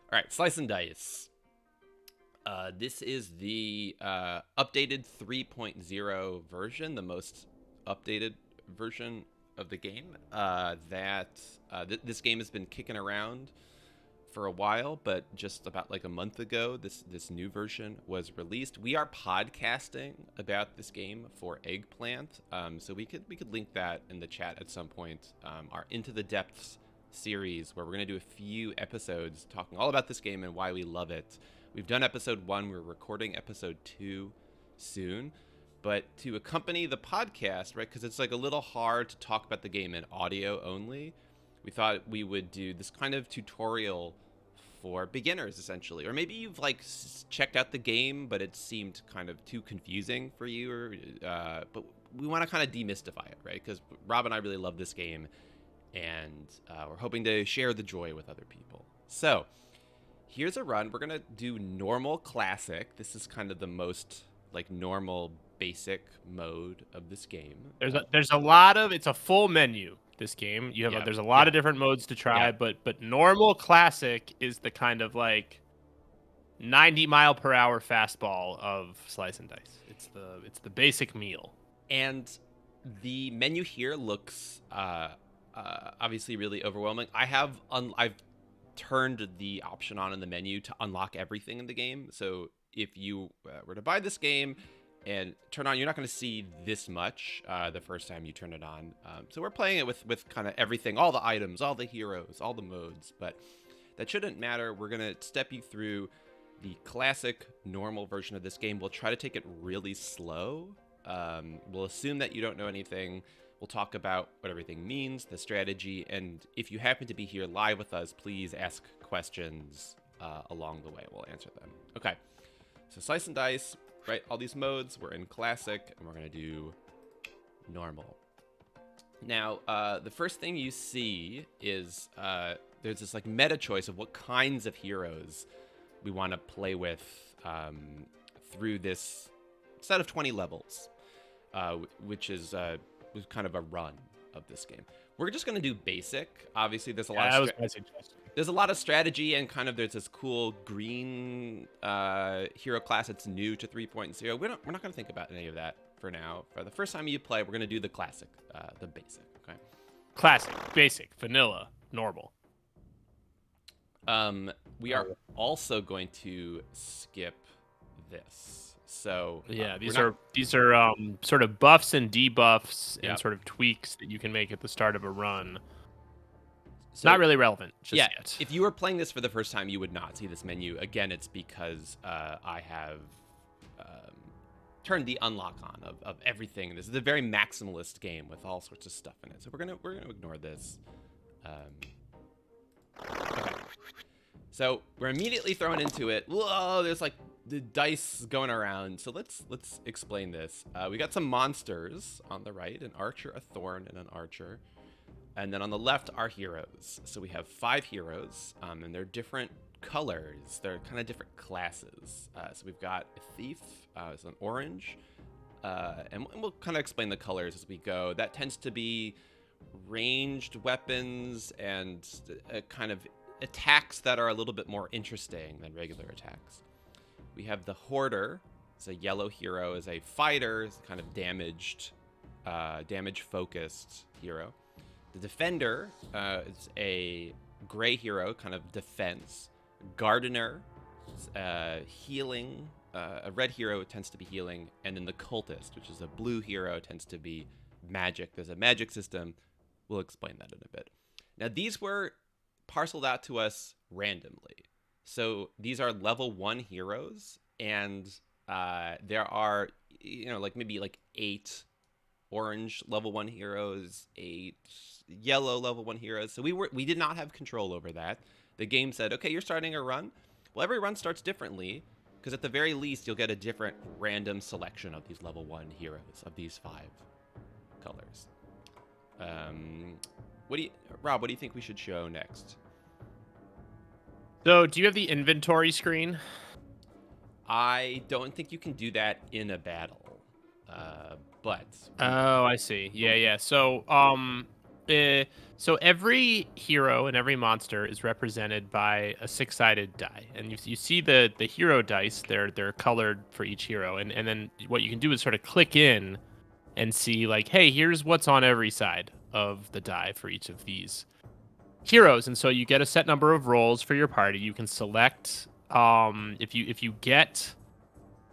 All right, Slice and Dice. This is the updated 3.0 version, the most updated version of the game. This game has been kicking around for a while, but just about like a month ago, this new version was released. We are podcasting about this game for Eggplant, so we could link that in the chat at some point. Our Into the Depths series, where we're gonna do a few episodes talking all about this game and why we love it. We've done episode 1. We're recording episode 2 soon. But to accompany the podcast, right, because it's like a little hard to talk about the game in audio only, we thought we would do this kind of tutorial for beginners, essentially. Or maybe you've like checked out the game, but it seemed kind of too confusing for you. But we want to kind of demystify it, right? Because Rob and I really love this game, and we're hoping to share the joy with other people. So here's a run. We're gonna do normal classic. This is kind of the most like normal basic mode of this game. There's a lot of it's a full menu. This game there's a lot of different modes to try, but normal classic is the kind of like 90-mile-per-hour fastball of Slice and Dice. It's the basic meal. And the menu here looks obviously really overwhelming. I've turned the option on in the menu to unlock everything in the game. So if you were to buy this game and turn on, you're not going to see this much the first time you turn it on. So we're playing it with kind of everything, all the items, all the heroes, all the modes, but that shouldn't matter. We're going to step you through the classic normal version of this game. We'll try to take it really slow. We'll assume that you don't know anything. We'll talk about what everything means, the strategy, and if you happen to be here live with us, please ask questions along the way. We'll answer them. Okay, so Slice and Dice, right? All these modes, we're in Classic, and we're going to do Normal. Now, the first thing you see is there's this like meta choice of what kinds of heroes we want to play with through this set of 20 levels, which is kind of a run of this game. We're just going to do basic. Obviously, there's a lot of there's a lot of strategy, and kind of there's this cool green hero class that's new to 3.0. We're not going to think about any of that for now. For the first time you play, we're going to do the classic, the basic. Okay. Classic, basic, vanilla, normal. We are also going to skip this. So yeah, these are sort of buffs and debuffs and sort of tweaks that you can make at the start of a run. So, not really relevant just yet. If you were playing this for the first time, you would not see this menu. Again, it's because I have turned the unlock on of everything. This is a very maximalist game with all sorts of stuff in it. So we're gonna ignore this. Okay. So we're immediately thrown into it. Whoa, there's like the dice going around. So let's explain this. We got some monsters on the right, an archer, a thorn, and an archer. And then on the left are heroes. So we have 5 heroes, and they're different colors. They're kind of different classes. So we've got a thief, it's an orange, and we'll kind of explain the colors as we go. That tends to be ranged weapons and kind of attacks that are a little bit more interesting than regular attacks. We have the Hoarder. It's a yellow hero, is a fighter, is kind of damage-focused hero. The Defender is a gray hero, kind of defense. Gardener, healing. A red hero tends to be healing. And then the Cultist, which is a blue hero, tends to be magic. There's a magic system. We'll explain that in a bit. Now, these were parceled out to us randomly. So these are level 1 heroes, and there are, like maybe like 8 orange level 1 heroes, 8 yellow level 1 heroes. So we did not have control over that. The game said, okay, you're starting a run. Well, every run starts differently, because at the very least, you'll get a different random selection of these level 1 heroes, of these 5 colors. Rob, what do you think we should show next? So, do you have the inventory screen? I don't think you can do that in a battle, but... Oh, I see. Yeah. So, So every hero and every monster is represented by a six-sided die, and you see the hero dice. They're colored for each hero, and then what you can do is sort of click in and see like, hey, here's what's on every side of the die for each of these heroes. And so you get a set number of rolls for your party. You can select if you get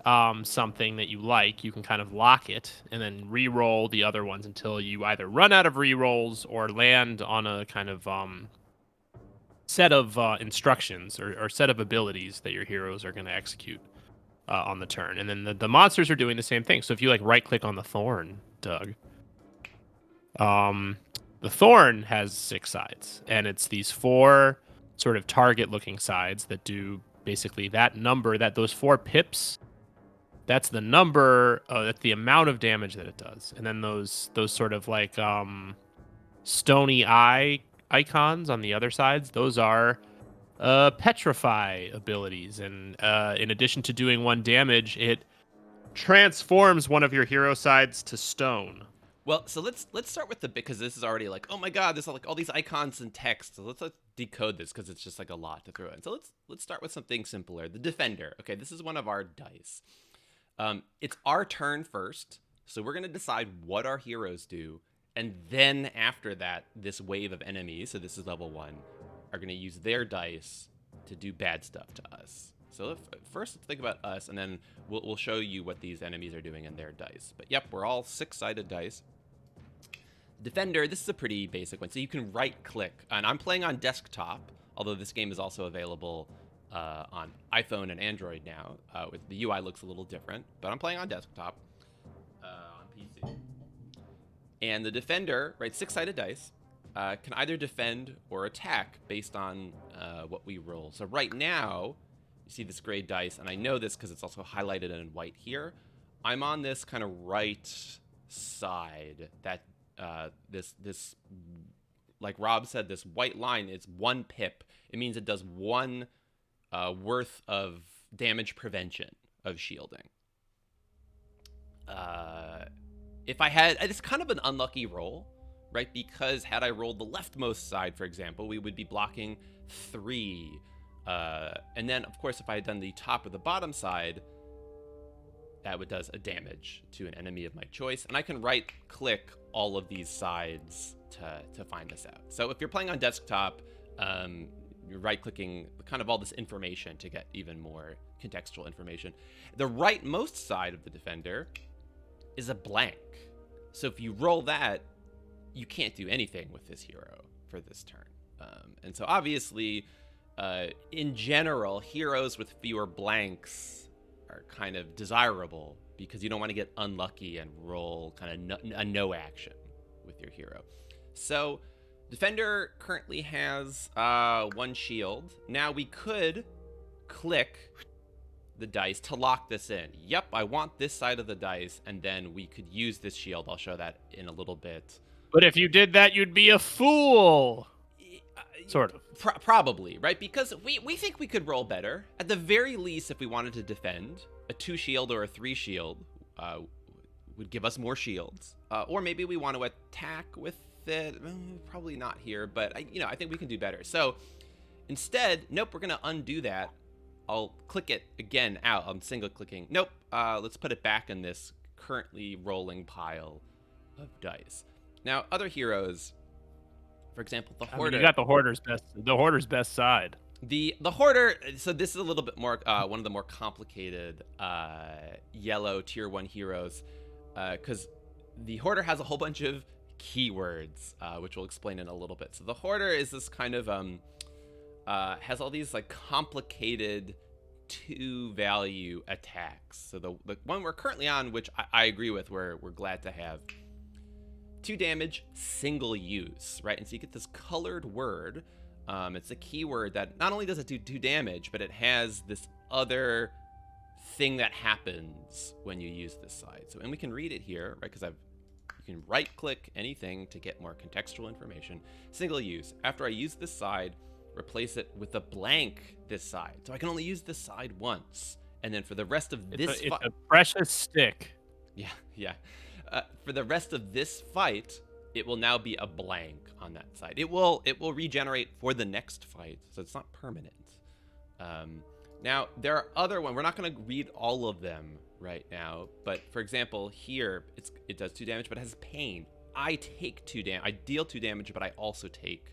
something that you like, you can kind of lock it and then re-roll the other ones until you either run out of re-rolls or land on a kind of set of instructions or set of abilities that your heroes are going to execute on the turn. And then the monsters are doing the same thing. So if you like right click on the thorn, Doug, the thorn has six sides, and it's these four sort of target looking sides that do basically that number, that those 4 pips. That's the number. That's the amount of damage that it does, and then those sort of like stony eye icons on the other sides. Those are petrify abilities, and in addition to doing 1 damage, it transforms one of your hero sides to stone. Well, so let's start with because this is already like, oh my god, there's like all these icons and text. So let's decode this because it's just like a lot to throw in. So let's start with something simpler. The defender. Okay, this is one of our dice. It's our turn first, so we're gonna decide what our heroes do, and then after that, this wave of enemies, so this is level 1, are gonna use their dice to do bad stuff to us. So first, let's think about us, and then we'll show you what these enemies are doing in their dice. But yep, we're all 6-sided dice. Defender, this is a pretty basic one. So you can right-click, and I'm playing on desktop, although this game is also available on iPhone and Android now. With the UI looks a little different, but I'm playing on desktop on PC. And the defender, right, 6-sided dice, can either defend or attack based on what we roll. So right now, you see this gray dice, and I know this because it's also highlighted in white here. I'm on this kind of right side. That this like Rob said, this white line is 1 pip. It means it does 1 worth of damage prevention of shielding. If I had, it's kind of an unlucky roll, right? Because had I rolled the leftmost side, for example, we would be blocking 3. And then, of course, if I had done the top or the bottom side, that would does a damage to an enemy of my choice. And I can right-click all of these sides to find this out. So if you're playing on desktop, you're right-clicking kind of all this information to get even more contextual information. The rightmost side of the defender is a blank. So if you roll that, you can't do anything with this hero for this turn. And so obviously, in general, heroes with fewer blanks are kind of desirable because you don't want to get unlucky and roll kind of a no action with your hero. So defender currently has 1 shield. Now we could click the dice to lock this in. Yep, I want this side of the dice, and then we could use this shield. I'll show that in a little bit. But if you did that, you'd be a fool. Sort of. Probably, right? Because we think we could roll better. At the very least, if we wanted to defend, a 2 shield or a 3 shield would give us more shields. Or maybe we want to attack with it. Probably not here, but I think we can do better. So instead, nope, we're going to undo that. I'll click it again out. I'm single clicking. Nope, let's put it back in this currently rolling pile of dice. Now, other heroes, for example, the Hoarder. You got the Hoarder's best side. The Hoarder, so this is a little bit more, one of the more complicated yellow tier 1 heroes, because the Hoarder has a whole bunch of keywords, which we'll explain in a little bit. So the Hoarder is this kind of, has all these like complicated 2-value attacks. So the one we're currently on, which I agree with, we're glad to have, 2 damage, single use, right? And so you get this colored word. It's a keyword that not only does it do 2 damage, but it has this other thing that happens when you use this side. So, and we can read it here, right? Because you can right-click anything to get more contextual information. Single use. After I use this side, replace it with a blank this side. So I can only use this side once. And then for the rest of this it's a precious stick. Yeah. For the rest of this fight, it will now be a blank on that side. It will regenerate for the next fight, so it's not permanent. Now there are other ones. We're not going to read all of them right now, but for example, here it does 2 damage, but it has pain. I take 2 damage. I deal 2 damage, but I also take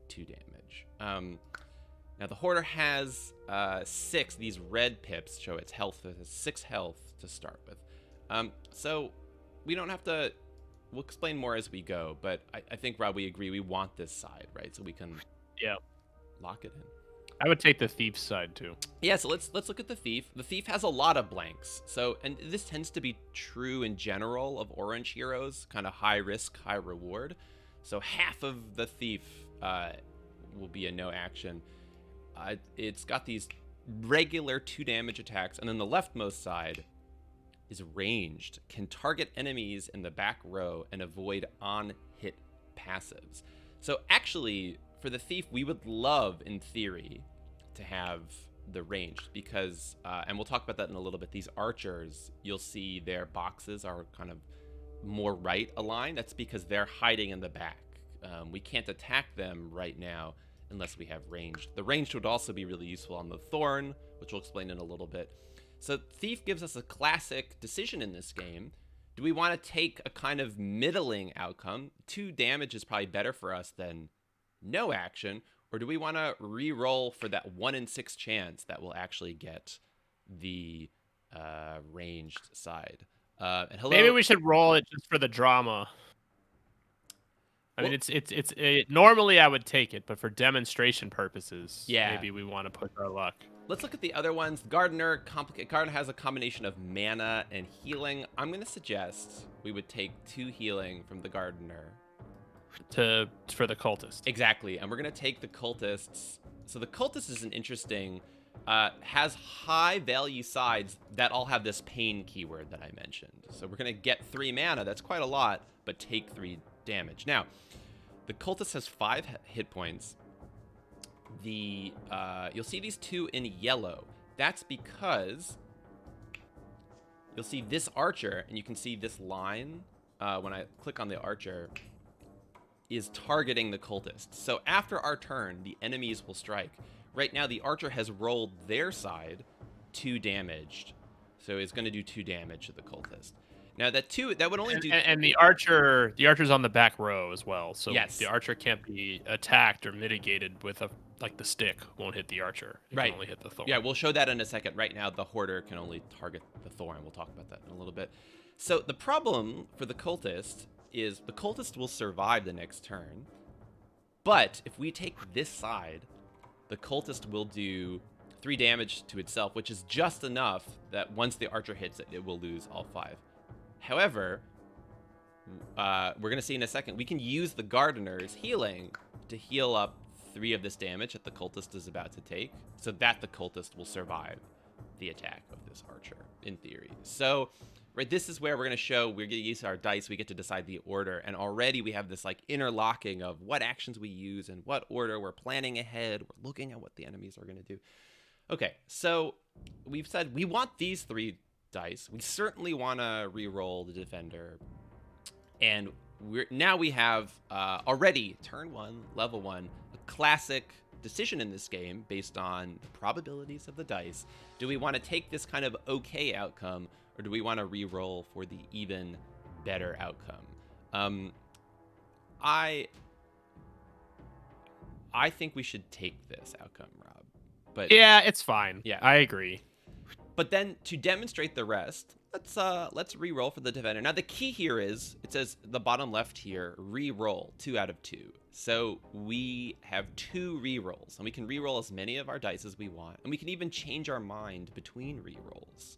2 damage. Now the Hoarder has 6. These red pips show its health. It has 6 health to start with. So we don't have to. We'll explain more as we go, but I think, Rob, we agree we want this side, right? So we can lock it in. I would take the thief's side too. Yeah, so let's look at the thief. The thief has a lot of blanks. So, and this tends to be true in general of orange heroes, kind of high risk, high reward. So half of the thief will be a no action. It's got these regular 2 damage attacks, and then the leftmost side is ranged, can target enemies in the back row and avoid on-hit passives. So actually, for the thief, we would love, in theory, to have the ranged because, and we'll talk about that in a little bit, these archers, you'll see their boxes are kind of more right aligned. That's because they're hiding in the back. We can't attack them right now unless we have ranged. The ranged would also be really useful on the Thorn, which we'll explain in a little bit. So Thief gives us a classic decision in this game. Do we want to take a kind of middling outcome? 2 damage is probably better for us than no action. Or do we want to re-roll for that 1 in 6 chance that we'll actually get the ranged side? And hello. Maybe we should roll it just for the drama. I mean, normally I would take it, but for demonstration purposes, maybe we want to push our luck. Let's look at the other ones. Gardener has a combination of mana and healing. I'm going to suggest we would take 2 healing from the Gardener. For the cultist. Exactly. And we're going to take the cultists. So the cultist is an interesting, has high value sides that all have this pain keyword that I mentioned. So we're going to get 3 mana. That's quite a lot, but take 3 damage. Now, the cultist has 5 hit points. You'll see these 2 in yellow. That's because you'll see this archer, and you can see this line when I click on the archer is targeting the cultist. So after our turn, the enemies will strike. Right now, the archer has rolled their side 2 damaged, so it's going to do 2 damage to the cultist. Now that would only do. And the archer's on the back row as well. So yes, the archer can't be attacked or mitigated with the stick won't hit the archer. It can only hit the thorn. Yeah, we'll show that in a second. Right now, the hoarder can only target the thorn. We'll talk about that in a little bit. So the problem for the cultist is the cultist will survive the next turn, but if we take this side, the cultist will do 3 damage to itself, which is just enough that once the archer hits it, it will lose all 5. However, we're going to see in a second, we can use the Gardener's healing to heal up 3 of this damage that the cultist is about to take, so that the cultist will survive the attack of this archer, in theory. So, right, this is where we're going to show we're going to use our dice. We get to decide the order, and already we have this like interlocking of what actions we use and what order. We're planning ahead. We're looking at what the enemies are going to do. Okay, so we've said we want these 3 dice. We certainly want to re-roll the defender, and we have already turn 1, level 1, a classic decision in this game based on the probabilities of the dice. Do we want to take this kind of okay outcome, or do we want to re-roll for the even better outcome? I think we should take this outcome, Rob. But yeah, it's fine. Yeah, I agree. But then to demonstrate the rest, let's re-roll for the defender. Now the key here is it says the bottom left here, re-roll 2 out of 2. So we have 2 re-rolls, and we can re-roll as many of our dice as we want, and we can even change our mind between re-rolls.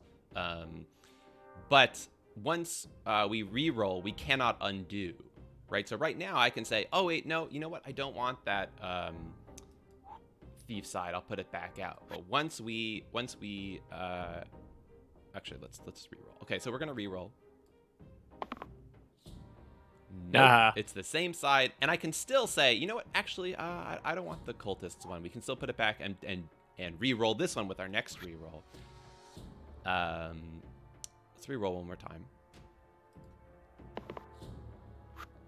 But once we re-roll, we cannot undo, right? So right now I can say, oh wait, no, you know what? I don't want that thief side. I'll put it back out. But once we actually let's re-roll. Okay, so we're gonna re-roll. Nope, it's the same side, and I can still say, you know what? Actually, I don't want the cultists one. We can still put it back and re-roll this one with our next re-roll. Let's re-roll one more time.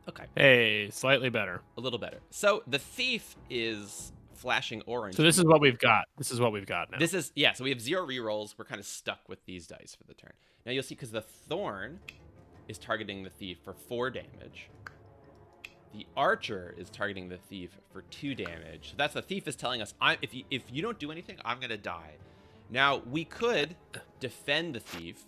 Okay, Hey, slightly better. a little better. So the thief is flashing orange. So this is what we've got. This is what we've got now. This is, yeah, so we have 0 rerolls. We're kind of stuck with these dice for the turn. Now you'll see, because the thorn is targeting the thief for 4 damage. The archer is targeting the thief for 2 damage. So that's the thief is telling us, if you don't do anything, I'm going to die. Now, we could defend the thief.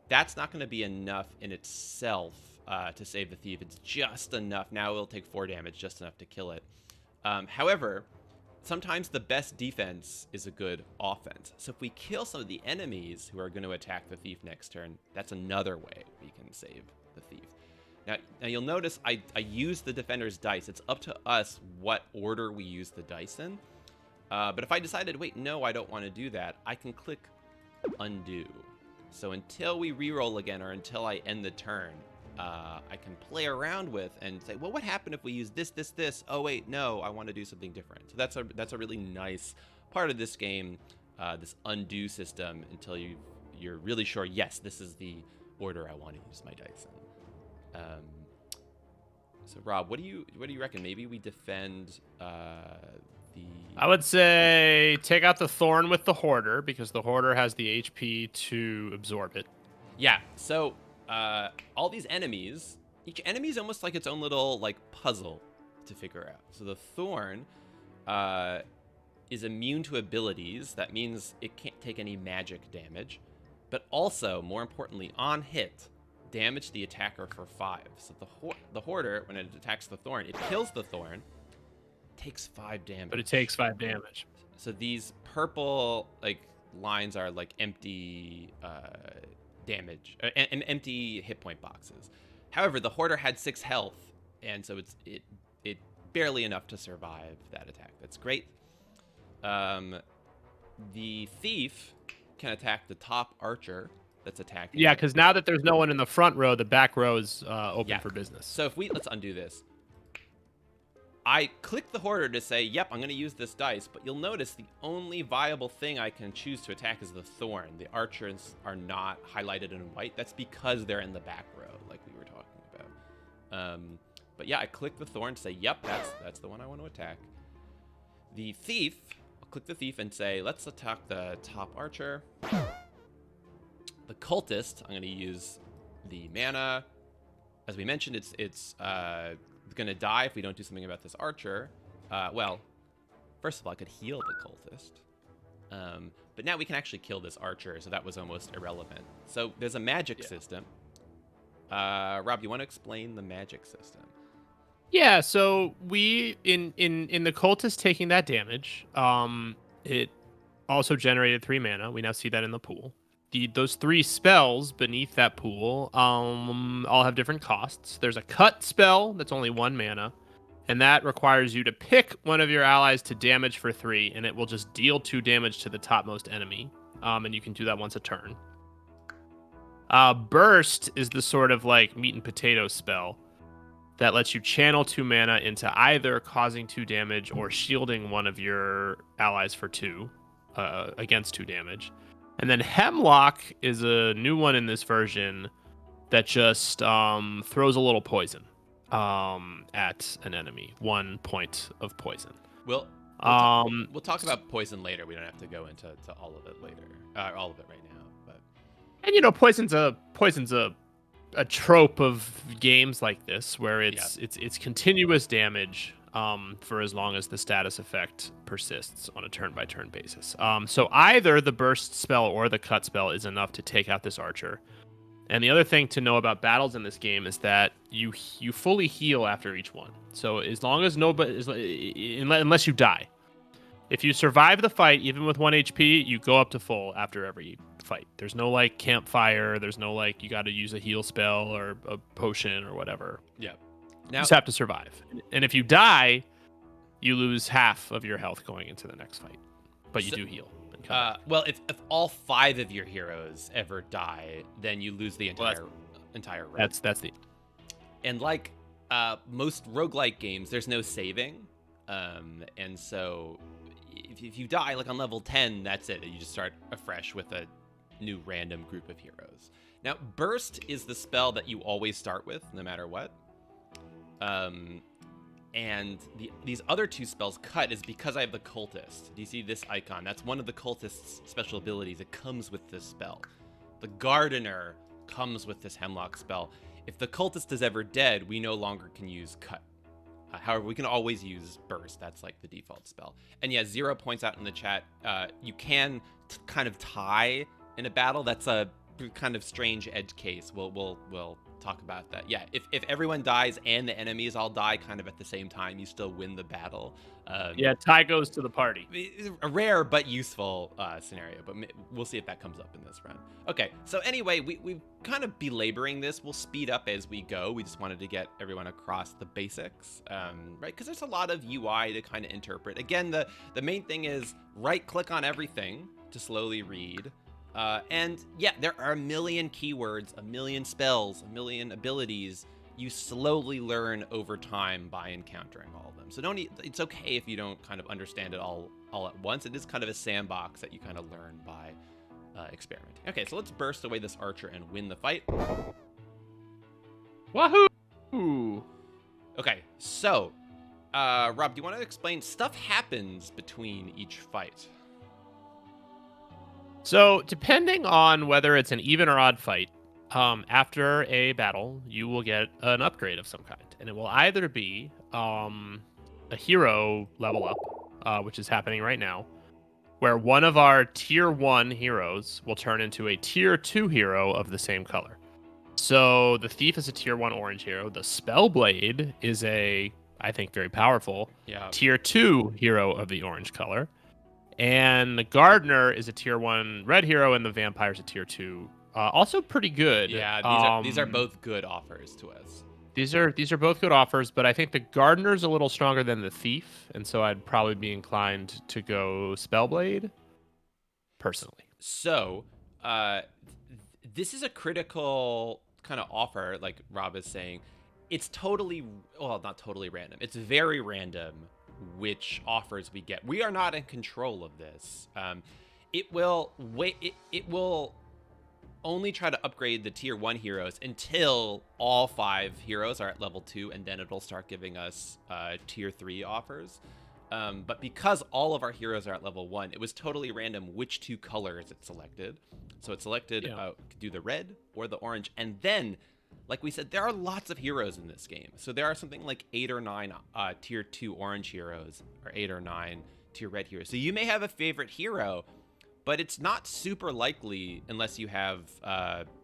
That's not going to be enough in itself to save the thief. It's just enough. Now it'll take 4 damage, just enough to kill it. However, sometimes the best defense is a good offense. So if we kill some of the enemies who are going to attack the thief next turn, that's another way we can save the thief. Now you'll notice I use the defender's dice. It's up to us what order we use the dice in. But if I decided, wait, no, I don't want to do that, I can click undo. So until we reroll again, or until I end the turn, I can play around with and say, well, what happened if we use this, this, this? Oh, wait, no, I want to do something different. So that's a really nice part of this game, this undo system, until you're really sure, yes, this is the order I want to use my dice in. So Rob, what do you reckon? Maybe we defend I would say take out the thorn with the hoarder, because the hoarder has the HP to absorb it. Yeah, so all these enemies, each enemy is almost like its own little like puzzle to figure out. So the thorn is immune to abilities. That means it can't take any magic damage, but also, more importantly, on hit, damage the attacker for 5. So the hoarder, when it attacks the thorn, it kills the thorn, takes 5 damage. But it takes 5 damage. So these purple like lines are like empty damage and empty hit point boxes. However, the hoarder had 6 health, and so it barely enough to survive that attack. That's great. The thief can attack the top archer that's attacking. Yeah, because now that there's no one in the front row, the back row is open for business. So let's undo this. I click the hoarder to say, yep, I'm going to use this dice, but you'll notice the only viable thing I can choose to attack is the thorn. The archers are not highlighted in white. That's because they're in the back row, like we were talking about. But yeah, I click the thorn to say, yep, that's the one I want to attack. The thief, I'll click the thief and say, let's attack the top archer. The cultist, I'm going to use the mana. As we mentioned, it's going to die if we don't do something about this archer. Well, first of all, I could heal the cultist. But now we can actually kill this archer, so that was almost irrelevant. So there's a magic system. Rob, you want to explain the magic system? Yeah, so we in the cultist taking that damage, it also generated 3 mana. We now see that in the pool. Those 3 spells beneath that pool all have different costs. There's a cut spell that's only 1 mana, and that requires you to pick one of your allies to damage for 3, and it will just deal 2 damage to the topmost enemy. And you can do that once a turn. Burst is the sort of like meat and potato spell that lets you channel 2 mana into either causing 2 damage or shielding one of your allies for 2 against 2 damage. And then Hemlock is a new one in this version that just throws a little poison at an enemy. 1 point of poison. We'll talk about poison later. We don't have to go into all of it later. All of it right now. But and poison's a trope of games like this, where it's continuous damage for as long as the status effect persists on a turn-by-turn basis. So either the burst spell or the cut spell is enough to take out this archer. And the other thing to know about battles in this game is that you fully heal after each one. So as long as unless you die. If you survive the fight, even with 1 HP, you go up to full after every fight. There's no like campfire. There's no like you got to use a heal spell or a potion or whatever. Yeah. You just have to survive. And if you die, you lose half of your health going into the next fight. But you do heal. Well, if all 5 of your heroes ever die, then you lose the entire round. That's the. And like most roguelike games, there's no saving. And so if you die like on level 10, that's it. You just start afresh with a new random group of heroes. Now, Burst is the spell that you always start with, no matter what. Um, and these other 2 spells cut is because I have the cultist. Do you see this icon? That's one of the cultist's special abilities. It comes with this spell. The gardener comes with this hemlock spell. If the cultist is ever dead, we no longer can use cut. However, we can always use burst. That's like the default spell. And yeah, Zero points out in the chat, you can kind of tie in a battle. That's a kind of strange edge case. We'll talk about that. Yeah, if everyone dies and the enemies all die kind of at the same time, you still win the battle. Yeah, tie goes to the party. A rare but useful scenario, but we'll see if that comes up in this run. Okay, so anyway, we've kind of belaboring this. We'll speed up as we go. We just wanted to get everyone across the basics, right? Because there's a lot of UI to kind of interpret. Again, the main thing is right-click on everything to slowly read. And yeah, there are a million keywords, a million spells, a million abilities you slowly learn over time by encountering all of them. So it's okay if you don't kind of understand it all at once. It is kind of a sandbox that you kind of learn by experimenting. Okay, so let's burst away this archer and win the fight. Wahoo! Okay, so Rob, do you want to explain? Stuff happens between each fight. So, depending on whether it's an even or odd fight, after a battle, you will get an upgrade of some kind. And it will either be a hero level up, which is happening right now, where one of our tier 1 heroes will turn into a tier 2 hero of the same color. So, the Thief is a tier 1 orange hero. The Spellblade is I think, very powerful tier 2 hero of the orange color. And the Gardener is a tier 1 red hero, and the Vampire's a tier 2. Also pretty good. Yeah, these are both good offers to us. These are both good offers, but I think the Gardener's a little stronger than the Thief, and so I'd probably be inclined to go Spellblade, personally. So, this is a critical kind of offer, like Rob is saying. It's not totally random. It's very random which offers we get. We are not in control of this. It will only try to upgrade the tier 1 heroes until all 5 heroes are at level 2, and then it'll start giving us tier 3 offers. But because all of our heroes are at level 1, it was totally random which 2 colors it selected. So it selected do the red or the orange, and then, like we said, there are lots of heroes in this game. So there are something like 8 or 9 tier 2 orange heroes, or 8 or 9 tier red heroes. So you may have a favorite hero, but it's not super likely, unless you have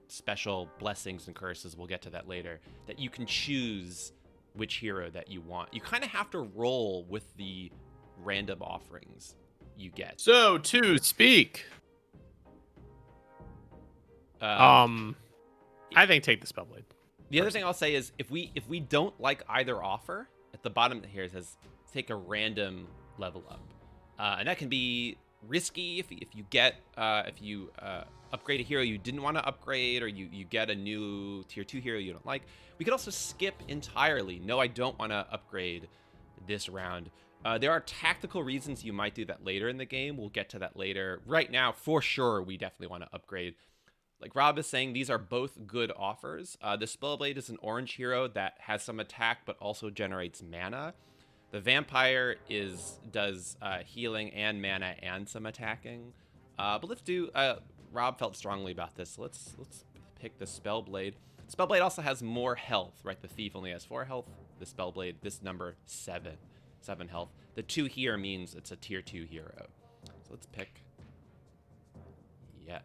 special blessings and curses, we'll get to that later, that you can choose which hero that you want. You kind of have to roll with the random offerings you get. So, to speak, I think take the Spellblade. The other thing I'll say is if we don't like either offer, at the bottom here it says take a random level up, and that can be risky if you upgrade a hero you didn't want to upgrade, or you get a new tier 2 hero you don't like. We could also skip entirely. No, I don't want to upgrade this round. There are tactical reasons you might do that later in the game. We'll get to that later. Right now, for sure, we definitely want to upgrade. Like Rob is saying, these are both good offers. The Spellblade is an orange hero that has some attack but also generates mana. The Vampire does healing and mana and some attacking. But let's do. Rob felt strongly about this. So let's pick the Spellblade. Spellblade also has more health, right? The Thief only has 4 health. The Spellblade, this number 7 health. The 2 here means it's a tier 2 hero. So let's pick. Yes.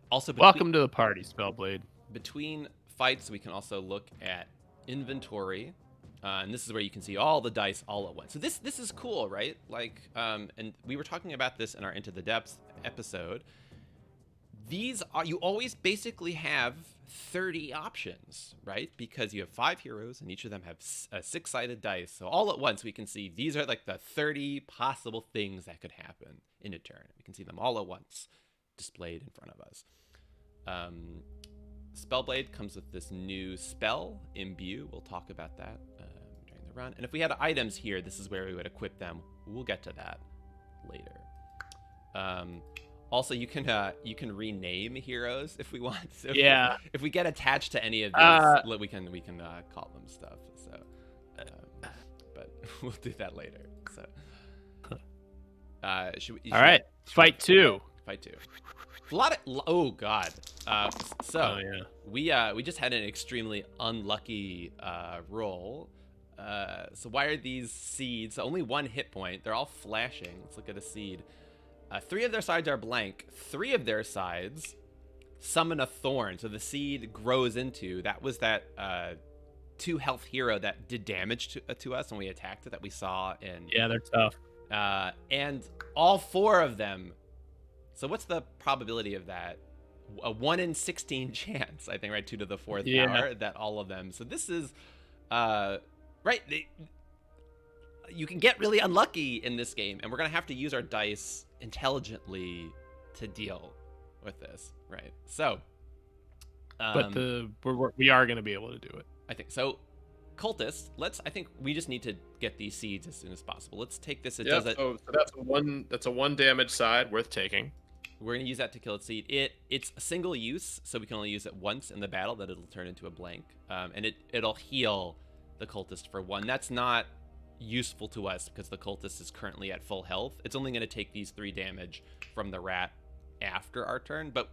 Also, welcome to the party, Spellblade. Between fights, we can also look at inventory, and this is where you can see all the dice all at once. So this is cool, right? Like, and we were talking about this in our Into the Depths episode. These are, you always basically have 30 options, right? Because you have 5 heroes, and each of them have 6-sided dice. So all at once, we can see these are like the 30 possible things that could happen in a turn. We can see them all at once displayed in front of us. Spellblade comes with this new spell, Imbue. We'll talk about that during the run. And if we had items here, this is where we would equip them. We'll get to that later. Also, you can rename heroes if we want. So Yeah. if we get attached to any of these, Uh, we can call them stuff. So, but we'll do that later. So, should we? all right. Should we Fight two. fight two? A lot of oh god. Oh So yeah. we just had an extremely unlucky roll. So why are these seeds only 1 hit point? They're all flashing. Let's look at a seed. 3 of their sides are blank. 3 of their sides summon a thorn. So the seed grows into that was that 2 health hero that did damage to us when we attacked it that we saw in. Yeah, they're tough. And all 4 of them. So what's the probability of that? A 1 in 16 chance, I think, right? 2 to the 4th power that all of them. So this is, right. You can get really unlucky in this game, and we're gonna have to use our dice intelligently to deal with this, right? So, But we are going to be able to do it. I think so. Cultist, I think we just need to get these seeds as soon as possible. Let's take this. It does it. So that's a 1 damage side worth taking. We're gonna use that to kill its seed. It's a single use, so we can only use it once in the battle. That it'll turn into a blank, and it'll heal the cultist for 1. That's not useful to us because the cultist is currently at full health. It's only gonna take these 3 damage from the rat after our turn, but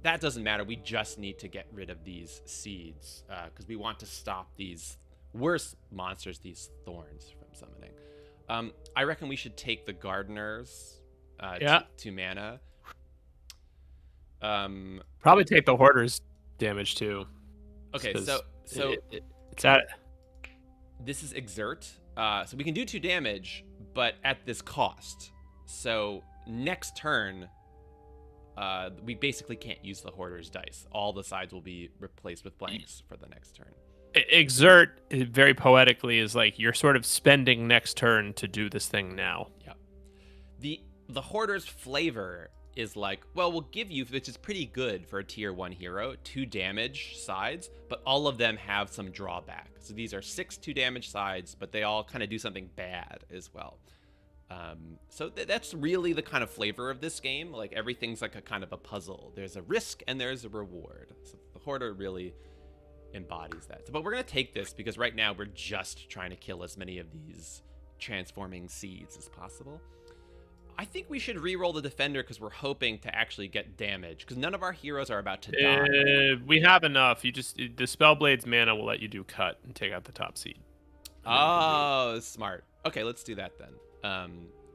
that doesn't matter. We just need to get rid of these seeds because we want to stop these worst monsters, these thorns, from summoning. I reckon we should take the gardeners. 2 mana. Probably take the hoarder's damage too. Okay, so it's at. This is exert. So we can do 2 damage, but at this cost. So next turn, we basically can't use the hoarder's dice. All the sides will be replaced with blanks for the next turn. Exert, very poetically, is like you're sort of spending next turn to do this thing now. Yeah. The hoarder's flavor is like, well, we'll give you, which is pretty good for a tier 1 hero, 2 damage sides, but all of them have some drawback. So these are 6 2 damage sides, but they all kind of do something bad as well. So that's really the kind of flavor of this game. Like everything's like a kind of a puzzle. There's a risk and there's a reward. So the hoarder really embodies that. But we're going to take this because right now we're just trying to kill as many of these transforming seeds as possible. I think we should re-roll the defender because we're hoping to actually get damage because none of our heroes are about to die. We have enough. The Spellblade's mana will let you do cut and take out the top seed. Oh, smart. Okay, let's do that then.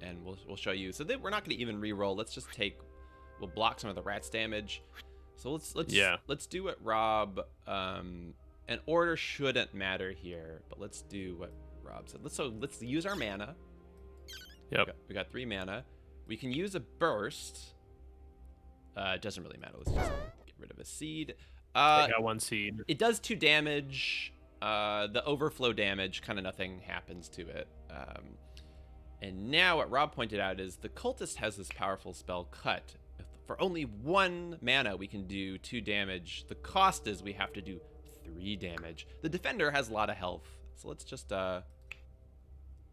And we'll show you. So we're not going to even re-roll. Let's just we'll block some of the rat's damage. So let's do what Rob. An order shouldn't matter here, but let's do what Rob said. Let's use our mana. Yep. We got 3 mana. We can use a burst. It doesn't really matter. Let's just get rid of a seed. I got 1 seed. It does 2 damage. The overflow damage, kind of nothing happens to it. And now what Rob pointed out is the cultist has this powerful spell, Cut. For only 1 mana, we can do 2 damage. The cost is we have to do 3 damage. The defender has a lot of health, so let's just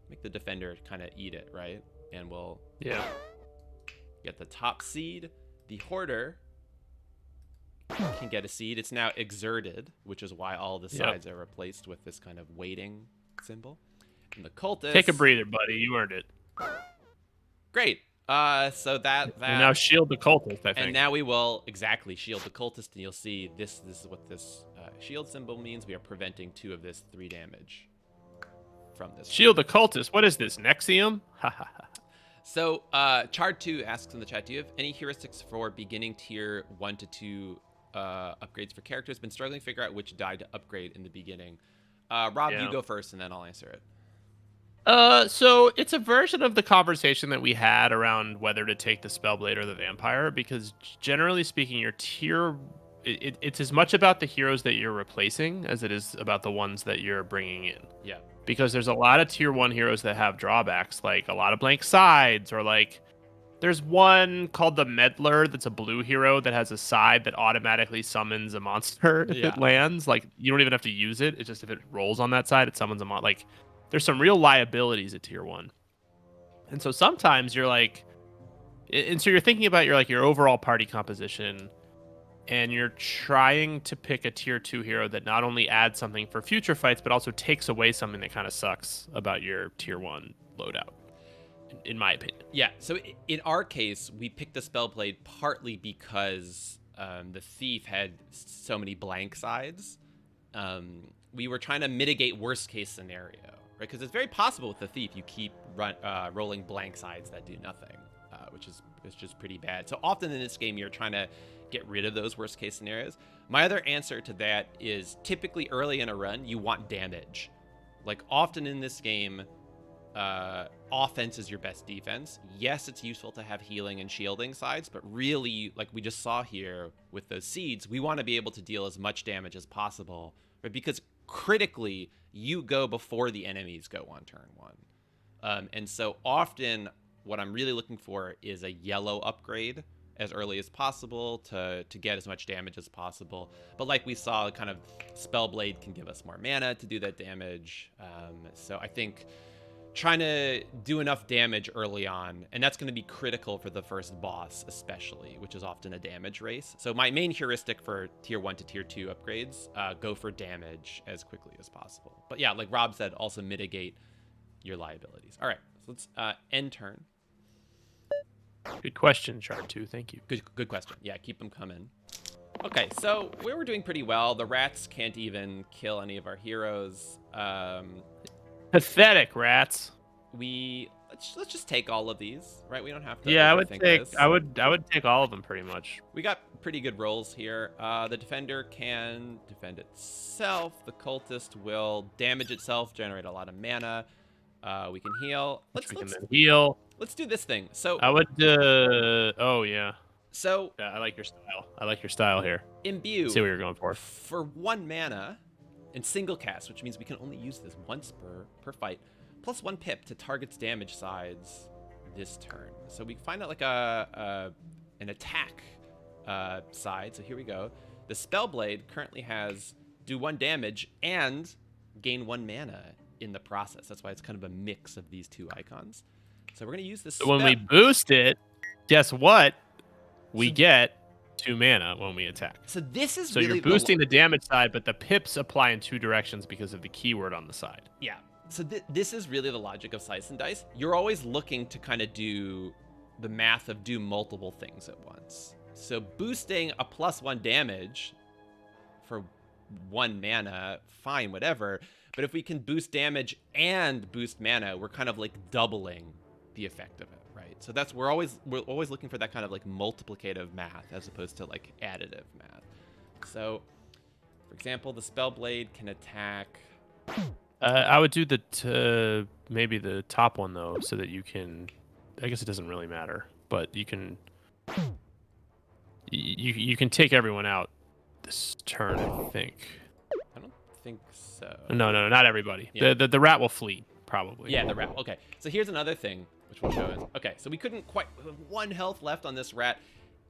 make the defender kind of eat it, right? And we'll get the top seed. The hoarder can get a seed. It's now exerted, which is why all the sides are replaced with this kind of waiting symbol. And the cultist, take a breather, buddy. You earned it. Great. So that and now shield the cultist, I think. And now we will exactly shield the cultist, and you'll see this is what this shield symbol means. We are preventing 2 of this 3 damage from this. Shield the cultist. What is this, Nexium? So Chard2 asks in the chat, do you have any heuristics for beginning tier 1 to 2 upgrades for characters? Been struggling to figure out which die to upgrade in the beginning. Rob, you go first, and then I'll answer it. So it's a version of the conversation that we had around whether to take the Spellblade or the Vampire, because generally speaking, your tier, it's as much about the heroes that you're replacing as it is about the ones that you're bringing in. Yeah. Because there's a lot of tier 1 heroes that have drawbacks, like a lot of blank sides, or like there's one called the Meddler that's a blue hero that has a side that automatically summons a monster if it lands. Like you don't even have to use it. It's just if it rolls on that side, it summons a monster. Like there's some real liabilities at tier 1. And so sometimes you're like, And so you're thinking about your overall party composition, and you're trying to pick a tier 2 hero that not only adds something for future fights, but also takes away something that kind of sucks about your tier 1 loadout, in my opinion. Yeah, so in our case, we picked the Spellblade partly because the Thief had so many blank sides. We were trying to mitigate worst case scenario, right? Because it's very possible with the Thief you keep rolling blank sides that do nothing, which is just pretty bad. So often in this game, you're trying to get rid of those worst case scenarios. My other answer to that is typically early in a run, you want damage. Like often in this game, offense is your best defense. Yes, it's useful to have healing and shielding sides, but really, like we just saw here with those seeds, we want to be able to deal as much damage as possible, right? Because critically, you go before the enemies go on turn 1. And so often, what I'm really looking for is a yellow upgrade as early as possible to get as much damage as possible. But like we saw, kind of Spellblade can give us more mana to do that damage. So I think trying to do enough damage early on, and that's going to be critical for the first boss especially, which is often a damage race. So my main heuristic for tier 1 to tier 2 upgrades, go for damage as quickly as possible. But yeah, like Rob said, also mitigate your liabilities. All right, so let's end turn. Good question, Char2. Thank you. Good question. Yeah, keep them coming. Okay, so we were doing pretty well. The rats can't even kill any of our heroes. Pathetic, rats. Let's just take all of these, right? We don't have to. Yeah, I would overthink take. this. I would take all of them pretty much. We got pretty good rolls here. The defender can defend itself. The cultist will damage itself, generate a lot of mana. We can heal. We can then heal. Let's do this thing. So I would. Oh yeah. So yeah, I like your style. I like your style here. Imbue. See what you're going for. For 1 mana and single cast, which means we can only use this once per fight, plus 1 pip to target's damage sides this turn. So we find out like an attack side. So here we go. The Spellblade currently has do 1 damage and gain 1 mana in the process. That's why it's kind of a mix of these 2 icons. So we're gonna use this. So when we boost it, guess what? We get 2 mana when we attack. So this is so really you're boosting the damage side, but the pips apply in 2 directions because of the keyword on the side. Yeah. So this is really the logic of Slice and Dice. You're always looking to kind of do the math of do multiple things at once. So boosting a +1 damage for 1 mana, fine, whatever. But if we can boost damage and boost mana, we're kind of like doubling the effect of it, right? So that's we're always looking for that kind of like multiplicative math as opposed to like additive math. So, for example, the Spellblade can attack. I would do maybe the top one though, so that you can. I guess it doesn't really matter, but you can. You can take everyone out this turn, I think. I don't think so. No, not everybody. Yeah. The rat will flee probably. Yeah, the rat. Okay, so here's another thing which we'll show us. Okay, so we couldn't quite 1 health left on this rat.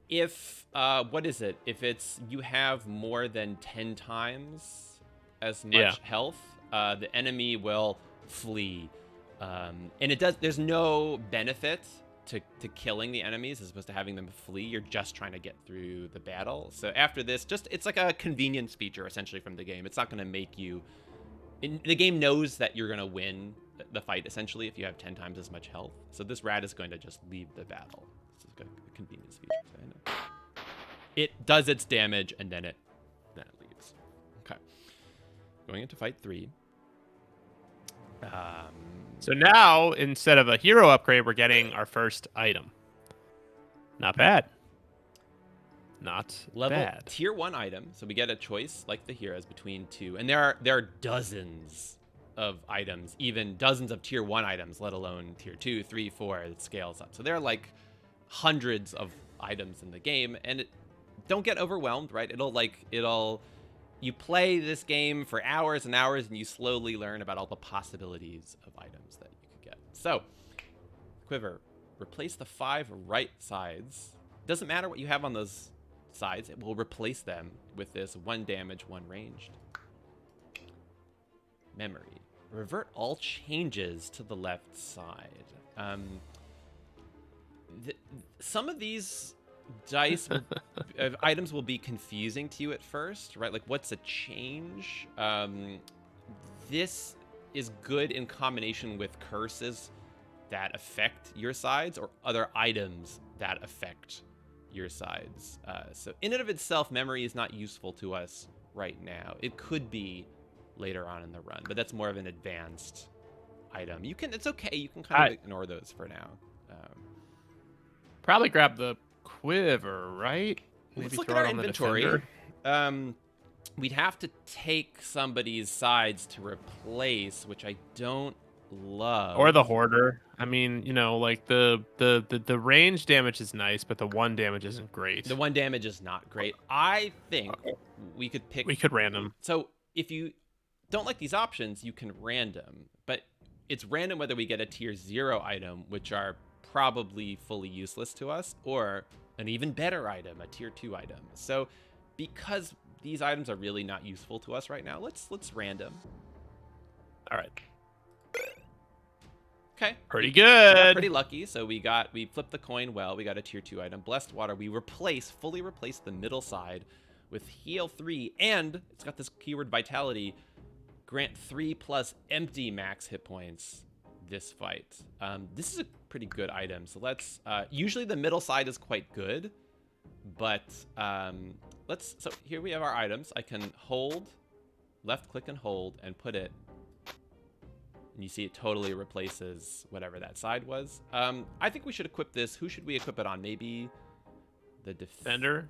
If what is it? If it's you have more than 10 times as much health, the enemy will flee, and it does. There's no benefit to killing the enemies as opposed to having them flee. You're just trying to get through the battle. So after this, it's like a convenience feature essentially from the game. It's not going to make you. The game knows that you're going to win the fight essentially if you have 10 times as much health. So this rat is going to just leave the battle. This is a convenience feature. It does its damage and then it leaves. Okay. Going into fight 3. So now, instead of a hero upgrade, we're getting our first item. Not bad. Not bad. Tier 1 item. So we get a choice, like the heroes, between 2. And there are dozens of items, even dozens of tier 1 items, let alone tier 2, 3, 4. It scales up. So there are like hundreds of items in the game. And don't get overwhelmed, right? You play this game for hours and hours, and you slowly learn about all the possibilities of items that you could get. So, Quiver, replace the 5 right sides. Doesn't matter what you have on those sides, it will replace them with this 1 damage, 1 ranged. Memory. Revert all changes to the left side. some of these dice items will be confusing to you at first, right? Like, what's a change? This is good in combination with curses that affect your sides or other items that affect your sides. So in and of itself, memory is not useful to us right now. It could be later on in the run, but that's more of an advanced item. It's okay. You can kind of ignore those for now. Probably grab the quiver, right? Let's Maybe look throw at it our on the inventory. defender. We'd have to take somebody's sides to replace, which I don't love. Or the hoarder. I mean, you know, like the range damage is nice, but the 1 damage isn't great. The 1 damage is not great. I think we could pick. We could random. So if you don't like these options, you can random, but it's random whether we get a tier 0 item, which are probably fully useless to us, or an even better item, a tier 2 item. So because these items are really not useful to us right now, let's random. All right. Okay. Pretty We good. got pretty lucky. So we flipped the coin well. We got a tier 2 item. Blessed Water. We fully replaced the middle side with heal 3, and it's got this keyword vitality. Grant 3+ empty max hit points this fight. This is a pretty good item. So let's, usually the middle side is quite good, but so here we have our items. I can hold, left click and hold, and put it, and you see it totally replaces whatever that side was. I think we should equip this. Who should we equip it on? Maybe the defender?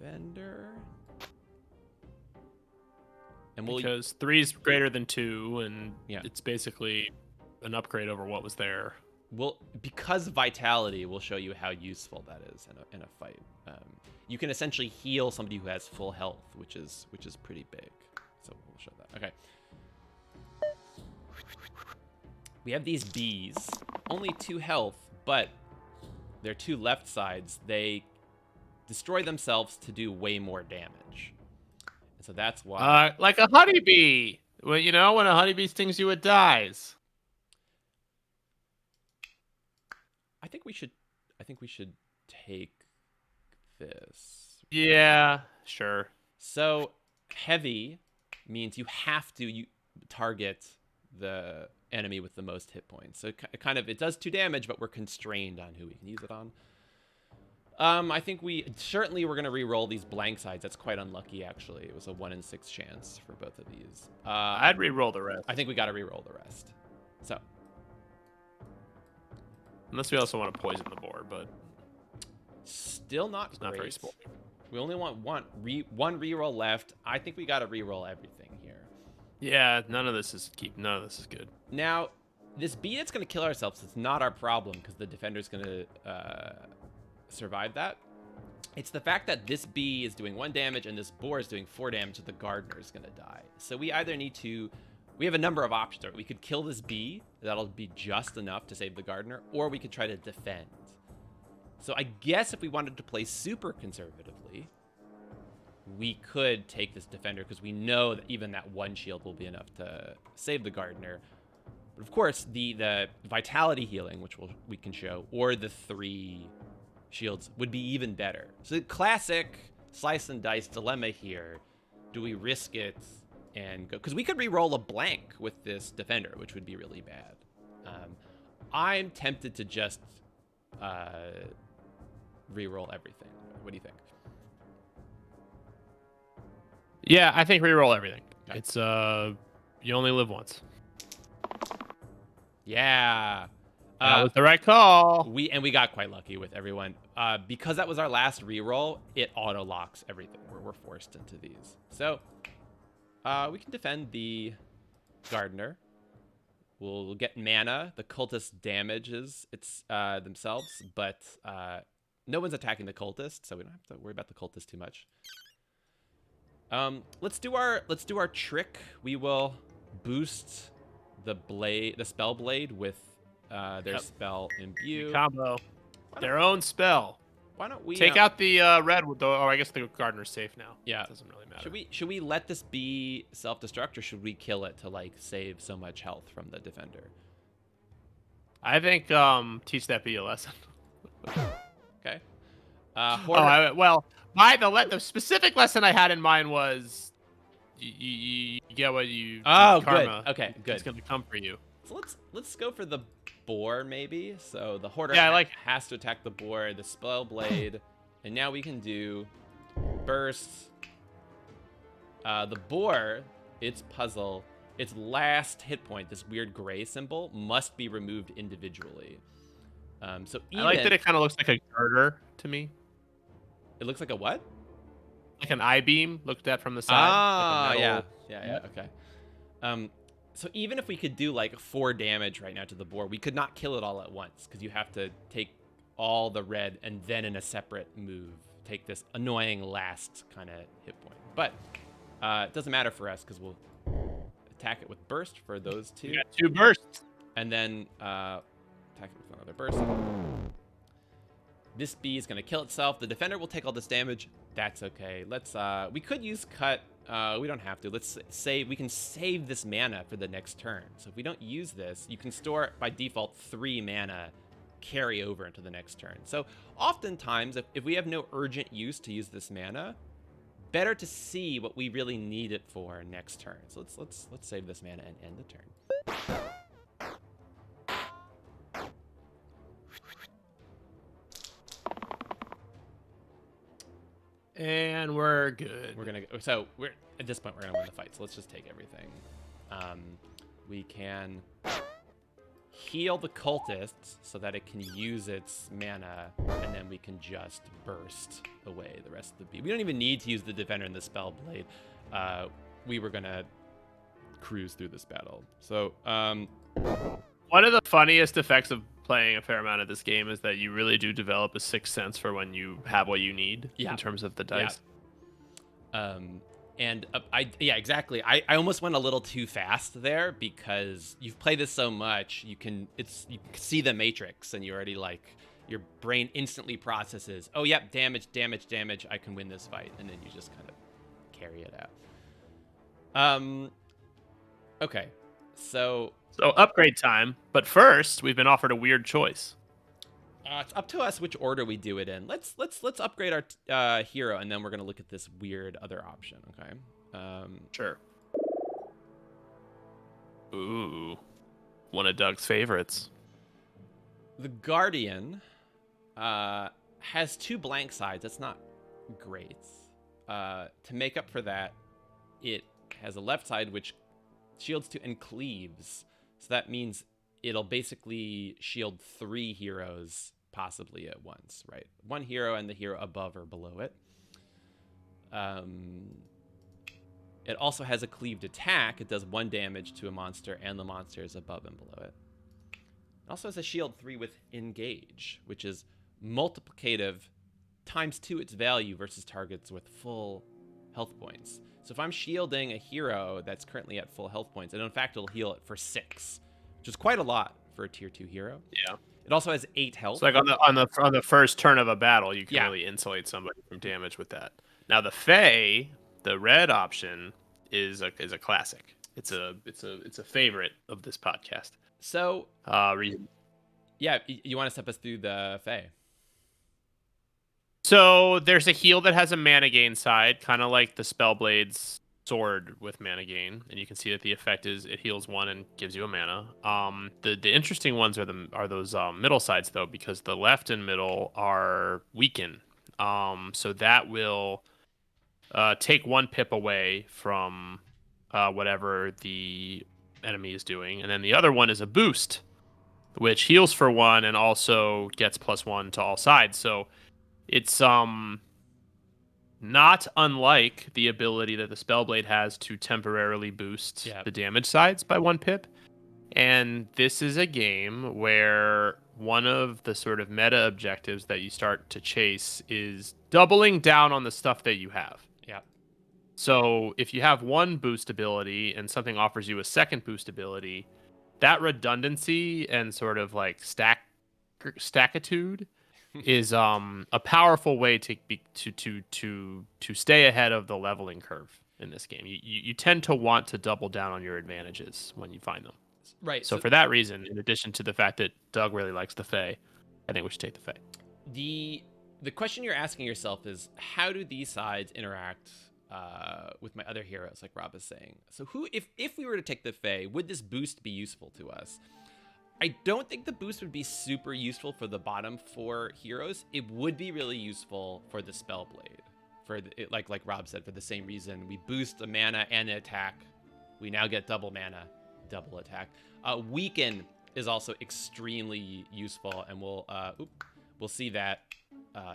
And because 3 is greater than 2, and yeah, it's basically an upgrade over what was there. Because vitality will show you how useful that is in a fight. You can essentially heal somebody who has full health, which is pretty big. So we'll show that. Okay. We have these bees, only 2 health, but they're 2 left sides. They destroy themselves to do way more damage. And so that's why. Like a honeybee. Well, you know, when a honeybee stings you, it dies. I think we should take this. Yeah, sure. So heavy means you have to target the enemy with the most hit points. So it does 2 damage, but we're constrained on who we can use it on. I think we're going to re-roll these blank sides. That's quite unlucky, actually. It was a 1 in 6 chance for both of these. I'd re-roll the rest. I think we got to re-roll the rest. So. Unless we also want to poison the board, but still not it's great. Not very spoiling. We only want one re-roll left. I think we got to re-roll everything here. Yeah, none of this is good. Now, this bee that's going to kill ourselves is not our problem because the defender's going to survive that. It's the fact that this bee is doing 1 damage and this boar is doing 4 damage, so the gardener is going to die. So we either need to... We have a number of options. We could kill this bee. That'll be just enough to save the gardener. Or we could try to defend. So I guess if we wanted to play super conservatively, we could take this defender because we know that even that 1 shield will be enough to save the gardener. But of course, the vitality healing, which we can show, or the 3 shields would be even better. So the classic slice and dice dilemma here. Do we risk it and go? Because we could re-roll a blank with this defender, which would be really bad. I'm tempted to just re-roll everything. What do you think? Yeah, I think re-roll everything. Okay. It's you only live once. Yeah. That was the right call. We got quite lucky with everyone. Because that was our last reroll, it auto locks everything. We're forced into these. So we can defend the gardener. We'll get mana. The cultist damages themselves, but no one's attacking the cultist, so we don't have to worry about the cultist too much. Let's do our trick. We will boost the spell blade with their spell imbue Combo. Their own spell. Why don't we take out the red? Oh, I guess the gardener's safe now. Yeah, it doesn't really matter. Should we let this be self-destruct, or should we kill it to like save so much health from the defender? I think teach that bee a lesson. Okay. Hoarder. The specific lesson I had in mind was you get what you Oh, good. karma. Okay, good. It's gonna come for you. So let's go for the boar maybe. So the hoarder Yeah, I like it. has to attack the boar, the spell blade, and now we can do burst. The boar, its puzzle, its last hit point, this weird gray symbol, must be removed individually. So even I like that it kind of looks like a girder to me, it looks like a what? like an I-beam looked at from the side. Ah, like a yeah, metal... yeah, okay. So even if we could do like 4 damage right now to the boar, we could not kill it all at once because you have to take all the red and then in a separate move take this annoying last kind of hit point. But it doesn't matter for us because we'll attack it with burst for those 2. You got 2 bursts. And then attack it with another burst. This bee is going to kill itself. The defender will take all this damage. That's okay. Let's we could use cut. We don't have to. Let's say we can save this mana for the next turn. So if we don't use this, you can store by default 3 mana, carry over into the next turn. So oftentimes, if we have no urgent use to use this mana, better to see what we really need it for next turn. So let's save this mana and end the turn. And we're good. We're gonna go. So we're at this point we're gonna win the fight. So let's just take everything. We can heal the cultists so that it can use its mana, and then we can just burst away the rest of the beat. We don't even need to use the defender and the spell blade. We were gonna cruise through this battle. So one of the funniest effects of playing a fair amount of this game is that you really do develop a sixth sense for when you have what you need in terms of the dice. And exactly. I almost went a little too fast there because you've played this so much. You can see the matrix and you already like your brain instantly processes. Oh, yep, damage. I can win this fight, and then you just kind of carry it out. Okay, so upgrade time, but first we've been offered a weird choice. It's up to us which order we do it in. Let's upgrade our hero, and then we're gonna look at this weird other option. Okay. Sure. Ooh, one of Doug's favorites. The Guardian has 2 blank sides. That's not great. To make up for that, it has a left side which shields 2 and cleaves. So that means it'll basically shield 3 heroes possibly at once, right? 1 hero and the hero above or below it. It also has a cleaved attack. It does 1 damage to a monster and the monster is above and below it. It also has a shield 3 with engage, which is multiplicative times 2 its value versus targets with full health points. So if I'm shielding a hero that's currently at full health points, and in fact it'll heal it for 6, which is quite a lot for a tier 2 hero. Yeah. It also has 8 health. So like on the first turn of a battle, you can really insulate somebody from damage with that. Now the Fae, the red option, is a classic. It's a favorite of this podcast. So reason. Yeah, you want to step us through the Fae? So there's a heal that has a mana gain side, kind of like the Spellblade's sword with mana gain, and you can see that the effect is it heals 1 and gives you a mana. The interesting ones are those middle sides though, because the left and middle are weaken. So that will take 1 pip away from whatever the enemy is doing, and then the other one is a boost, which heals for 1 and also gets +1 to all sides. So it's not unlike the ability that the Spellblade has to temporarily boost the damage sides by 1 pip. And this is a game where one of the sort of meta objectives that you start to chase is doubling down on the stuff that you have. Yeah. So if you have 1 boost ability and something offers you a second boost ability, that redundancy and sort of like stackitude is a powerful way to stay ahead of the leveling curve in this game. You tend to want to double down on your advantages when you find them. Right. So for that reason, in addition to the fact that Doug really likes the Fae, I think we should take the Fae. The the question you're asking yourself is, how do these sides interact with my other heroes, like Rob is saying? So if we were to take the Fae, would this boost be useful to us? I don't think the boost would be super useful for the bottom 4 heroes. It would be really useful for the Spellblade. Like Rob said, for the same reason. We boost the mana and the attack. We now get double mana, double attack. Weaken is also extremely useful, and we'll see that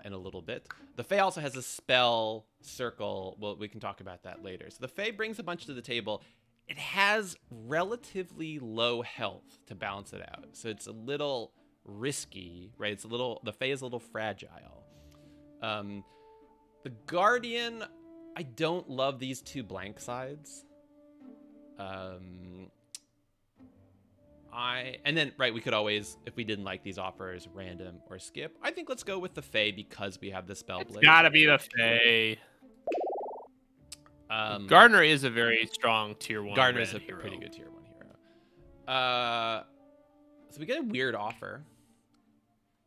in a little bit. The Fae also has a spell circle. Well, we can talk about that later. So the Fae brings a bunch to the table. It has relatively low health to balance it out. So it's a little risky, right? The Fae is a little fragile. The Guardian, I don't love these 2 blank sides. We could always, if we didn't like these offers, random or skip. I think let's go with the Fae because we have the Spellblade. It's gotta be the Fae. Gardener is a very strong tier 1. Gardener is a pretty good tier 1 hero. So we get a weird offer.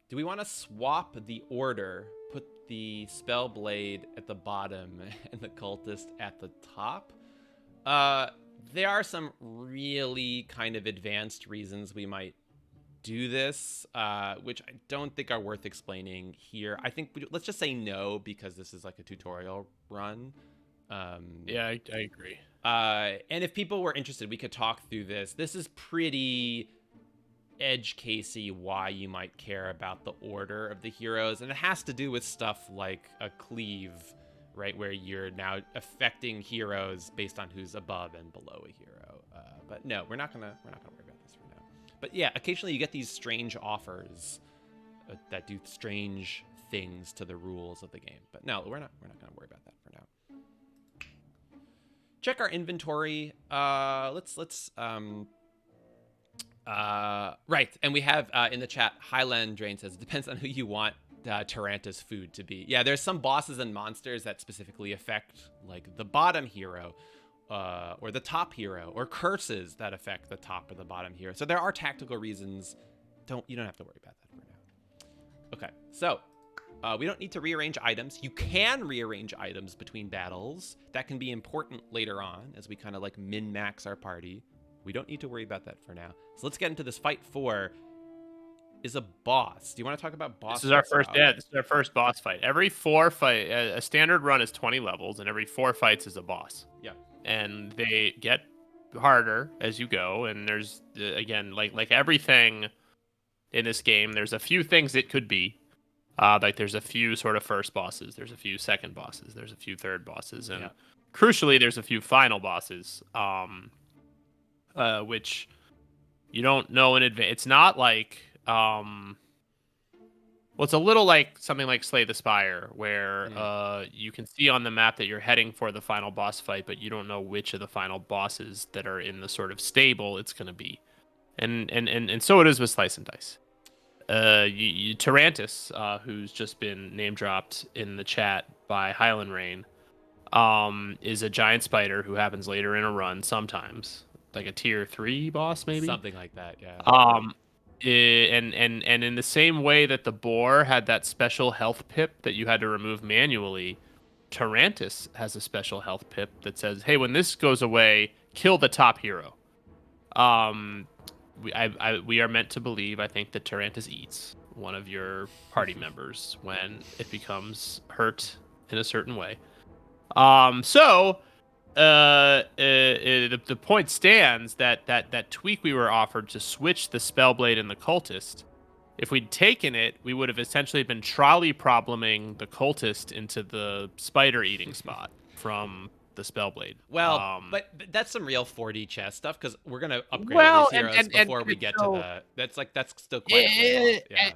Do we want to swap the order, put the Spellblade at the bottom and the Cultist at the top? There are some really kind of advanced reasons we might do this, which I don't think are worth explaining here. I think let's just say no, because this is like a tutorial run. Yeah, I agree. And if people were interested, we could talk through this. This is pretty edge casey why you might care about the order of the heroes, and it has to do with stuff like a cleave, right, where you're now affecting heroes based on who's above and below a hero. But no, we're not gonna worry about this for now. But yeah, occasionally you get these strange offers that do strange things to the rules of the game. But no, we're not gonna worry about that for now. Check our inventory. Right, and we have in the chat, Highland Drain says it depends on who you want Taranta's food to be. Yeah, there's some bosses and monsters that specifically affect like the bottom hero, or the top hero, or curses that affect the top or the bottom hero. So there are tactical reasons. You don't have to worry about that for now. Okay, so we don't need to rearrange items. You can rearrange items between battles. That can be important later on as we kind of like min-max our party. We don't need to worry about that for now. So let's get into this fight 4 is a boss. Do you want to talk about boss? This is our first. Yeah, this is our first boss fight. Every 4 fight, a standard run is 20 levels, and every 4 fights is a boss. Yeah, and they get harder as you go. And there's again, like everything in this game, there's a few things it could be. Like there's a few sort of first bosses, there's a few second bosses, there's a few third bosses, and crucially, there's a few final bosses. Which you don't know in advance. It's not like, well, it's a little like something like Slay the Spire, where you can see on the map that you're heading for the final boss fight, but you don't know which of the final bosses that are in the sort of stable it's going to be. And so it is with Slice and Dice. Tarantus, who's just been name dropped in the chat by Highland Rain, is a giant spider who happens later in a run sometimes. Like a tier 3 boss, maybe something like that. Yeah. And in the same way that the boar had that special health pip that you had to remove manually, Tarantus has a special health pip that says, "Hey, when this goes away, kill the top hero." We are meant to believe, I think, that Tarantus eats one of your party members when it becomes hurt in a certain way. The point stands that tweak we were offered to switch the Spellblade and the Cultist, if we'd taken it, we would have essentially been trolley probleming the Cultist into the spider eating spot from the Spellblade. Well, but that's some real 4D chess stuff, because we're gonna upgrade all these heroes before we get to the. That's still quite a off. Yeah.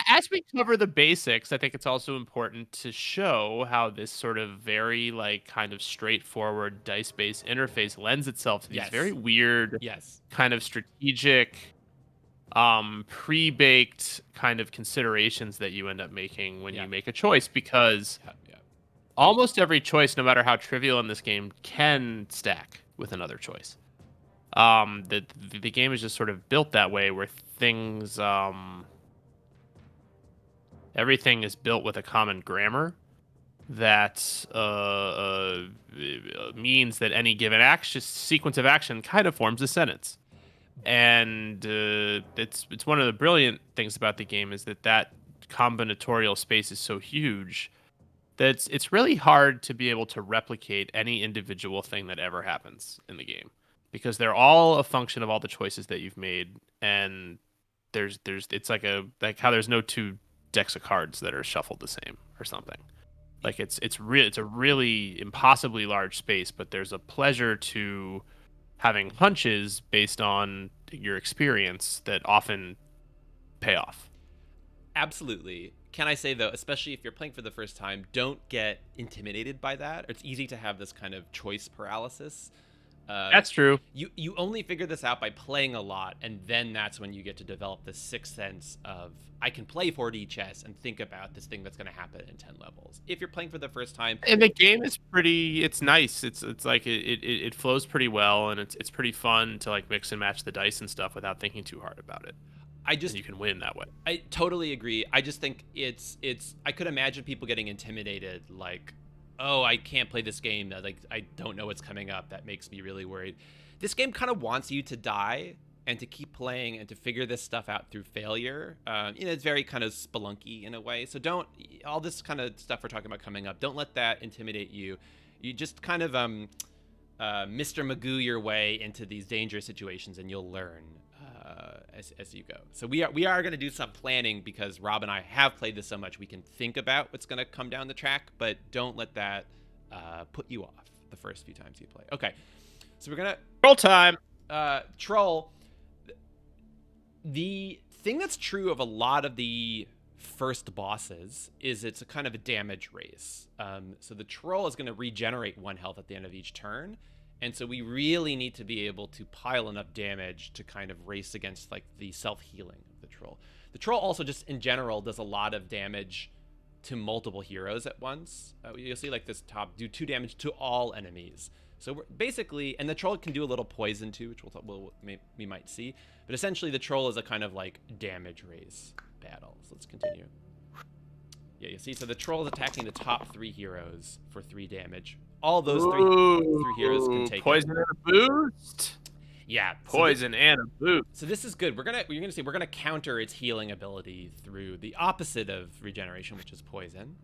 As we cover the basics, I think it's also important to show how this sort of very kind of straightforward dice-based interface lends itself to these very weird, kind of strategic, pre-baked kind of considerations that you end up making when you make a choice, because almost every choice, no matter how trivial in this game, can stack with another choice. The game is just sort of built that way, where things everything is built with a common grammar that means that any given action sequence of action kind of forms a sentence. And it's one of the brilliant things about the game is that combinatorial space is so huge that it's really hard to be able to replicate any individual thing that ever happens in the game because they're all a function of all the choices that you've made. And there's it's like how there's no two decks of cards that are shuffled the same or something. Like it's a really impossibly large space, but there's a pleasure to having hunches based on your experience that often pay off. Absolutely. Can I say though, especially if you're playing for the first time, don't get intimidated by that. It's easy to have this kind of choice paralysis. That's true. You only figure this out by playing a lot, and then that's when you get to develop this sixth sense of I can play 4D chess and think about this thing that's going to happen in 10 levels. If you're playing for the first time, And the game is pretty. It's nice. It's like it flows pretty well, and it's pretty fun to like mix and match the dice and stuff without thinking too hard about it. And you can win that way. I totally agree. I just think it's I could imagine people getting intimidated, like, oh, I can't play this game. Like, I don't know what's coming up. That makes me really worried. This game kind of wants you to die and to keep playing and to figure this stuff out through failure. It's very kind of spelunky in a way. So don't, all this kind of stuff we're talking about coming up, don't let that intimidate you. You just kind of Mr. Magoo your way into these dangerous situations, and you'll learn as you go. So we are going to do some planning because Rob and I have played this so much we can think about what's going to come down the track, but don't let that put you off the first few times you play. Okay, so we're gonna Roll time. Troll. The thing that's true of a lot of the first bosses is it's a kind of a damage race. So the troll is going to regenerate 1 health at the end of each turn. And so we really need to be able to pile enough damage to kind of race against like the self-healing of the troll. The troll also just in general does a lot of damage to multiple heroes at once. You'll see like this top do 2 damage to all enemies. So we're basically, and the troll can do a little poison too, which we might see. But essentially the troll is a kind of like damage race battle. So let's continue. Yeah, you see, so the troll is attacking the top 3 heroes for 3 damage. All those three heroes can take poison and a boost. Yeah, Poison and a boost. So this is good. We're gonna counter its healing ability through the opposite of regeneration, which is poison.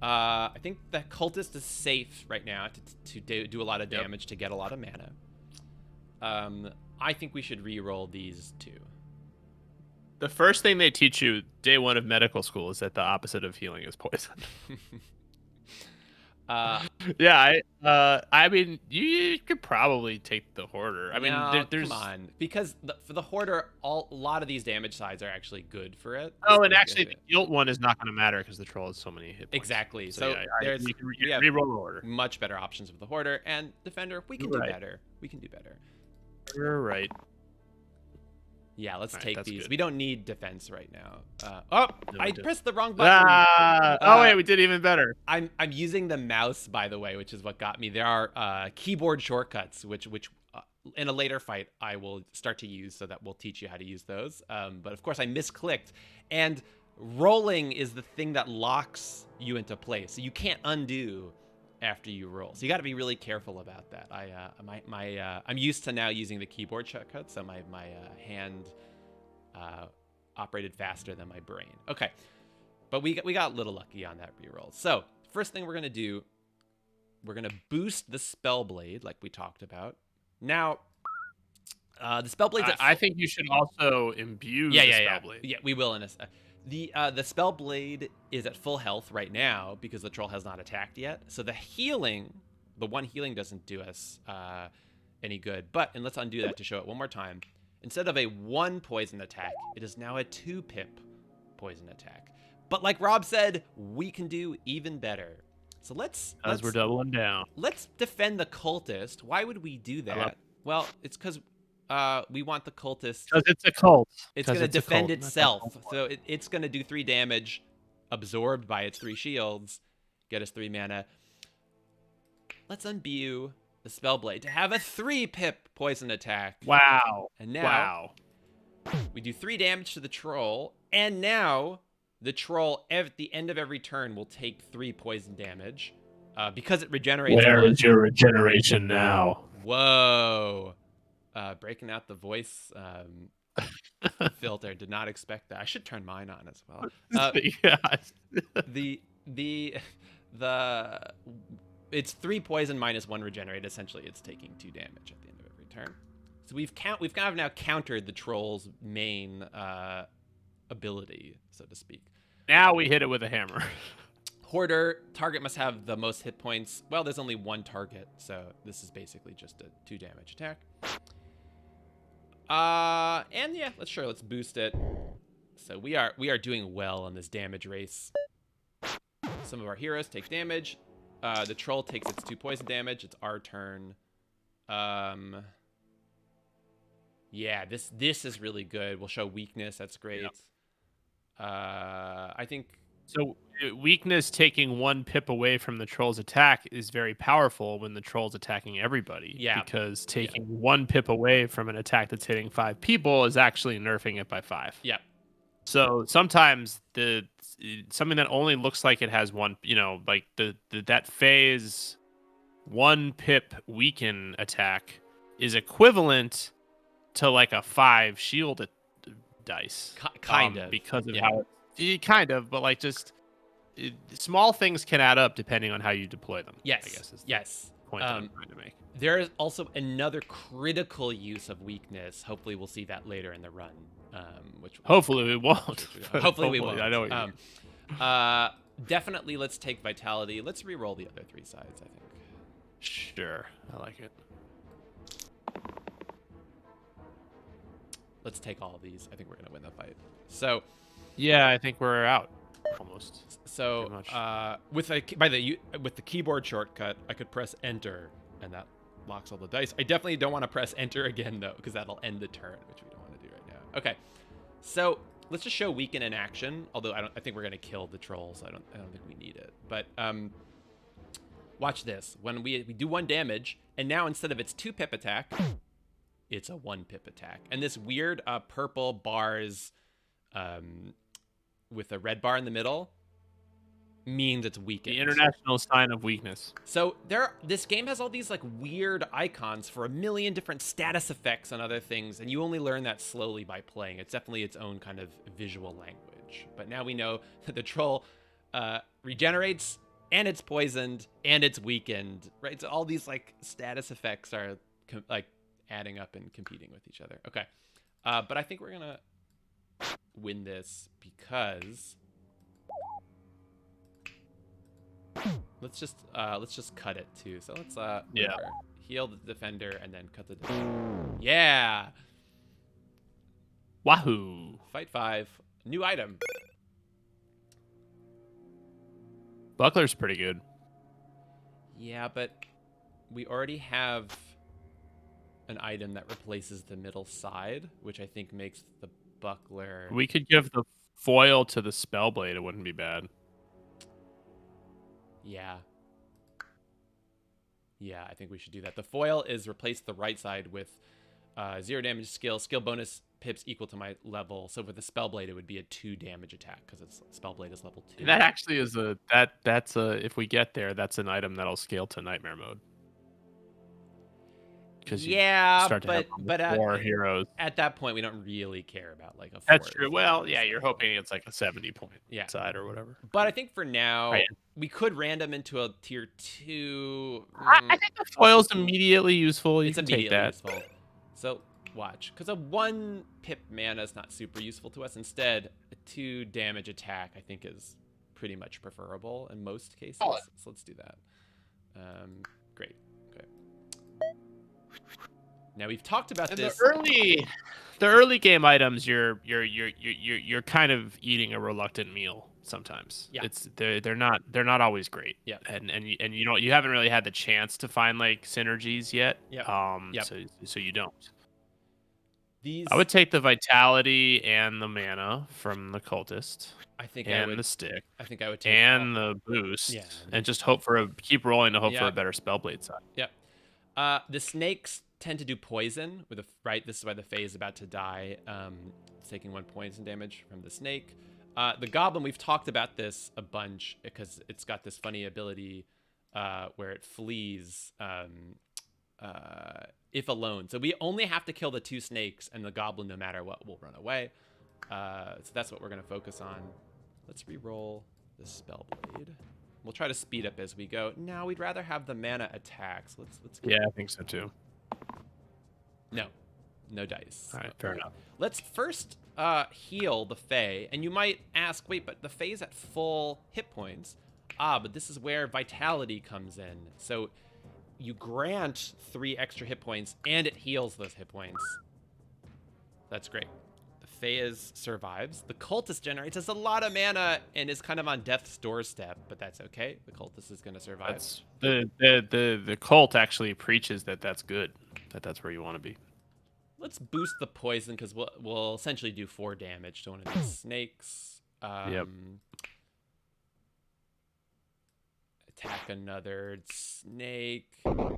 I think the cultist is safe right now to do a lot of damage to get a lot of mana. I think we should re-roll these 2. The first thing they teach you day 1 of medical school is that the opposite of healing is poison. Yeah, I mean, you could probably take the hoarder. I mean, no, there's come on, because for the hoarder, a lot of these damage sides are actually good for it. Oh, and actually, the guilt one is not going to matter because the troll has so many hit points. Exactly. So yeah, you can re-roll the hoarder. Much better options with the hoarder and defender. We can do better. We can do better. You're right. Yeah, let's take these. Good. We don't need defense right now. I pressed the wrong button. Oh wait, we did even better. I'm using the mouse, by the way, which is what got me. There are keyboard shortcuts, which in a later fight I will start to use, so that we'll teach you how to use those. But of course I misclicked, and rolling is the thing that locks you into place, so you can't undo after you roll. So you got to be really careful about that. I'm used to now using the keyboard shortcut, so my hand operated faster than my brain. Okay, but we got a little lucky on that reroll. So first thing we're gonna do, we're gonna boost the Spellblade like we talked about. Now, the Spellblade's I think you should also imbue the Spellblade. Yeah, we will in a The Spellblade is at full health right now because the troll has not attacked yet. So the one healing doesn't do us any good. But, and let's undo that to show it one more time. Instead of a 1 poison attack, it is now a 2 pip poison attack. But like Rob said, we can do even better. So let's we're doubling down. Let's defend the cultist. Why would we do that? Well, it's because we want the cultist. Because it's a cult. It's going to defend itself. So it's going to do 3 damage, absorbed by its 3 shields, get us 3 mana. Let's unbue the Spellblade to have a 3 pip poison attack. Wow. And now we do 3 damage to the troll, and now The troll at the end of every turn will take 3 poison damage. Because it regenerates. Where is your regeneration now? Whoa. Breaking out the voice filter. Did not expect that. I should turn mine on as well. Yeah. the it's 3 poison minus 1 regenerate. Essentially, it's taking 2 damage at the end of every turn. So we've kind of now countered the troll's main ability, so to speak. Now we hit it with a hammer. Hoarder, target must have the most hit points. Well, there's only 1 target, so this is basically just a 2 damage attack. And yeah, let's boost it. So we are doing well on this damage race. Some of our heroes take damage. The troll takes its 2 poison damage. It's our turn. Yeah, this is really good. We'll show weakness. That's great. Yep. I think so. Weakness taking 1 pip away from the troll's attack is very powerful when the troll's attacking everybody. Yeah. Because taking 1 pip away from an attack that's hitting 5 people is actually nerfing it by 5. Yeah. So sometimes something that only looks like it has 1, like that phase 1 pip weaken attack is equivalent to like a 5 shield dice. Kind of. Because of how kind of, but like just small things can add up depending on how you deploy them. Yes. I guess is the point that I'm trying to make. There is also another critical use of weakness. Hopefully, we'll see that later in the run. Hopefully we won't. Hopefully we won't. I know what you mean. Definitely, let's take vitality. Let's re-roll the other 3 sides, I think. Sure, I like it. Let's take all of these. I think we're gonna win the fight. So, yeah, I think we're out almost. So, with the keyboard shortcut, I could press Enter, and that locks all the dice. I definitely don't want to press Enter again though, because that'll end the turn, which we don't want to do right now. Okay, so let's just show weaken in action. Although I think we're gonna kill the trolls. I don't think we need it. But watch this. When we do 1 damage, and now instead of its 2 pip attack, it's a 1 pip attack. And this weird purple bars with a red bar in the middle means it's weakened. The international sign of weakness. So this game has all these like weird icons for a million different status effects and other things, and you only learn that slowly by playing. It's definitely its own kind of visual language. But now we know that the troll regenerates, and it's poisoned, and it's weakened, right? So all these like status effects are like adding up and competing with each other. Okay, but I think we're gonna win this because let's just cut it too. So let's heal the defender and then cut the defender. Yeah. Wahoo. Fight 5. New item. Buckler's pretty good. Yeah, but we already have an item that replaces the middle side, which I think makes the buckler. We could give the foil to the spellblade. It wouldn't be bad. Yeah. Yeah, I think we should do that. The foil is replace the right side with 0 damage skill bonus pips equal to my level. So for the spellblade, it would be a 2 damage attack because its spellblade is level 2. That actually is that's if we get there, that's an item that'll scale to nightmare mode. Yeah, start to but have 4 heroes. At that point, we don't really care about like a 4. That's true. Well, yeah, you're hoping it's like a 70-point side or whatever. But I think for now, we could random into a tier 2. I think the foil's immediately useful. You it's can immediately take that. useful. So watch, because a 1 pip mana is not super useful to us. Instead, a 2 damage attack I think is pretty much preferable in most cases. So let's do that. Great. Okay. Now we've talked about this. The early game items, you're kind of eating a reluctant meal sometimes. Yeah. They're not always great. Yeah. And you haven't really had the chance to find like synergies yet. Yeah. So you don't. These I would take the vitality and the mana from the cultist. The stick. I think I would take the boost. Yeah. And just keep rolling to hope for a better spellblade side. Yep. The snakes tend to do poison This is why the Fae is about to die. It's taking 1 poison damage from the snake. The goblin, we've talked about this a bunch because it's got this funny ability where it flees if alone. So we only have to kill the 2 snakes, and the goblin, no matter what, will run away. So that's what we're going to focus on. Let's re-roll the Spellblade. We'll try to speed up as we go. Now we'd rather have the mana attacks. Let's Yeah, I think so too. No dice. All right, fair enough. Let's first heal the Fae. And you might ask, wait, but the Fae's at full hit points. But this is where Vitality comes in. So you grant 3 extra hit points, and it heals those hit points. That's great. The Fae survives. The Cultist generates us a lot of mana and is kind of on death's doorstep, but that's okay. The Cultist is going to survive. That's, the cult actually preaches that that's good. That's where you want to be. Let's boost the poison because we'll essentially do 4 damage to one of these snakes. Yep. Attack another snake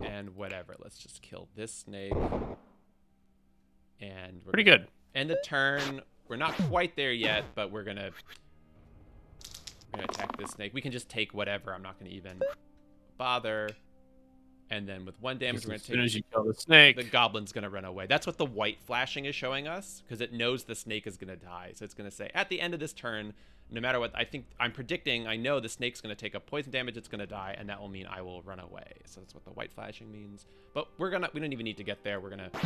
and whatever. Let's just kill this snake. And we're Pretty good. End the turn. We're not quite there yet, but we're gonna attack this snake. We can just take whatever. I'm not gonna even bother. And then with 1 damage, we're going to take... As soon as you kill the snake, the goblin's going to run away. That's what the white flashing is showing us, because it knows the snake is going to die. So it's going to say, at the end of this turn, no matter what, I know the snake's going to take a poison damage, it's going to die, and that will mean I will run away. So that's what the white flashing means. But we don't even need to get there. We're going to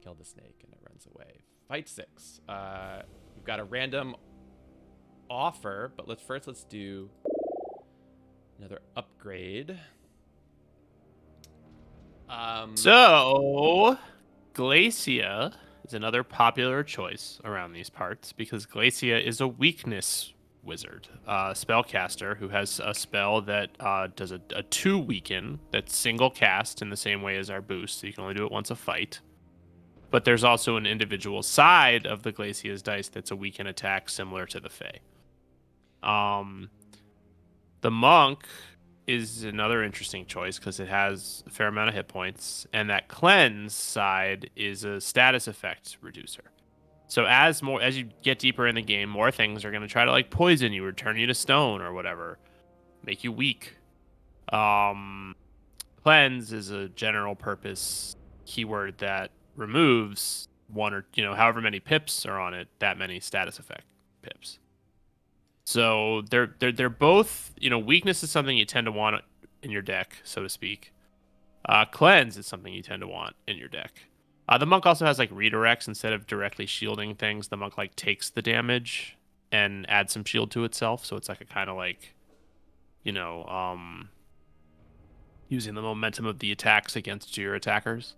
kill the snake, and it runs away. Fight 6. We've got a random offer, but let's do another upgrade. So, Glacia is another popular choice around these parts because Glacia is a weakness wizard, spellcaster who has a spell that does a 2 weaken that's single cast in the same way as our boost, so you can only do it once a fight. But there's also an individual side of the Glacia's dice that's a weaken attack similar to the Fae. The monk is another interesting choice because it has a fair amount of hit points, and that cleanse side is a status effect reducer. So as you get deeper in the game, more things are going to try to like poison you or turn you to stone or whatever, make you weak. Cleanse is a general purpose keyword that removes one or however many pips are on it, that many status effect pips. So they're both, weakness is something you tend to want in your deck, so to speak. Cleanse is something you tend to want in your deck. The monk also has like redirects. Instead of directly shielding things, the monk like takes the damage and adds some shield to itself. So it's like a kind of like, using the momentum of the attacks against your attackers.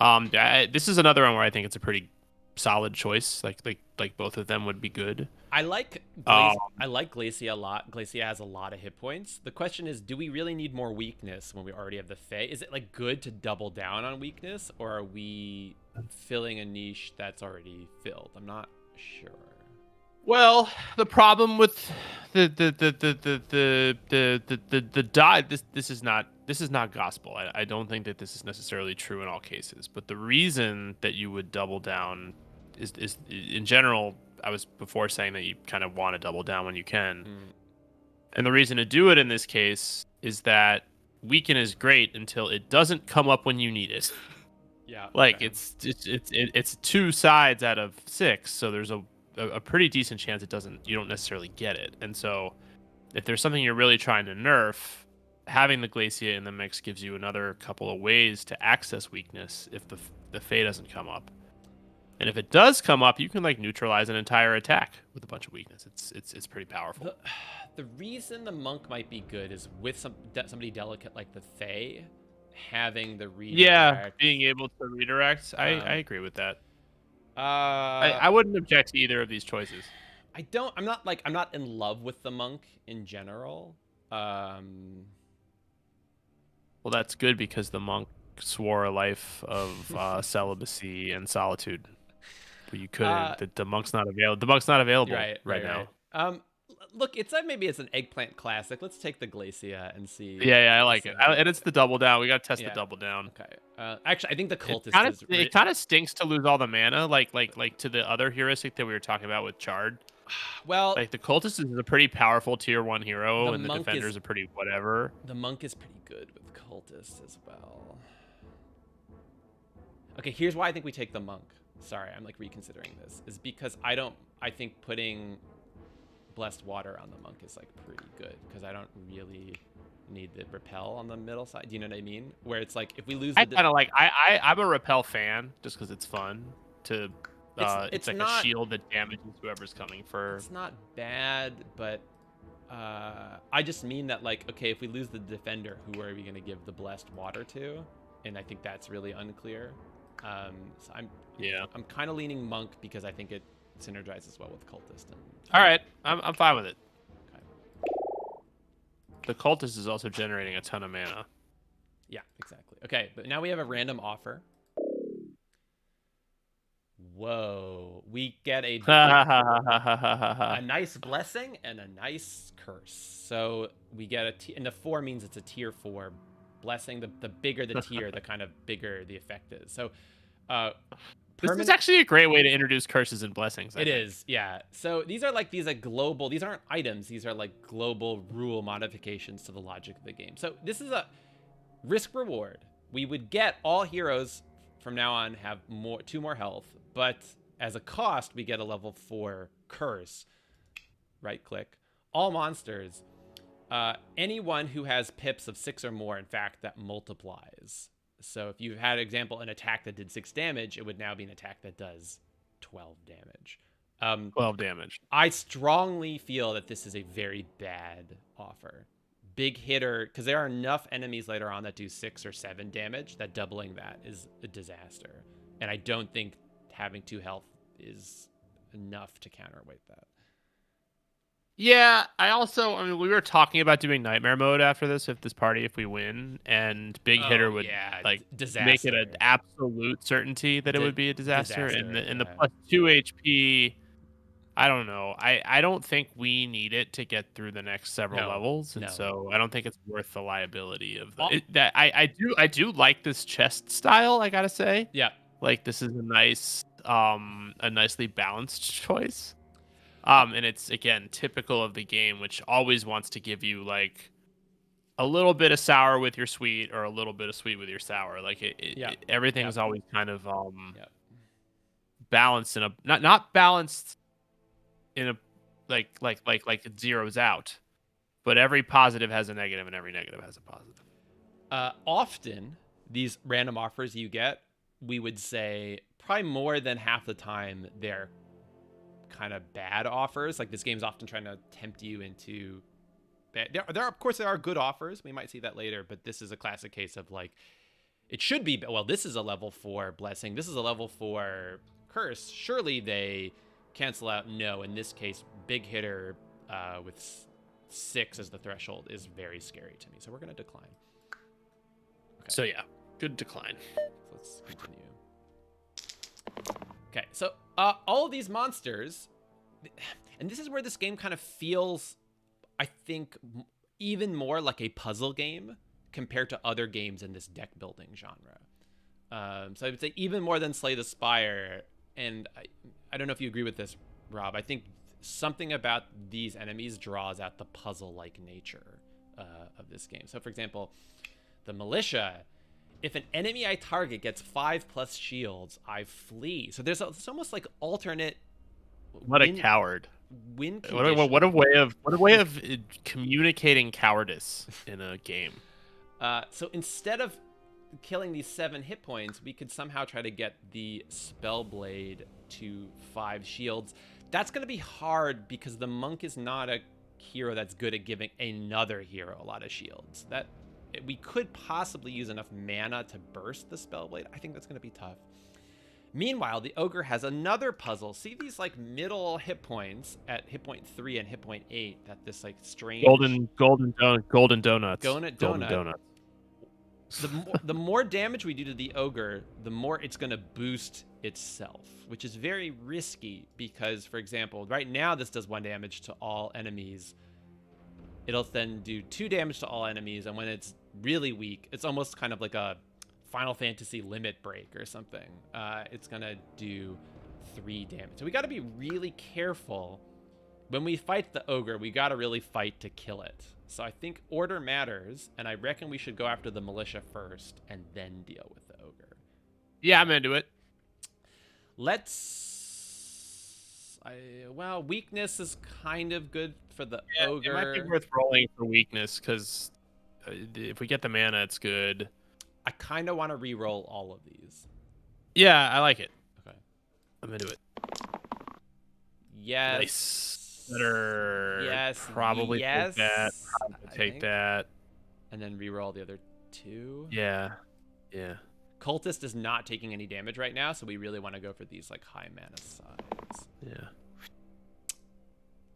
This is another one where I think it's a pretty solid choice. Like both of them would be good. I like Glacia a lot. Glacia has a lot of hit points. The question is, do we really need more weakness when we already have the Fae? Is it like good to double down on weakness, or are we filling a niche that's already filled? I'm not sure. Well, the problem with the die this is not gospel. I don't think that this is necessarily true in all cases. But the reason that you would double down is in general. I was before saying that you kind of want to double down when you can. And the reason to do it in this case is that weaken is great until it doesn't come up when you need it. Yeah. Like okay. it's 2 sides out of 6, so there's a pretty decent chance you don't necessarily get it. And so if there's something you're really trying to nerf, having the Glacia in the mix gives you another couple of ways to access weakness if the Fae doesn't come up. And if it does come up, you can like neutralize an entire attack with a bunch of weakness. It's pretty powerful. The reason the monk might be good is with somebody delicate like the Fae having the redirect. Yeah, being able to redirect. I agree with that. I wouldn't object to either of these choices. I'm not in love with the monk in general. Well, that's good because the monk swore a life of celibacy and solitude. You couldn't. The monk's not available. The monk's not available right now. Look, maybe it's an eggplant classic. Let's take the Glacia and see. Yeah, I like it. And it's the double down. We got to test the double down. Okay. Actually, I think the cultist it kind of stinks to lose all the mana, like to the other heuristic that we were talking about with Chard. Well, Like the cultist is a pretty powerful tier 1 hero, the and the monk defenders is are pretty whatever. pretty good with cultists as well. Okay, here's why I think we take the monk. Sorry, I'm like reconsidering this. Is because I think putting blessed water on the monk is like pretty good because I don't really need the repel on the middle side. Do you know what I mean? Where it's like if we lose I the kind of like I'm a repel fan just because it's fun to it's it's like a not shield that damages whoever's coming for. it's not bad, but I just mean that like okay, if we lose the defender, who are we going to give the blessed water to? And I think that's really unclear. So I'm kind of leaning monk because I think it synergizes well with cultist. And All right, I'm fine with it. okay. The cultist is also generating a ton of mana. Yeah, exactly. Okay, but now we have a random offer. Whoa, we get a nice blessing and a nice curse. So we get and the 4 means it's a tier 4 blessing. The bigger the tier, the kind of bigger the effect is. So This is actually a great way to introduce curses and blessings. It is, yeah. So these are like global. These aren't items. These are like global rule modifications to the logic of the game. So this is a risk reward. We would get all heroes from now on have 2 more health, but as a cost, we get a level 4 curse. Right click. All monsters. Anyone who has pips of 6 or more, in fact, that multiplies. So if you had, example, an attack that did 6 damage, it would now be an attack that does 12 damage. 12 damage. I strongly feel that this is a very bad offer. Big hitter, because there are enough enemies later on that do 6 or 7 damage that doubling that is a disaster. And I don't think having 2 health is enough to counterweight that. Yeah, I mean, we were talking about doing nightmare mode after this if we win, and big hitter would like disaster. make it an absolute certainty that it would be a disaster. And the plus 2 HP, I don't know. I don't think we need it to get through the next several levels, and so I don't think it's worth the liability of that. I do like this chest style. I gotta say, yeah, like this is a nicely balanced choice. And it's again typical of the game, which always wants to give you like a little bit of sour with your sweet or a little bit of sweet with your sour. Like everything is always kind of balanced in a not balanced in a like it zeroes out, but every positive has a negative and every negative has a positive. Often these random offers you get, we would say probably more than half the time they're kind of bad offers. Like this game's often trying to tempt you into there of course there are good offers, we might see that later, but this is a classic case of like it should be, well, this is a level 4 blessing, this is a level 4 curse, surely they cancel out. No, in this case big hitter with 6 as the threshold is very scary to me, so we're going to decline. Okay. So yeah, good decline. So let's continue. Okay, so all of these monsters, and this is where this game kind of feels, I think, even more like a puzzle game compared to other games in this deck building genre. So I would say even more than Slay the Spire, and I don't know if you agree with this, Rob. I think something about these enemies draws out the puzzle-like nature of this game. So for example, the Militia, if an enemy I target gets 5+ shields, I flee. So there's it's almost like alternate. What a coward! Win. What a way of communicating cowardice in a game. So instead of killing these 7 hit points, we could somehow try to get the Spellblade to 5 shields. That's going to be hard because the monk is not a hero that's good at giving another hero a lot of shields. That we could possibly use enough mana to burst the Spellblade. I think that's going to be tough. Meanwhile, the Ogre has another puzzle. See these like middle hit points at hit point 3 and hit point 8 that this like strange golden donuts. The more damage we do to the Ogre, the more it's going to boost itself, which is very risky because, for example, right now this does 1 damage to all enemies. It'll then do 2 damage to all enemies, and when it's really weak, it's almost kind of like a Final Fantasy limit break or something. It's gonna do 3 damage. So we got to be really careful when we fight the ogre, we gotta really fight to kill it. So I think order matters, and I reckon we should go after the militia first and then deal with the ogre. Yeah, I'm into it. Well, weakness is kind of good for the Yeah, ogre. it might be worth rolling for weakness because if we get the mana, it's good. I kind of want to re-roll all of these. Yeah, I like it. Okay. I'm into it. Yes. Nice. Better. Yes. Probably yes. take that. Probably take that. And then re-roll the other two. Yeah. Yeah. Cultist is not taking any damage right now, so we really want to go for these like high mana sides. Yeah.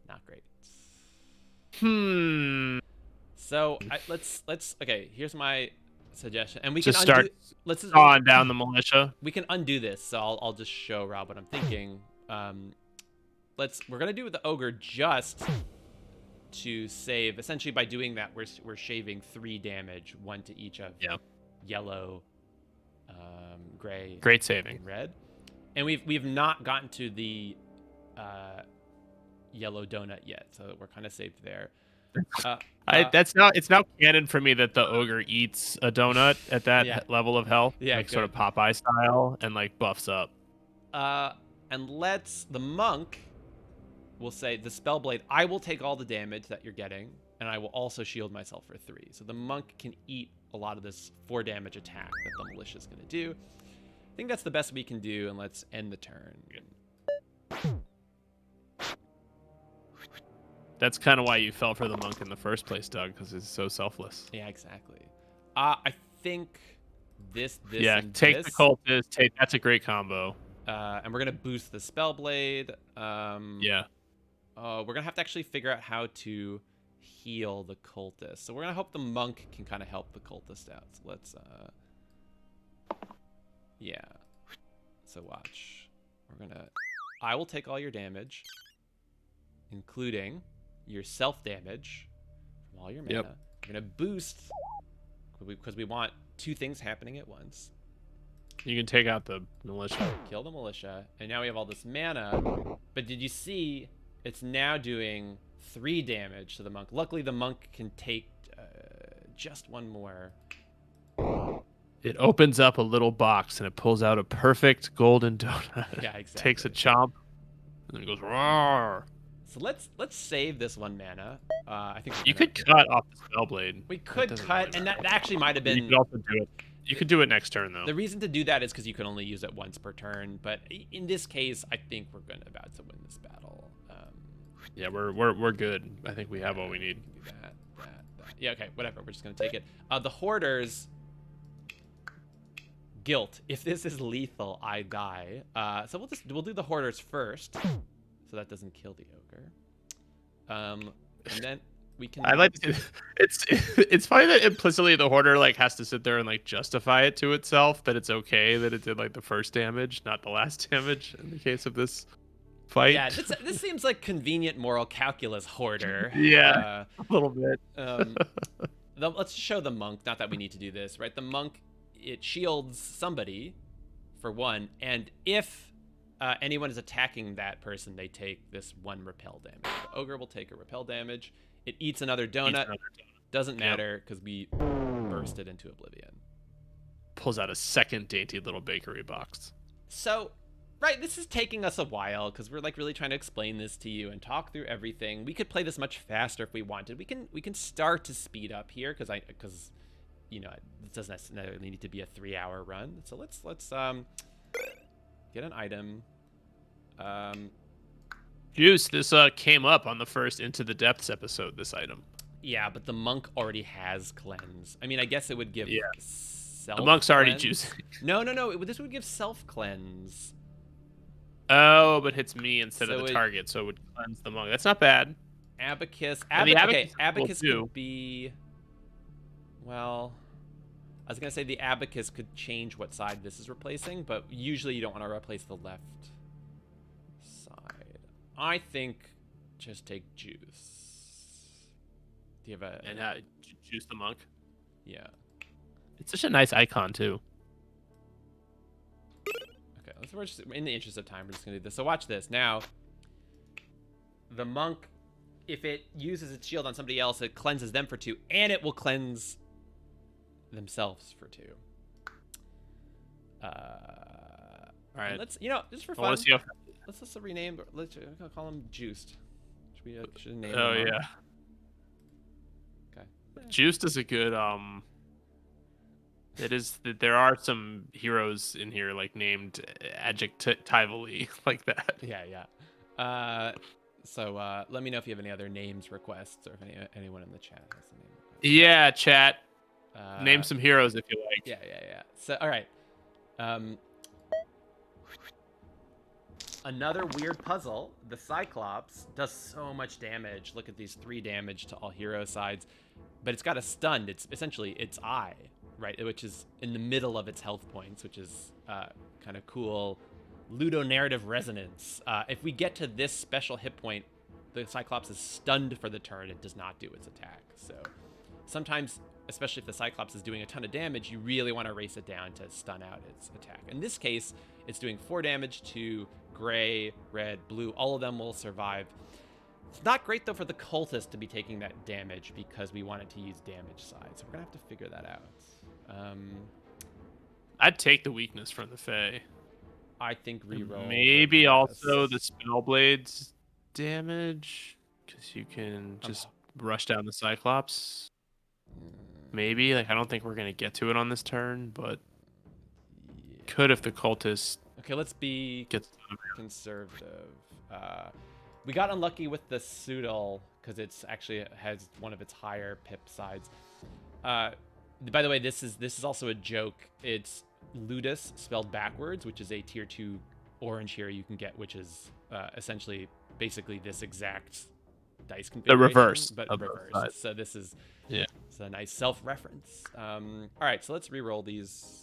Not great. So let's okay. Here's my suggestion, and we just can start. Let's on down the militia. We can undo this, so I'll just show Rob what I'm thinking. We're gonna do with the ogre just to save. Essentially, by doing that, we're shaving 3 damage, 1 to each of yellow, gray, great saving, and red, and we've not gotten to the yellow donut yet, so we're kind of saved there. It's now canon for me that the ogre eats a donut at that level of health, like sort of Popeye style, and like buffs up. And the monk will say the spellblade. I will take all the damage that you're getting, and I will also shield myself for 3. So the monk can eat a lot of this 4 damage attack that the militia is going to do. I think that's the best we can do, and let's end the turn. That's kind of why you fell for the monk in the first place, Doug, because it's so selfless. Yeah, exactly. I think this and take this, the cultist. That's a great combo. And we're gonna boost the spellblade. We're gonna have to actually figure out how to heal the cultist. So we're gonna hope the monk can kind of help the cultist out. So let's So watch. I will take all your damage, including your self damage from all your mana. We're gonna boost because we want 2 things happening at once. You can take out the militia. Kill the militia, and now we have all this mana. But did you see? It's now doing 3 damage to the monk. Luckily, the monk can take just 1 more. It opens up a little box and it pulls out a perfect golden donut. Yeah, exactly. Takes a chomp, and then it goes roar. So let's save this 1 mana. I think you could cut off the spellblade. We could cut, and that actually might have been. You could also do it. You could do it next turn though. The reason to do that is because you can only use it once per turn. But in this case, I think we're about to win this battle. Yeah, we're good. I think we have all we need. Do that. Yeah, okay, whatever. We're just gonna take it. The hoarders. Guilt. If this is lethal, I die. So we'll do the hoarders first, so that doesn't kill the ogre. And then we can. I like to, it's funny that implicitly the hoarder like has to sit there and like justify it to itself that it's okay that it did like the first damage, not the last damage in the case of this fight. Yeah, this seems like convenient moral calculus, hoarder. Yeah, a little bit. Let's show the monk. Not that we need to do this, right? The monk. It shields somebody, for 1, and if anyone is attacking that person, they take this 1 repel damage. The ogre will take a repel damage. It eats another donut. Doesn't matter because we burst it into oblivion. Pulls out a second dainty little bakery box. So, right, this is taking us a while because we're like really trying to explain this to you and talk through everything. We could play this much faster if we wanted. We can start to speed up here because you know, it doesn't necessarily need to be a 3-hour run. So let's get an item. Juice, this came up on the first Into the Depths episode, this item. Yeah, but the monk already has cleanse. I mean, I guess it would give self. The monk's already juicing. No. This would give self cleanse. Oh, but hits me instead of the target, so it would cleanse the monk. That's not bad. Abacus. Abacus could be. Well, I was gonna say the abacus could change what side this is replacing, but usually you don't want to replace the left side. I think just take juice. Do you have a juice the monk? Yeah. It's such a nice icon too. Okay, we're just in the interest of time, we're just gonna do this. So watch this now. the monk, if it uses its shield on somebody else, it cleanses them for 2, and it will cleanse themselves for 2. All right. Let's, just for I want fun, to see how. let's rename. Let's call him Juiced. Should name Oh him? yeah. Okay. Juiced is a good It is. There are some heroes in here like named adjectively like that. Yeah. So let me know if you have any other names requests or if anyone in the chat has a name request. Yeah, chat. Uh, Name some heroes if you like. Yeah. So all right. Another weird puzzle. The Cyclops does so much damage. Look at these 3 damage to all hero sides, but it's got a stunned. It's essentially its eye, right? Which is in the middle of its health points, which is kind of cool. Ludonarrative resonance. If we get to this special hit point, the Cyclops is stunned for the turn. It does not do its attack. So sometimes, especially if the Cyclops is doing a ton of damage, you really want to race it down to stun out its attack. In this case, it's doing 4 damage to gray, red, blue. All of them will survive. It's not great, though, for the cultist to be taking that damage because we want it to use damage side. So we're going to have to figure that out. I'd take the weakness from the Fae. I think reroll. Maybe also the Spellblade's damage, because you can just rush down the Cyclops. Maybe. Like, I don't think we're going to get to it on this turn, but could if the cultist. Okay, let's be gets conservative. We got unlucky with the Pseudol because it's actually has one of its higher pip sides. By the way, this is also a joke. It's Ludus spelled backwards, which is a tier 2 orange hero you can get, which is essentially basically this exact dice configuration. The reverse, but of reversed. So this is it's a nice self-reference. All right, so let's re-roll these.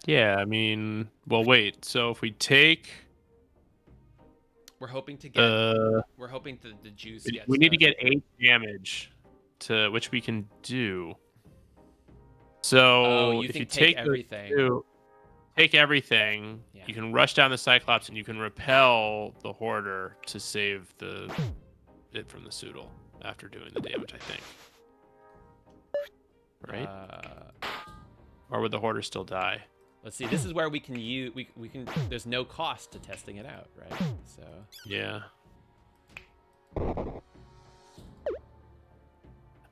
Yeah, I mean, well, wait. So if we take, we're hoping to get. We're hoping that the juice gets. We need to get 8 damage, to which we can do. So if you take everything, take everything, yeah. You can rush down the Cyclops and you can repel the Hoarder to save it from the Pseudol after doing the damage. I think. Right. Or would the Hoarder still die? Let's see. This is where we can use. We can. There's no cost to testing it out, right? So. Yeah.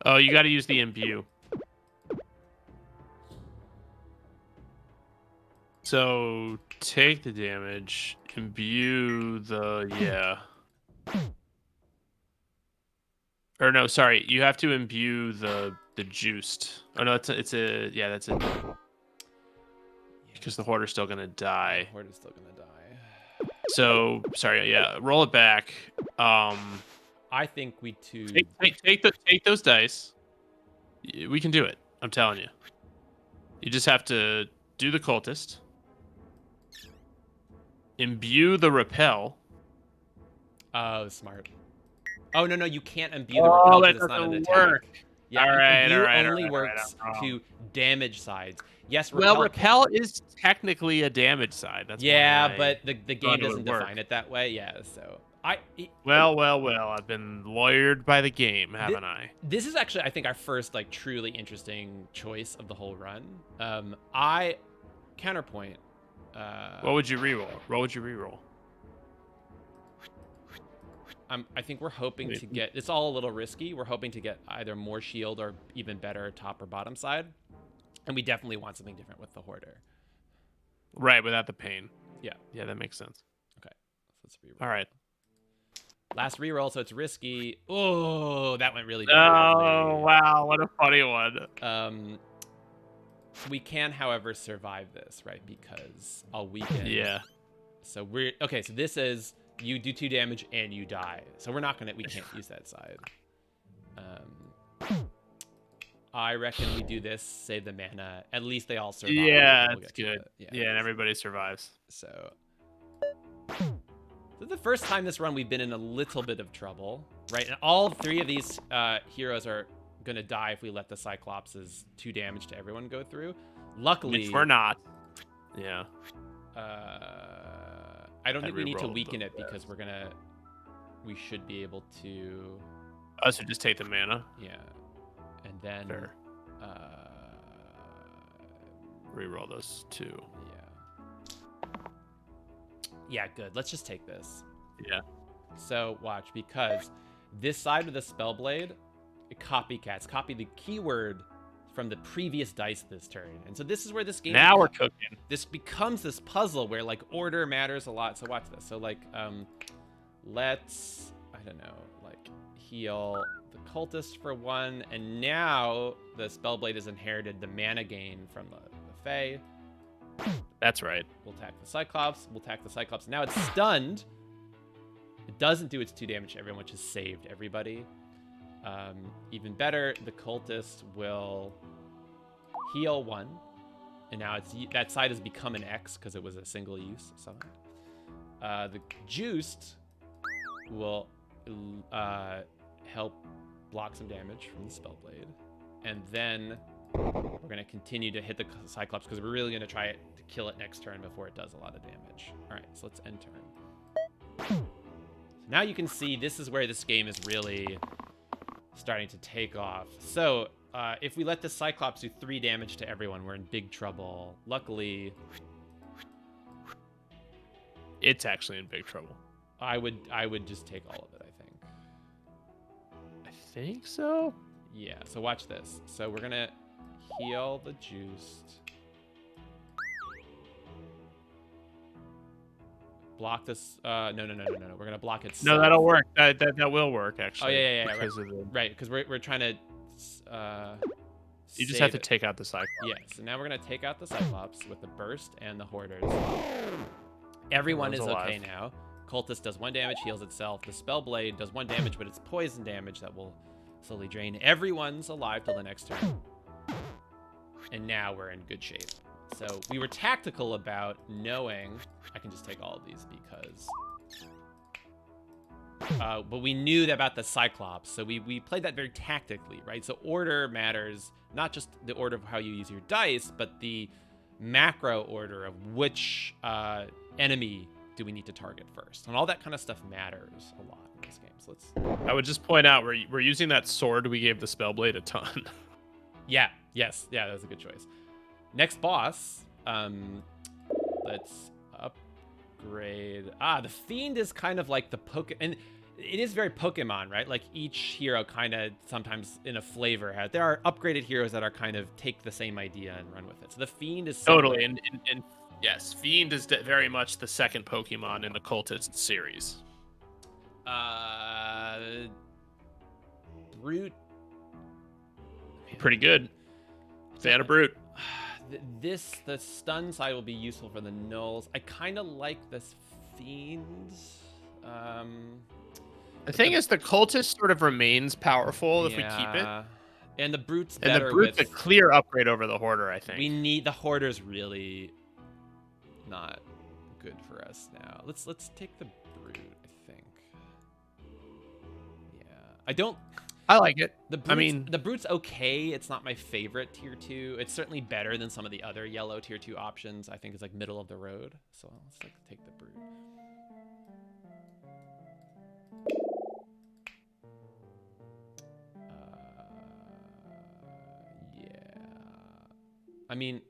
Oh, you got to use the imbue. So take the damage, imbue the Or no, sorry, you have to imbue the juiced. Oh no, that's it. Because the Hoarder's still gonna die. The Hoarder's still gonna die. So sorry, roll it back. I think we too. Take those dice. We can do it. I'm telling you. You just have to do the cultist. Imbue the repel. Oh, smart. Oh no, you can't imbue the repel because it's not an attack. Yeah, all right, imbue only works to damage sides. Yes, repel is technically a damage side. That's but the game doesn't define it that way. Yeah, so Well, I've been lawyered by the game, haven't I? This is actually, I think, our first like truly interesting choice of the whole run. Counterpoint. What would you reroll? I think we're hoping to get. It's all a little risky. We're hoping to get either more shield or even better top or bottom side, and we definitely want something different with the Hoarder. Right, without the pain. Yeah, that makes sense. Okay, so let's reroll. All right. Last reroll, so it's risky. Oh, that went really badly. Oh wow, what a funny one. We can, however, survive this, right? Because I'll weaken. Yeah. So we're okay. So this is you do 2 damage and you die. So we can't use that side. I reckon we do this, save the mana. At least they all survive. Yeah, that's good. Yeah, and everybody survives. So this is the first time this run we've been in a little bit of trouble, right? And all 3 of these heroes are gonna die if we let the Cyclops' 2 damage to everyone go through. Luckily, which we're not. Yeah. I don't think we need to rerolled weaken them. it because we should be able to, So just take the mana. yeah. And then, Fair. uh, Reroll those 2. yeah. Yeah, good. Let's just take this. Yeah. So watch, because this side of the Spellblade, it copycats. Copy the keyword from the previous dice this turn. And so this is where this game Now we're cooking. this becomes this puzzle where like order matters a lot. So watch this. So like let's, I don't know, like heal the cultist for 1, and now the Spellblade has inherited the mana gain from the Fae. That's right. We'll attack the Cyclops. We'll attack the Cyclops. Now it's stunned. It doesn't do its 2 damage to everyone, which has saved everybody. Even better, the cultist will heal 1, and now that side has become an X because it was a single use side. The juiced will help block some damage from the Spellblade, and then we're gonna continue to hit the Cyclops because we're really gonna try to kill it next turn before it does a lot of damage. All right, so let's end turn. So now you can see this is where this game is really starting to take off. So if we let the Cyclops do 3 damage to everyone, we're in big trouble. Luckily, It's actually in big trouble. I would just take all of it, I think. I think so. Yeah, so watch this. So we're gonna heal the juiced. Block this. No. We're gonna block it. No, that'll work. That will work actually. Oh yeah. Because Right. of the, Right, because we're trying to. you just save have to it. take out the Cyclops. Yeah. So now we're gonna take out the Cyclops with the burst and the hoarders. Everyone is Everyone's okay alive. now. Cultist does 1 damage, heals itself. The Spellblade does 1 damage, but it's poison damage that will slowly drain. Everyone's alive till the next turn. And now we're in good shape. So we were tactical about knowing I can just take all of these because but we knew about the Cyclops, so we played that very tactically, right? So order matters, not just the order of how you use your dice, but the macro order of which enemy do we need to target first, and all that kind of stuff matters a lot in this game. So let's. I would just point out we're using that sword we gave the Spellblade a ton. Yeah. Yes. Yeah. That was a good choice. Next boss. Let's upgrade. The Fiend is kind of like the and it is very Pokemon, right? Like each hero kind of sometimes in a flavor has. There are upgraded heroes that are kind of take the same idea and run with it. So the Fiend is similar. Totally, and yes, Fiend is very much the second Pokemon in the Cultist series. Brute. Pretty good. Fan of Brute. The stun side will be useful for the nulls. I kind of like this Fiend. The thing is, the Cultist sort of remains powerful if we keep it. And the Brute's And better the Brute's with... a clear upgrade over the Hoarder, I think. We need... The Hoarder's really not good for us now. Let's take the Brute, I think. Yeah. I like it. The Brute's okay. It's not my favorite tier 2. It's certainly better than some of the other yellow tier 2 options. I think it's like middle of the road. So let's take the Brute. Yeah. I mean,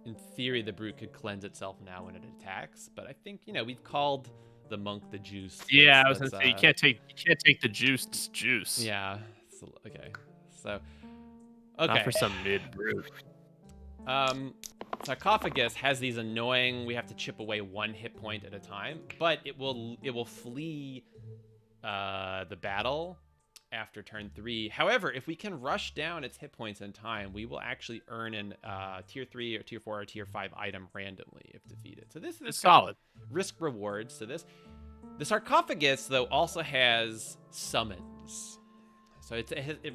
in theory, the Brute could cleanse itself now when it attacks, but I think, we've called the monk the juice. Yeah, I was gonna say you can't take the juice. Yeah. Okay. So. Okay. Not for some mid Brute. Sarcophagus has these annoying. We have to chip away 1 hit point at a time, but it will flee the battle after turn 3. However, if we can rush down its hit points in time, we will actually earn an tier 3 or tier 4 or tier 5 item randomly if defeated. So this is solid. Risk reward. So the Sarcophagus though also has summons. So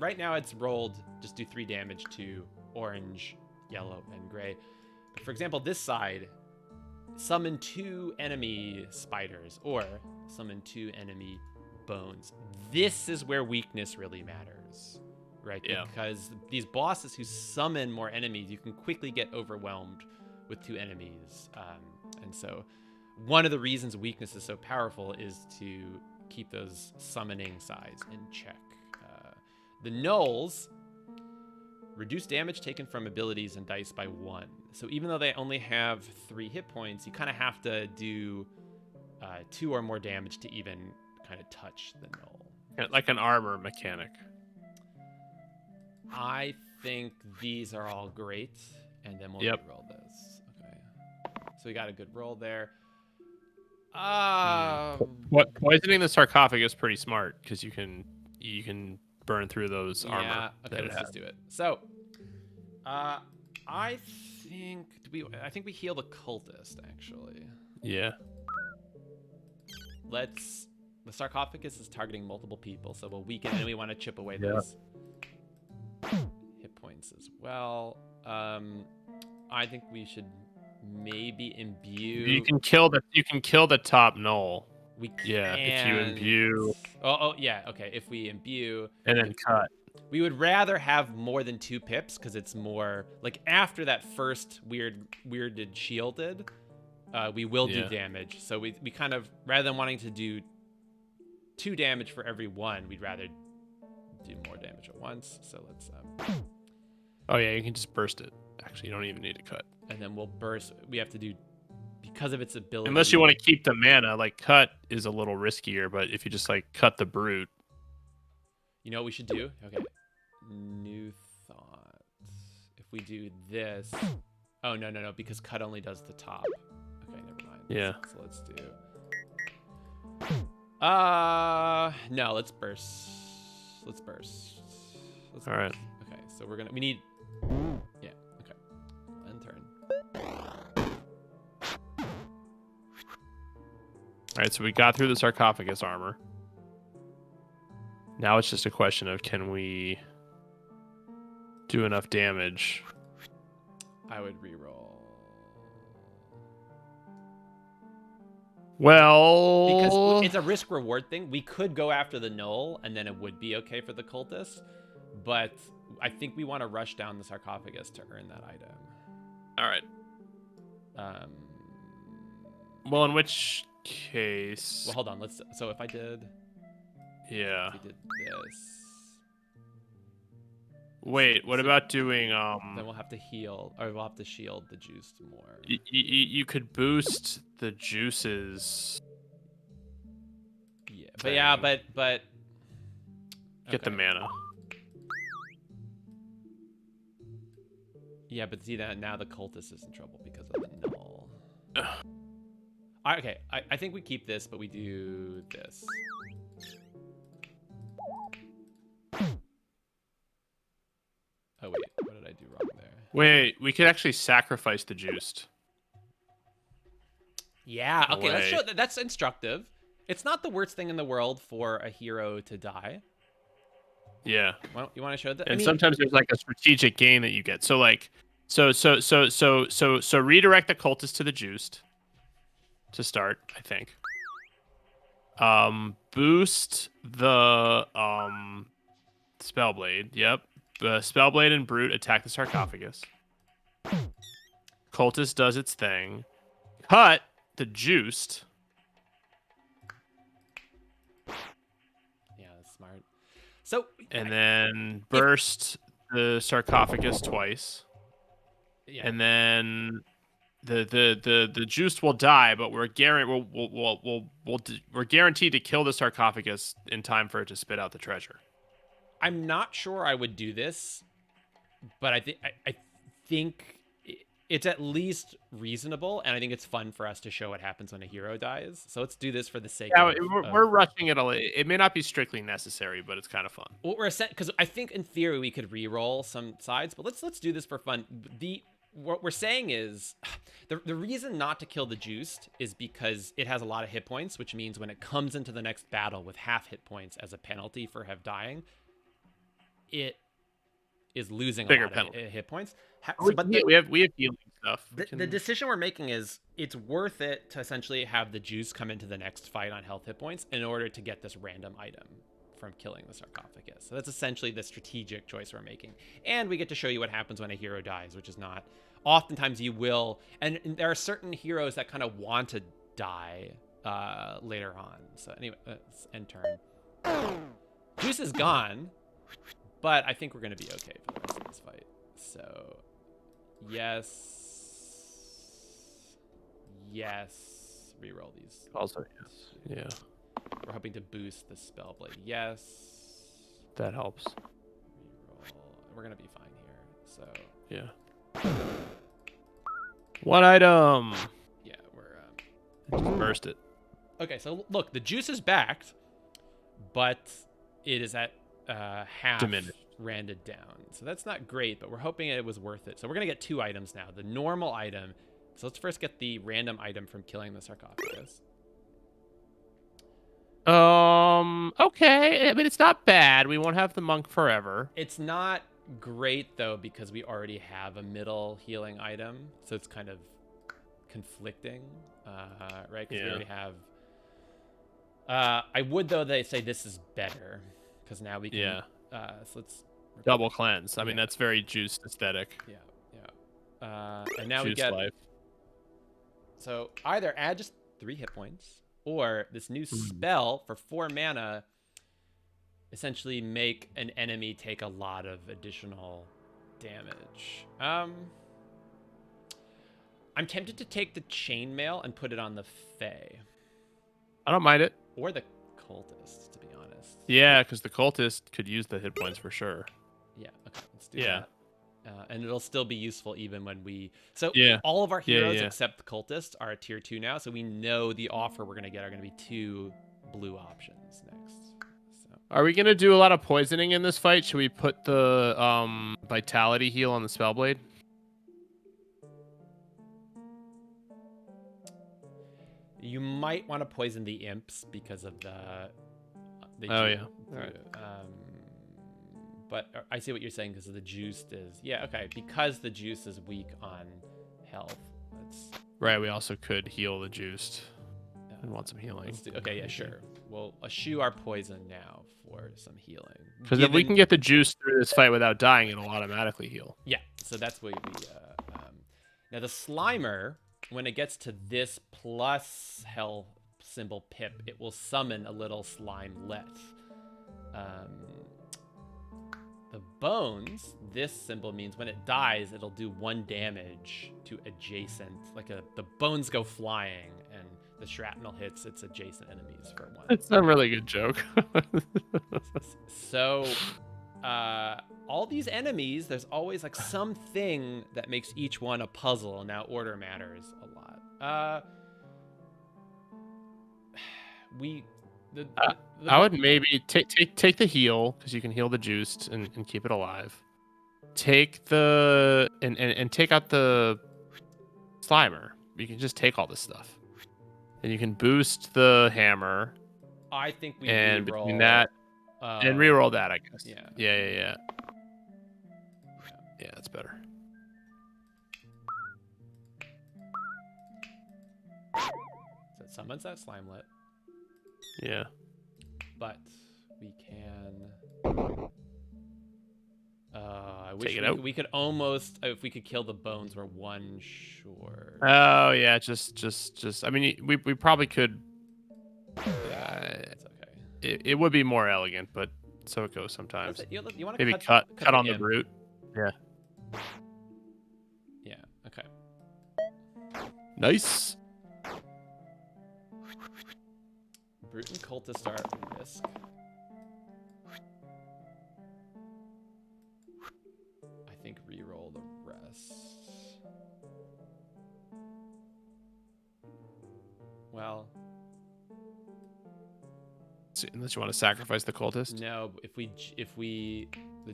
right now it's rolled just do 3 damage to orange, yellow, and gray. But for example, this side, summon 2 enemy spiders or summon 2 enemy bones. This is where weakness really matters, right? Yeah. Because these bosses who summon more enemies, you can quickly get overwhelmed with 2 enemies. And And so one of the reasons weakness is so powerful is to keep those summoning size in check. The nulls reduce damage taken from abilities and dice by 1. So even though they only have 3 hit points, you kind of have to do 2 or more damage to even kind of touch the null. Yeah, like an armor mechanic. I think these are all great, and then we'll Yep. reroll this. Okay. So we got a good roll there. What poisoning the sarcophagus is pretty smart because you can burn through those armor. Yeah. Okay. Let's just do it. So, I think we heal the cultist actually. Yeah. The sarcophagus is targeting multiple people, so we'll weaken and we want to chip away those hit points as well. I think we should maybe imbue. You can kill the top null. We Yeah, if you can't- imbue. Oh yeah, okay. If we imbue And then cut. we would rather have more than 2 pips because it's more like after that first weirded shielded, we will do damage. So we kind of, rather than wanting to do 2 damage for every 1, we'd rather do more damage at once. So let's Oh yeah, you can just burst it. Actually, you don't even need to cut. and then we'll burst. We have to do, because of its ability. Unless you want to keep the mana, like cut is a little riskier, but if you just like cut the brute. You know what we should do? Okay. New thought. If we do this. Oh, no, because cut only does the top. Okay, never mind. Yeah. So let's do. No, let's burst. All right. Okay, so we need. Yeah, okay. End turn. All right, so we got through the sarcophagus armor. Now it's just a question of can we do enough damage? I would reroll. Well, Because it's a risk reward thing. We could go after the null and then it would be okay for the cultist. But I think we want to rush down the sarcophagus to earn that item. all right. Well, in which case? Well, hold on. So if I did. Yeah. If we did this. Wait, what about doing Then we'll have to heal, or we'll have to shield the juice more. You could boost the juices. Yeah, but Get the okay. mana. Yeah, but see that now the cultist is in trouble because of the null. Okay, I think we keep this, but we do this. Oh wait, what did I do wrong there? Wait, we could actually sacrifice the juiced. Yeah, okay, let's Away. show that's instructive. It's not the worst thing in the world for a hero to die. Yeah. You want to show that? And sometimes there's like a strategic gain that you get. So like so redirect the cultist to the juiced to start, I think. Boost the Spellblade. Yep. Spellblade and Brute attack the sarcophagus. Cultist does its thing. Cut the juiced. Yeah, that's smart. So And then burst the sarcophagus twice. yeah. And then the juiced will die, but we're guaranteed to kill the sarcophagus in time for it to spit out the treasure. I'm not sure I would do this, but I think it's at least reasonable, and I think it's fun for us to show what happens when a hero dies. So let's do this for the sake Yeah, of we're rushing it a little. It may not be strictly necessary, but it's kind of fun. what we're because I think in theory we could re-roll some sides, but let's do this for fun. What we're saying is the reason not to kill the juiced is because it has a lot of hit points, which means when it comes into the next battle with half hit points as a penalty for have dying, it is losing Bigger a lot penalty. of hit points. We have healing stuff. The decision we're making is it's worth it to essentially have the juice come into the next fight on health hit points in order to get this random item from killing the sarcophagus. So that's essentially the strategic choice we're making. And we get to show you what happens when a hero dies, which is not oftentimes you will, and there are certain heroes that kind of want to die later on. So anyway, let's end turn. Juice is gone, but I think we're going to be okay for the rest of this fight. So, yes. Reroll these. Also, yes. Yeah. We're hoping to boost the spell blade. Yes. That helps. Reroll. We're going to be fine here. So, Yeah. One item. yeah, we're... Just burst it. Okay, so look, the juice is backed, but it is at half Diminished. randed down. So that's not great, but we're hoping it was worth it. So we're going to get 2 items now. The normal item. So let's first get the random item from killing the sarcophagus. Okay. I mean, it's not bad. We won't have the monk forever. It's not great, though, because we already have a middle healing item. So it's kind of conflicting, right? Because we already have... I would, though, they say this is better, because now we can... Yeah. So let's... Double cleanse. I mean, Yeah. that's very juiced aesthetic. Yeah. And now we Juice get... life. So either add just 3 hit points, or this new spell for 4 mana essentially make an enemy take a lot of additional damage. I'm tempted to take the chainmail and put it on the Fae. I don't mind it. Or the cultist, to be honest. Yeah, because the cultist could use the hit points for sure. Yeah, okay, let's do that. And it'll still be useful even when we... So Yeah. all of our heroes Yeah. except the cultist are at tier 2 now, so we know the offer we're going to get are going to be 2 blue options next. So. Are we gonna do a lot of poisoning in this fight? Should we put the vitality heal on the spellblade? You might want to poison the imps because of the... Oh, yeah. Right. But I see what you're saying because of the juice is... Yeah, okay. Because the juice is weak on health. Let's... Right, we also could heal the juiced. I want some healing. Okay, yeah, sure. We'll eschew our poison now for some healing. Because if we can get the juice through this fight without dying, it'll automatically heal. Yeah, so that's what we... Now, the Slimer, when it gets to this plus hell symbol pip, it will summon a little slimelet. The bones, this symbol means when it dies, it'll do 1 damage to adjacent... Like the bones go flying, and the shrapnel hits its adjacent enemies for 1. It's a really good joke. So, all these enemies, there's always like something that makes each one a puzzle. Now, order matters a lot. I would maybe take the heal because you can heal the juiced and keep it alive. Take the and take out the Slimer. You can just take all this stuff, and you can boost the hammer. I think we and re-roll, between that and reroll that, I guess. Yeah. Yeah, that's better. So it summons that slimelet. Yeah. But we can... I wish Take it out. we could almost... If we could kill the bones, we're 1 short. Oh yeah, just. I mean, we probably could. It's okay. It would be more elegant, but so it goes sometimes. You want to Maybe cut on the imp. root. Yeah. Yeah. Okay. Nice. Brute and cultist are at risk. I think reroll the rest. Well, Unless you want to sacrifice the cultist. no. If we the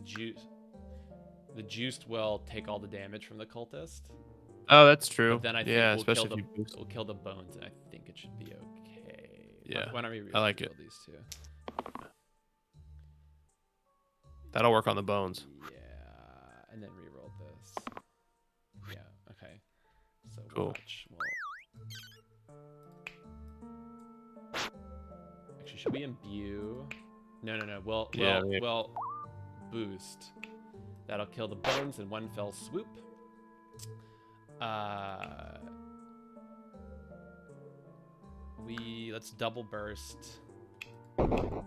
juiced will take all the damage from the cultist. Oh, that's true. But then I think yeah, we'll especially kill if you boost. we'll kill the bones, and I think it should be okay. Yeah, Why don't we I like reroll it. these 2? That'll work on the bones. Yeah, and then reroll this. Yeah, okay. So Cool. watch. Actually, should we imbue? No. We'll boost. That'll kill the bones in 1 fell swoop. Let's double burst, and then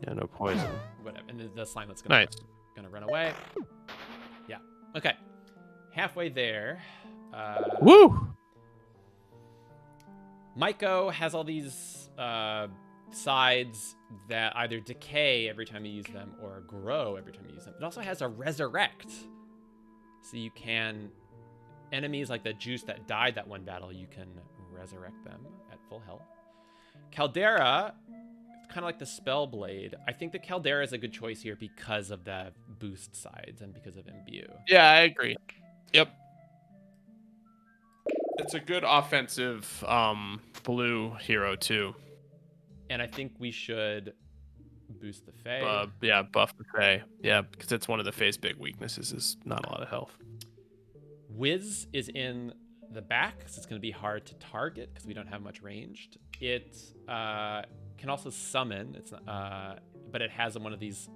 Yeah, no poison. whatever, and then the slimelet's Nice. gonna run away. Yeah. Okay. Halfway there. Woo! Maiko has all these sides that either decay every time you use them or grow every time you use them. It also has a resurrect. So you can, enemies like the juice that died that one battle, you can resurrect them at full health. Caldera, kind of like the spell blade. I think the Caldera is a good choice here because of the boost sides and because of imbue. Yeah, I agree. Yep. It's a good offensive blue hero too. And I think we should boost the Fae. Yeah, buff the Fae. Yeah, because it's one of the Fae's big weaknesses is not a lot of health. Wiz is in the back, so it's going to be hard to target because we don't have much ranged. It can also summon. It's but it has one of these,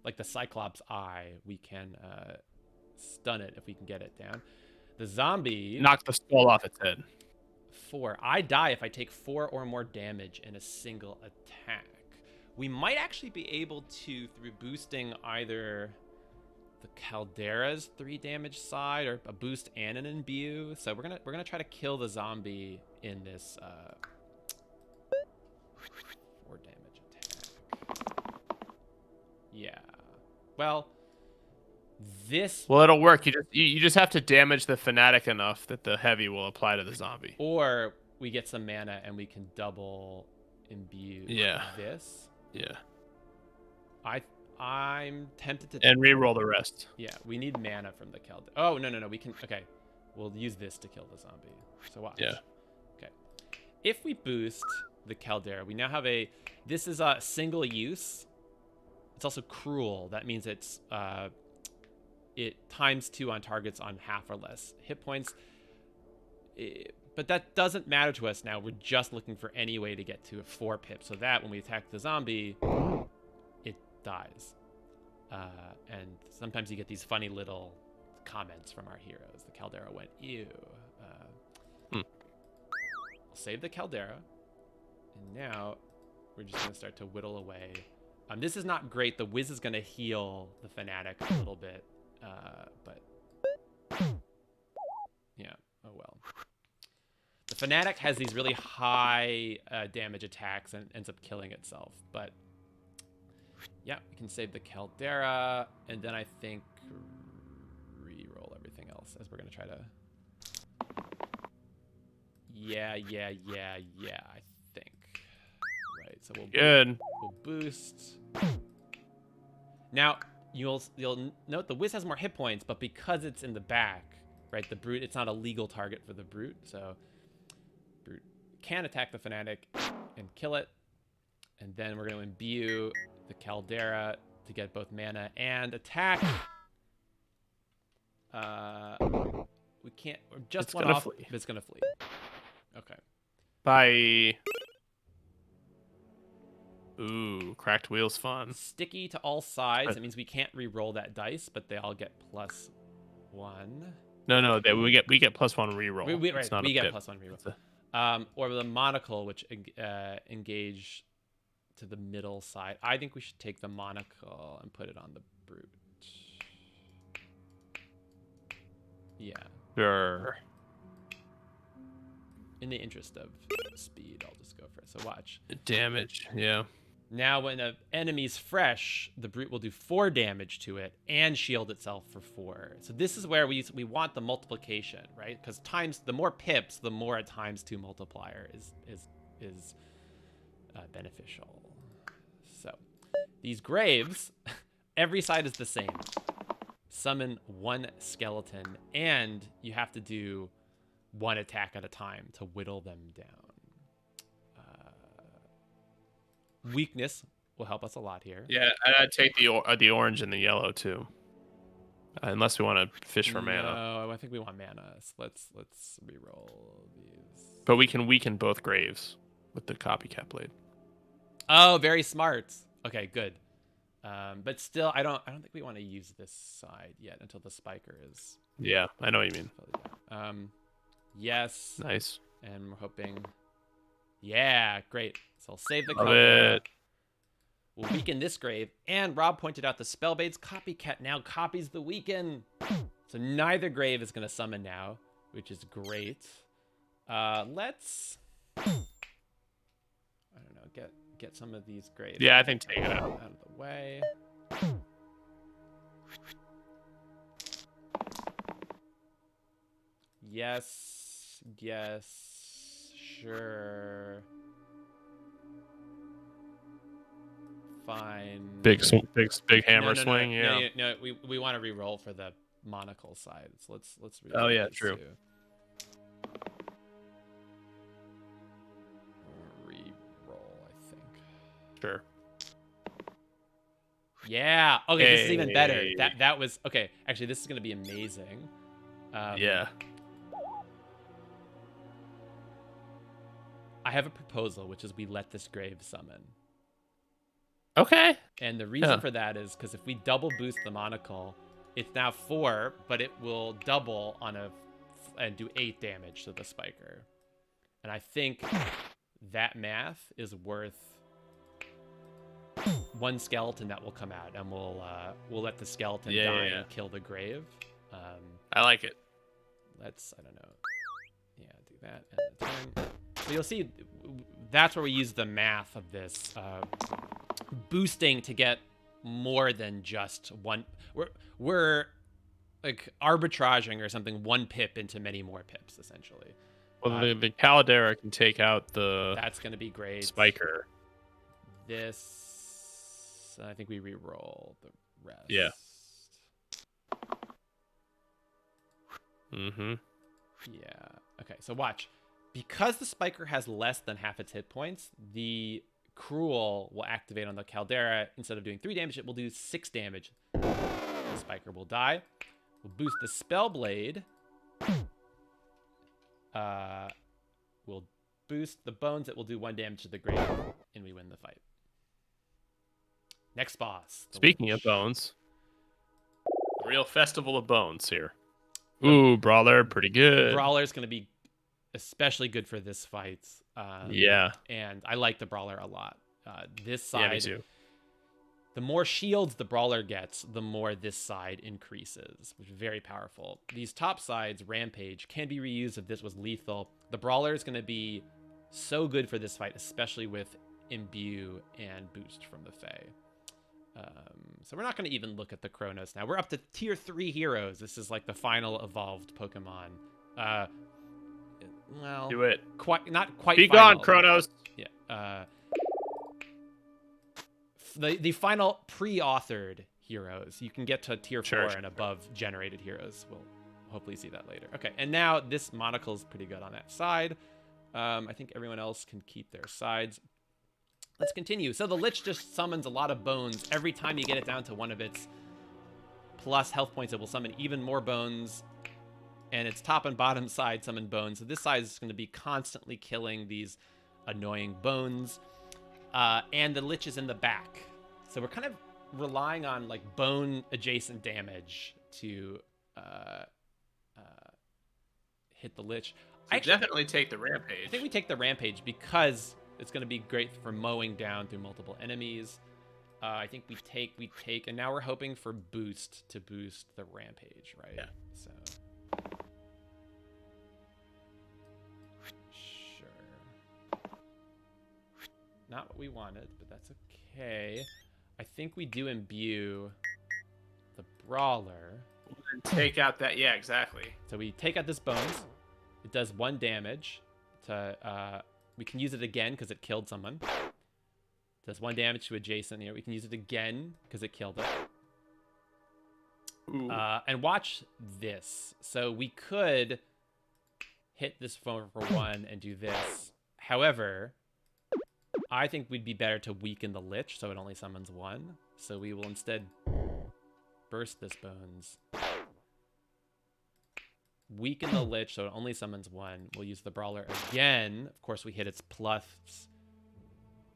like the Cyclops Eye. We can stun it if we can get it down. The zombie Knock the skull off its head. 4. I die if I take 4 or more damage in a single attack. We might actually be able to, through boosting either the Caldera's 3 damage side or a boost and an imbue. So we're gonna try to kill the zombie in this 4 damage attack. Yeah. Well, Well, it'll work. You just have to damage the fanatic enough that the heavy will apply to the zombie. Or we get some mana and we can double imbue this. Yeah. I'm tempted to... And reroll the rest. Yeah, we need mana from the Caldera. Oh, no. We can... Okay. We'll use this to kill the zombie. So watch. Yeah. Okay. If we boost the Caldera, we now have a... This is a single use. It's also cruel. That means it's... it ×2 on targets on half or less hit points. But that doesn't matter to us now. We're just looking for any way to get to a 4 pip. So that when we attack the zombie... it dies. And sometimes you get these funny little comments from our heroes. The Caldera went, ew. I'll save the Caldera. And now we're just going to start to whittle away. This is not great. The Wiz is going to heal the Fanatic a little bit. But yeah, oh well. The Fanatic has these really high damage attacks and ends up killing itself. But yeah, we can save the Caldera, and then I think re-roll everything else as we're gonna try to. Yeah, I think. Right, so we'll boost. Now you'll note the Wiz has more hit points, but because it's in the back, right? The Brute, it's not a legal target for the Brute, so Brute can attack the Fanatic and kill it, and then we're gonna imbue the Caldera to get both mana and attack. We can't. Just it's one gonna off. flee. It's gonna flee. Okay. Bye. Ooh, cracked wheels fun. Sticky to all sides. It means we can't re-roll that dice, but they all get +1. No, we get +1 reroll. We get pip. +1 reroll. Or the monocle, which engage to the middle side. I think we should take the monocle and put it on the Brute. Yeah. Sure. In the interest of speed, I'll just go for it. So watch. Damage, yeah. Now, when an enemy's fresh, the Brute will do 4 damage to it and shield itself for 4. So this is where we want the multiplication, right? Because the more pips, the more a ×2 multiplier is beneficial. So these graves, every side is the same. Summon 1 skeleton, and you have to do 1 attack at a time to whittle them down. Weakness will help us a lot here. Yeah, I'd take the orange and the yellow too, unless we want to fish for mana. No, I think we want mana. So let's re-roll these. But we can weaken both graves with the copycat blade. Oh, very smart. Okay, good. But still, I don't think we want to use this side yet until the spiker is Yeah, I know what you mean. Yes. Nice. And we're hoping. Yeah, great. So I'll save the Love caldera. it. We'll weaken this grave. And Rob pointed out the Spellbait's copycat now copies the weaken. So neither grave is going to summon now, which is great. Let's, I don't know, get some of these graves. Yeah, I think take it out. Out of the way. Yes, sure. Fine. Big hammer no, swing. Yeah. No, we want to re-roll for the monocle side. So let's Oh yeah, these true. two. Re-roll, I think. Sure. Yeah. Okay, this is even better. Hey. That was okay. Actually, this is gonna be amazing. Yeah. I have a proposal, which is we let this grave summon. Okay. And the reason for that is because if we double boost the monocle, it's now 4, but it will double on and do 8 damage to the spiker. And I think that math is worth 1 skeleton that will come out, and we'll let the skeleton die and kill the grave. I like it. Let's, I don't know. Yeah, do that and the turn. So you'll see that's where we use the math of this boosting to get more than just one. We're like arbitraging or something 1 pip into many more pips essentially. Well, the Caldera can take out the. That's gonna be great. Spiker. This, I think we re-roll the rest. Yeah. Mm-hmm. Yeah. Okay, so watch. Because the spiker has less than half its hit points, the cruel will activate on the Caldera. Instead of doing 3 damage, it will do 6 damage. The spiker will die. We'll boost the Spellblade. We'll boost the bones. It will do 1 damage to the grave, and we win the fight. Next boss. Speaking of bones, a real festival of bones here. Ooh, Brawler, pretty good. Brawler's going to be especially good for this fight. Yeah. And I like the Brawler a lot. This side, yeah, me too. The more shields the Brawler gets, the more this side increases, which is very powerful. These top sides, Rampage, can be reused if this was lethal. The Brawler is going to be so good for this fight, especially with Imbue and Boost from the Fae. So we're not going to even look at the Chronos now. We're up to tier 3 heroes. This is like the final evolved Pokemon. Well, do it. Not quite. Be final. gone, Chronos. Yeah. The final pre-authored heroes. You can get to tier 4 and above generated heroes. We'll hopefully see that later. Okay, and now this monocle is pretty good on that side. I think everyone else can keep their sides. Let's continue. So the Lich just summons a lot of bones. Every time you get it down to 1 of its plus health points, it will summon even more bones. And its top and bottom side summon bones. So this side is going to be constantly killing these annoying bones. And the Lich is in the back. So we're kind of relying on like bone adjacent damage to hit the Lich. So definitely take the Rampage. I think we take the Rampage because it's going to be great for mowing down through multiple enemies. I think we take, and now we're hoping for boost to boost the Rampage, right? Yeah. So. Sure. Not what we wanted, but that's okay. I think we do imbue the Brawler. And take out that, yeah, exactly. So we take out this bones. It does 1 damage. We can use it again because it killed someone. It does 1 damage to adjacent here. We can use it again because it killed it. And watch this. So we could hit this for 1 and do this. However, I think we'd be better to weaken the Lich so it only summons 1. So we will instead burst this bones. Weaken the Lich so it only summons 1. We'll use the Brawler again. Of course, we hit its plus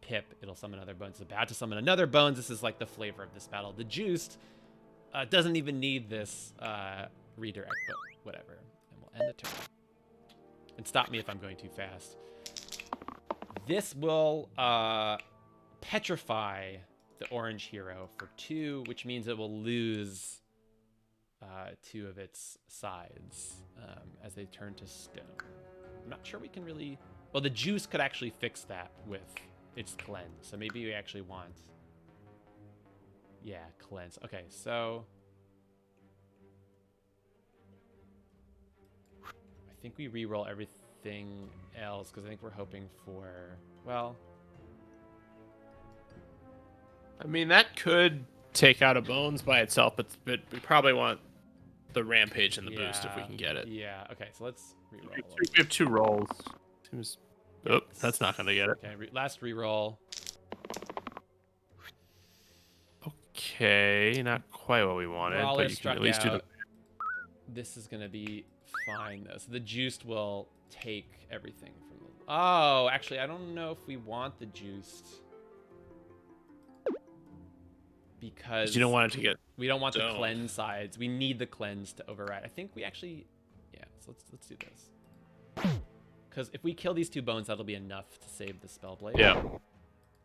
pip. It'll summon another bones. It's about to summon another bones. This is like the flavor of this battle. The Juiced doesn't even need this redirect, but whatever. And we'll end the turn. And stop me if I'm going too fast. This will petrify the orange hero for 2, which means it will lose 2 of its sides as they turn to stone. I'm not sure we can really... Well, the juice could actually fix that with its cleanse. So maybe we actually want... Yeah, cleanse. Okay, so... I think we re-roll everything else because I think we're hoping for... Well... I mean, that could take out a bones by itself, but we probably want the rampage and the boost if we can get it. Yeah, okay, so let's re-roll. We have 2 rolls. Seems... Oh, that's not going to get it. Okay, last re-roll. Okay, not quite what we wanted, Brawler but you can struck at least do out. the... This is going to be fine, though. So the juiced will take everything from the... Oh, actually, I don't know if we want the juiced. Because you don't want it to get... We don't want the zoned. cleanse sides. We need the cleanse to override. I think we actually... Yeah, so let's do this. Because if we kill these 2 bones, that'll be enough to save the Spellblade. Yeah.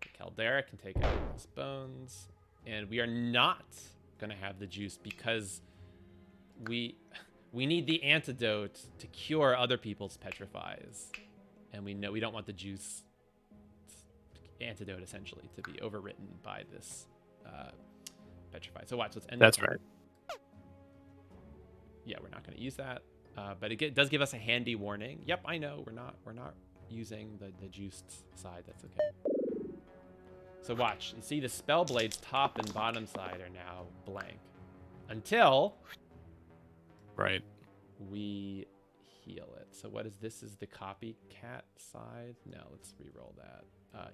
The Caldera can take out those bones. And we are not going to have the juice because we need the antidote to cure other people's petrifies. And we know we don't want the juice antidote, essentially, to be overwritten by this petrify. So watch, let's end That's the turn. right. Yeah, we're not going to use that. But it does give us a handy warning. Yep, I know. We're not using the juiced side. That's okay. So watch. You see the Spellblade's top and bottom side are now blank. Until... Right. we heal it. So what is this? Is the copycat side? No, let's re-roll that.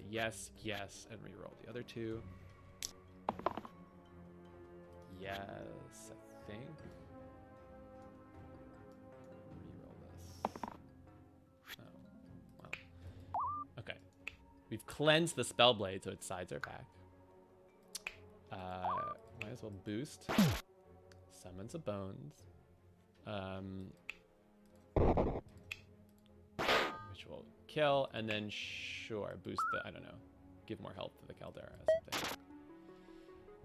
Yes, yes, and re-roll the other 2. Yes, I think. Reroll this. Oh, well. Okay. We've cleansed the Spellblade, so its sides are back. Might as well boost. Summons a bones. Which will kill, and then sure, boost the, I don't know, give more health to the Caldera or something.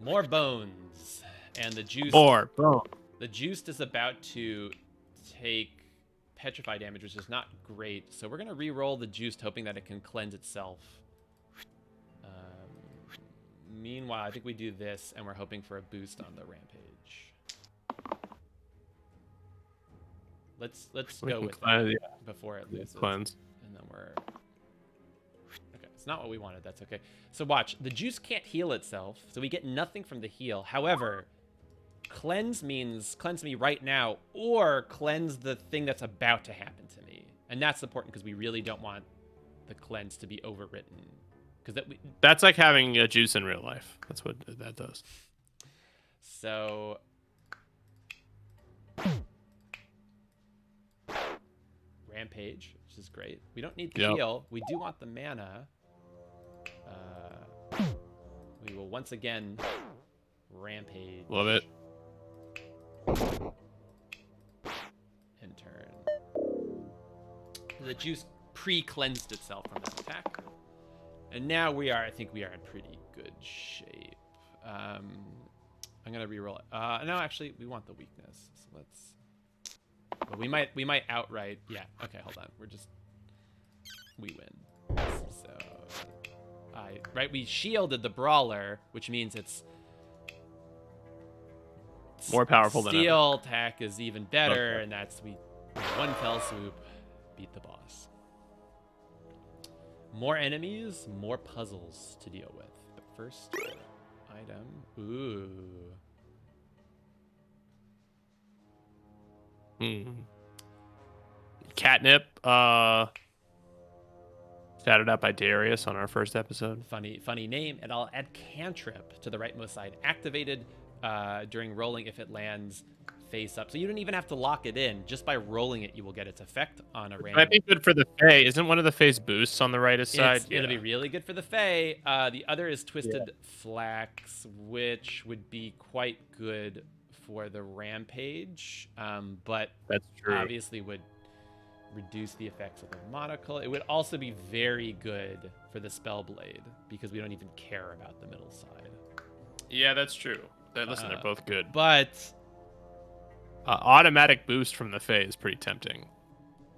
More bones. And the juice... More bones. The juiced is about to take petrify damage, which is not great. So we're going to re-roll the juiced, hoping that it can cleanse itself. Meanwhile, I think we do this, and we're hoping for a boost on the rampage. Let's go with that before it loses. Cleanse. And then we're... Okay, it's not what we wanted. That's okay. So watch. The juice can't heal itself, so we get nothing from the heal. However, cleanse means cleanse me right now, or cleanse the thing that's about to happen to me. And that's important because we really don't want the cleanse to be overwritten. Because that's like having a juice in real life. That's what that does. So... Rampage, which is great. We don't need the heal. We do want the mana. We will once again rampage. Love it. And turn. The juice pre-cleansed itself from that attack. And now I think we are in pretty good shape. I'm going to reroll it. No, actually, we want the weakness. So let's... But we might outright. Yeah. Okay. Hold on. We win. So, right. We shielded the brawler, which means it's more powerful than steel attack is even better, and that's one fell swoop beat the boss. More enemies, more puzzles to deal with. But first, item. Ooh. Catnip, shouted out by Darius on our first episode. Funny name, and I'll add cantrip to the rightmost side. Activated during rolling if it lands face up. So you don't even have to lock it in. Just by rolling it, you will get its effect on a random. Might be good for the Fae. Isn't one of the Fae's boosts on the rightest side? It'll be really good for the Fae. The other is Twisted Flax, which would be quite good for the rampage, but That's true. obviously would reduce the effects of the monocle. It would also be very good for the Spellblade because we don't even care about the middle side. Yeah, that's true. Listen, they're both good. But automatic boost from the Fae is pretty tempting.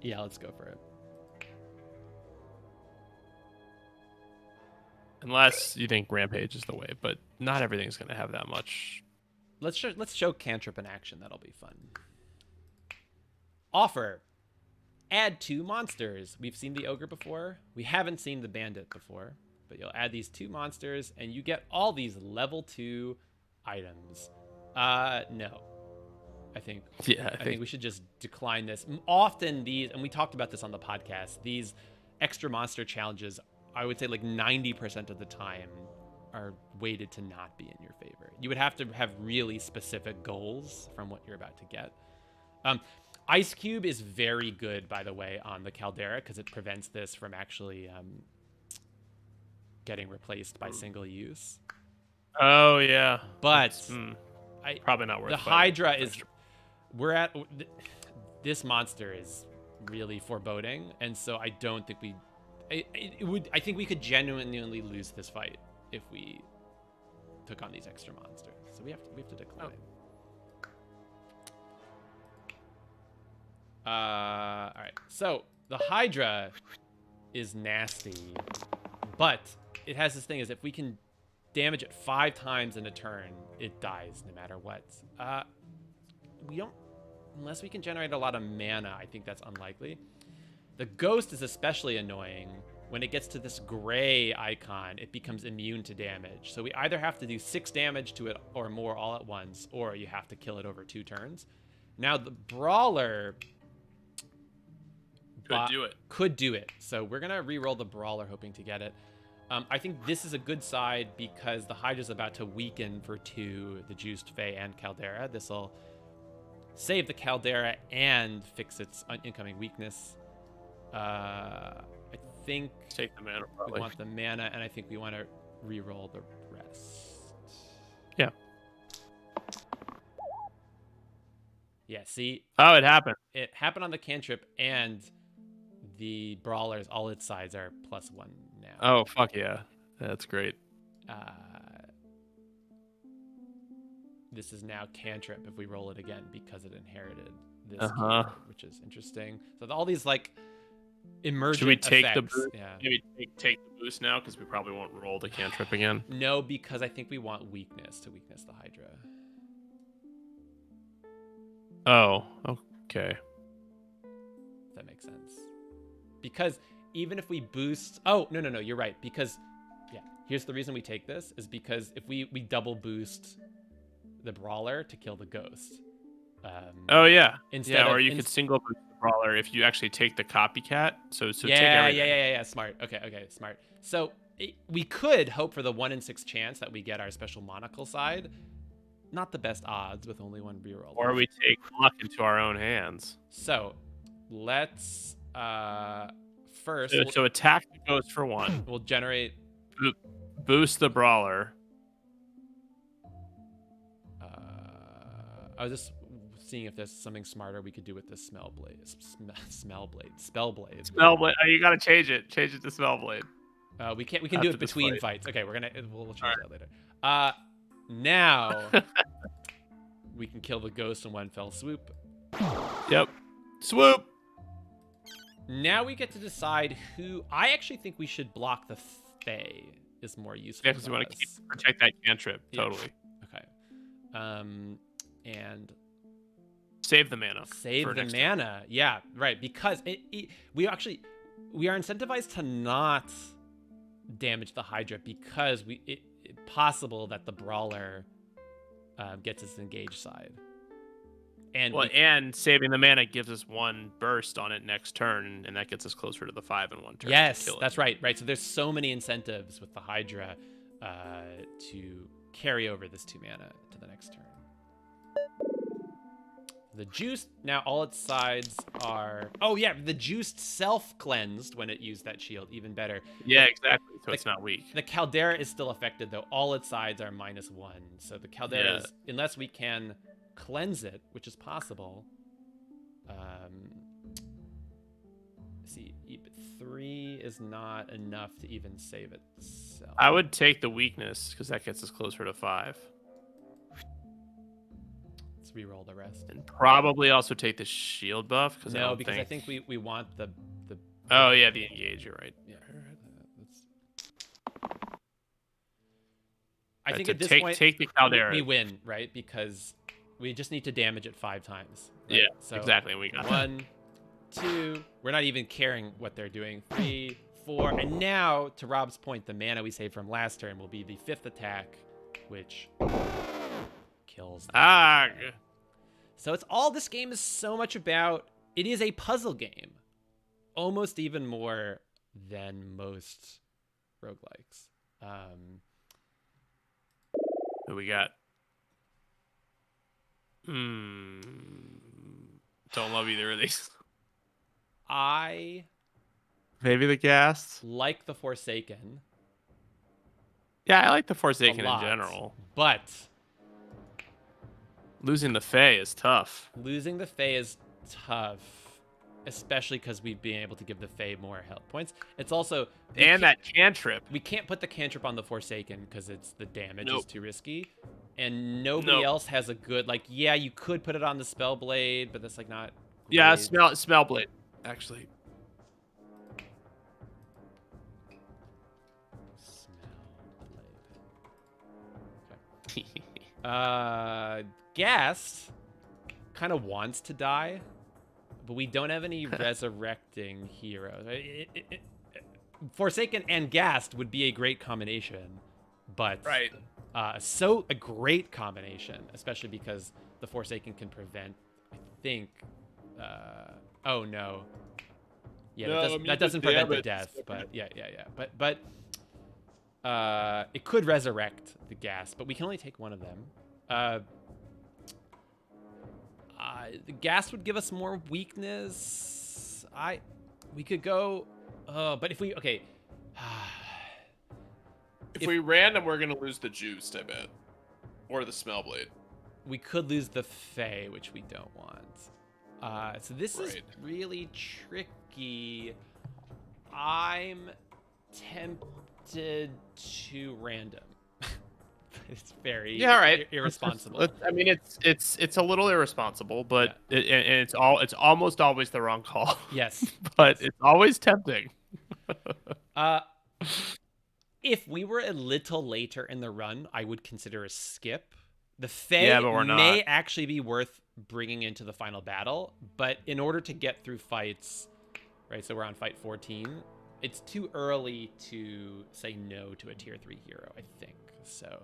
yeah, let's go for it. Unless you think Rampage is the way, but not everything's going to have that much. Let's show Cantrip in action. That'll be fun. Offer. Add 2 monsters. We've seen the Ogre before. We haven't seen the Bandit before. But you'll add these 2 monsters, and you get all these level 2 items. No. I think we should just decline this. Often these, and we talked about this on the podcast, these extra monster challenges, I would say like 90% of the time, are weighted to not be in your favor. You would have to have really specific goals from what you're about to get. Ice Cube is very good, by the way, on the Caldera because it prevents this from actually getting replaced by single use. Oh yeah, but probably not worth. The Hydra is. This monster is really foreboding, and so I don't think we. I think we could genuinely lose this fight if we took on these extra monsters. So we have to decline. All right. So the Hydra is nasty, but it has this thing: is if we can damage it 5 times in a turn, it dies no matter what. We don't, unless we can generate a lot of mana. I think that's unlikely. The Ghost is especially annoying. When it gets to this gray icon, it becomes immune to damage. So we either have to do 6 damage to it or more all at once, or you have to kill it over 2 turns. Now the Brawler could do it. So we're gonna re-roll the Brawler, hoping to get it. I think this is a good side because the Hydra's about to weaken for 2, the Juiced Fae and Caldera. This will save the Caldera and fix its incoming weakness. I think take the mana. Probably. We want the mana, and I think we want to re-roll the rest. Yeah. Yeah. See. Oh, it happened. It happened on the cantrip, and the Brawlers, all its sides are +1 now. Oh fuck yeah, that's great. This is now cantrip if we roll it again because it inherited this, which is interesting. So all these like emergent Should we take effects, the boost? Yeah. Maybe take the boost now because we probably won't roll the cantrip again. No, because I think we want weakness to weakness the Hydra. Oh, okay. If that makes sense. Because even if we boost... Oh, no, you're right. Because, yeah, here's the reason we take this, is because if we double boost the Brawler to kill the Ghost. Oh, yeah. Or you could single boost the Brawler if you actually take the copycat. So take everything. Yeah. Smart. Okay, smart. So we could hope for the 1 in 6 chance that we get our special monocle side. Not the best odds with only 1 reroll. Or we take luck into our own hands. So let's first. So attack the Ghost for 1. We'll generate. Boost the Brawler. I was just seeing if there's something smarter we could do with this Spellblade. Spellblade. Oh, you gotta change it. Change it to Spellblade. We can do it between fights. Okay, we'll change that later. Now we can kill the Ghost in 1 fell swoop. Yep. Swoop. Now we get to decide who. I actually think we should block the Fae. Is more useful. Yeah, because we want to protect that cantrip. Yeah. Totally. Okay. And save the mana. Save the mana. Yeah, right. Because we are incentivized to not damage the Hydra because it's possible that the Brawler gets its engaged side. And saving the mana gives us 1 burst on it next turn, and that gets us closer to the 5 in 1 turn. Yes, that's right. So there's so many incentives with the Hydra to carry over this 2 mana to the next turn. The Juiced, now all its sides are... Oh, yeah, the Juiced self-cleansed when it used that shield, even better. Yeah, exactly, so it's not weak. The Caldera is still affected, though. All its sides are -1. So the Caldera is... Unless we can cleanse it, which is possible. See, 3 is not enough to even save itself. I would take the weakness because that gets us closer to 5. Let's re-roll the rest. And probably also take the shield buff because I think we want the. Oh yeah, the engage. You're right. Yeah. I think to at this take, point take the Caldera. we win, right? Because we just need to damage it 5 times. Right? Yeah, so exactly. We got 1, 2. We're not even caring what they're doing. 3, 4, and now to Rob's point, the mana we saved from last turn will be the 5th attack, which kills. So it's all this game is so much about. It is a puzzle game, almost even more than most roguelikes. Who we got? Don't love either of these. I Maybe the Ghast. like the Forsaken. Yeah, I like the Forsaken a in lot, general. But losing the Fae is tough. Losing the Fae is tough, especially because we've been able to give the Fae more health points. It's also and that cantrip. We can't put the cantrip on the Forsaken because it's the damage Nope. is too risky, and nobody else has a good Yeah, you could put it on the Spellblade, but that's like not. Yeah, great. Smellblade. Actually, Ghast kind of wants to die, but we don't have any resurrecting heroes. Forsaken and Ghast would be a great combination, but right. A great combination, especially because the Forsaken can prevent. I think. Oh no. Yeah, No, that doesn't prevent the death, but yeah. But it could resurrect the Ghast, but we can only take one of them. The Ghast would give us more weakness. We could go. But if we if we random, we're gonna lose the juice, I bet, or the Smellblade. We could lose the Fae, which we don't want. So this is really tricky. I'm tempted to random. It's very irresponsible. I mean, it's a little irresponsible, but it's almost always the wrong call. Yes, but it's always tempting. If we were a little later in the run, I would consider a skip. The Fae may actually be worth bringing into the final battle, but in order to get through fights, right? So we're on fight 14. It's too early to say no to a tier 3 hero, I think. So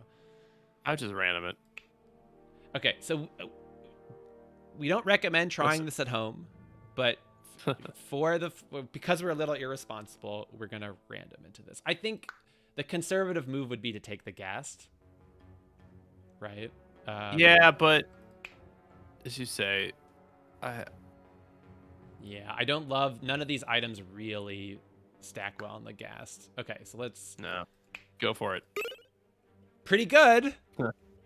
I would just random it. Okay, so we don't recommend trying this at home, but because we're a little irresponsible, we're gonna random into this. I think the conservative move would be to take the Ghast, right? Yeah, but as you say, I don't love none of these items really stack well on the Ghast. Okay, so let's go for it. Pretty good.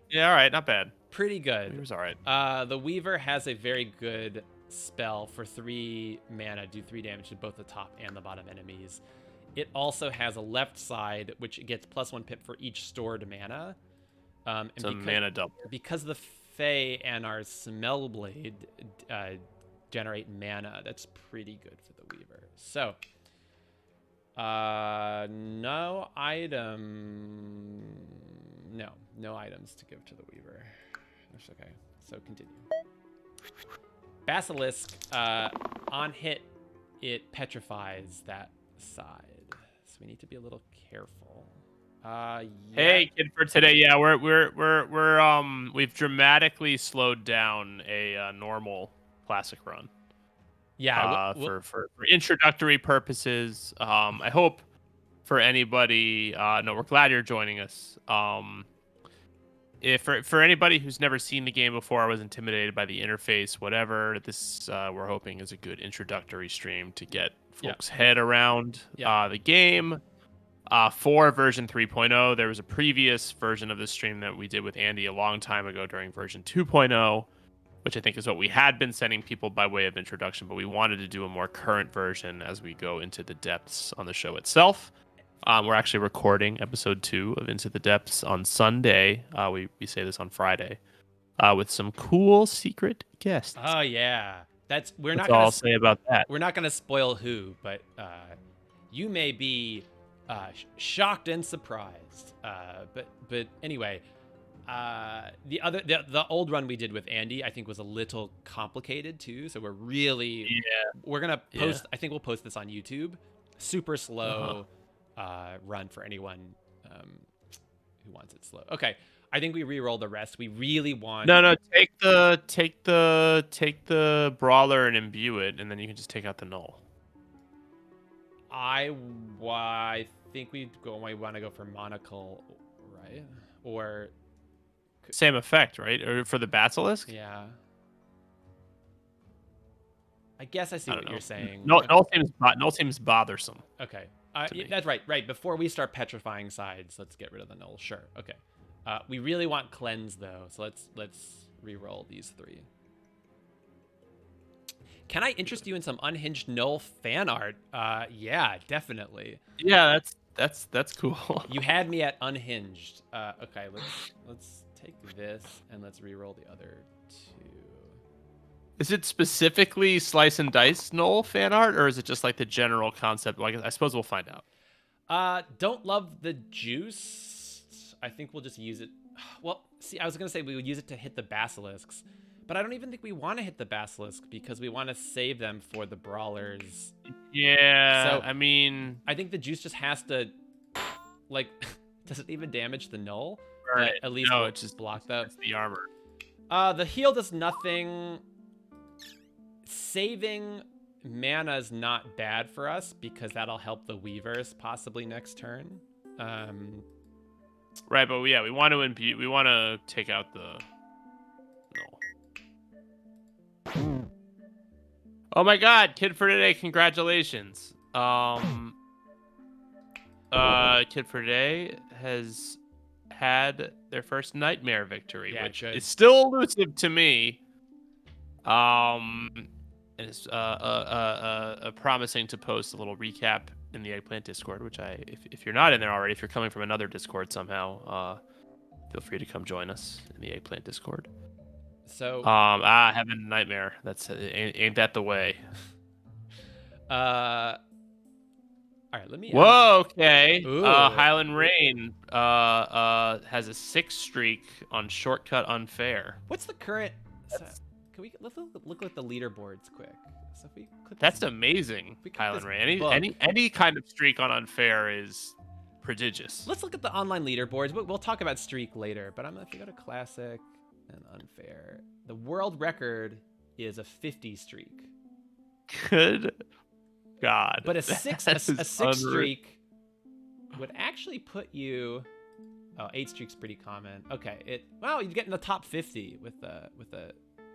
Yeah, all right, not bad. Pretty good. It was all right. The Weaver has a very good spell for 3 mana, do 3 damage to both the top and the bottom enemies. It also has a left side, which gets +1 pip for each stored mana. And it's a mana double. Because the Fae and our Smellblade generate mana, that's pretty good for the Weaver. So, no items to give to the Weaver. That's okay. So continue. Basilisk, on hit, it petrifies that side. So we need to be a little careful. Hey, kid, for today, we've dramatically slowed down a normal classic run. Yeah, for introductory purposes. I hope for anybody, we're glad you're joining us. If for anybody who's never seen the game before, was intimidated by the interface, whatever, this we're hoping is a good introductory stream to get folks' head around the game. For version 3.0, there was a previous version of this stream that we did with Andy a long time ago during version 2.0. which I think is what we had been sending people by way of introduction, but we wanted to do a more current version as we go into the depths on the show itself. We're actually recording episode 2 of Into the Depths on Sunday. We say this on Friday with some cool secret guests. Oh yeah, we're That's not all gonna I'll say about that. we're not gonna spoil who, but you may be shocked and surprised. But anyway, the old run we did with Andy, I think, was a little complicated too. So we're gonna post. I think we'll post this on YouTube. Super slow run for anyone who wants it slow. Okay, I think we re-roll the rest. We really want. No, take the brawler and imbue it, and then you can just take out the null. I think we want to go for monocle, right? Or same effect, right? Or for the basilisk? Yeah. I guess I see what you're saying. Null seems bothersome. Okay. That's right. Right. Before we start petrifying sides, let's get rid of the null. Sure. Okay. We really want cleanse though, so let's re-roll these 3. Can I interest you in some unhinged null fan art? Yeah, definitely. Yeah, that's cool. You had me at unhinged. Okay, let's take this and let's re-roll the other 2. Is it specifically slice and dice null fan art, or is it just like the general concept? Like, I suppose we'll find out. Don't love the juice. I think we'll just use it. Well, see, I was gonna say we would use it to hit the basilisks, but I don't even think we want to hit the basilisk because we want to save them for the brawlers. Yeah, So I mean, I think the juice just has to, like, does it even damage the null? right. At least no, we'll it's just block that. it's the armor. The heal does nothing. Saving mana is not bad for us because that'll help the weavers possibly next turn. Right, but yeah, we want to imbue. We want to take out the null. Oh my God, Kid for Today! Congratulations. Kid for Today has had their first nightmare victory, which is still elusive to me. And it's promising to post a little recap in the Eggplant Discord, which if you're not in there already, if you're coming from another Discord somehow, feel free to come join us in the Eggplant Discord. So having a nightmare. That's ain't that the way? All right, let me. Whoa, okay. Highland Rain has a 6 streak on Shortcut Unfair. What's the current? Can we let's look at the leaderboards quick? So if we That's amazing, Highland Rain. Any kind of streak on Unfair is prodigious. Let's look at the online leaderboards. We'll talk about streak later, but if you go to classic and unfair, the world record is a 50 streak. Good God. But a 6 streak would actually put you. Oh, 8 streaks pretty common. Okay, you get in the top 50 with the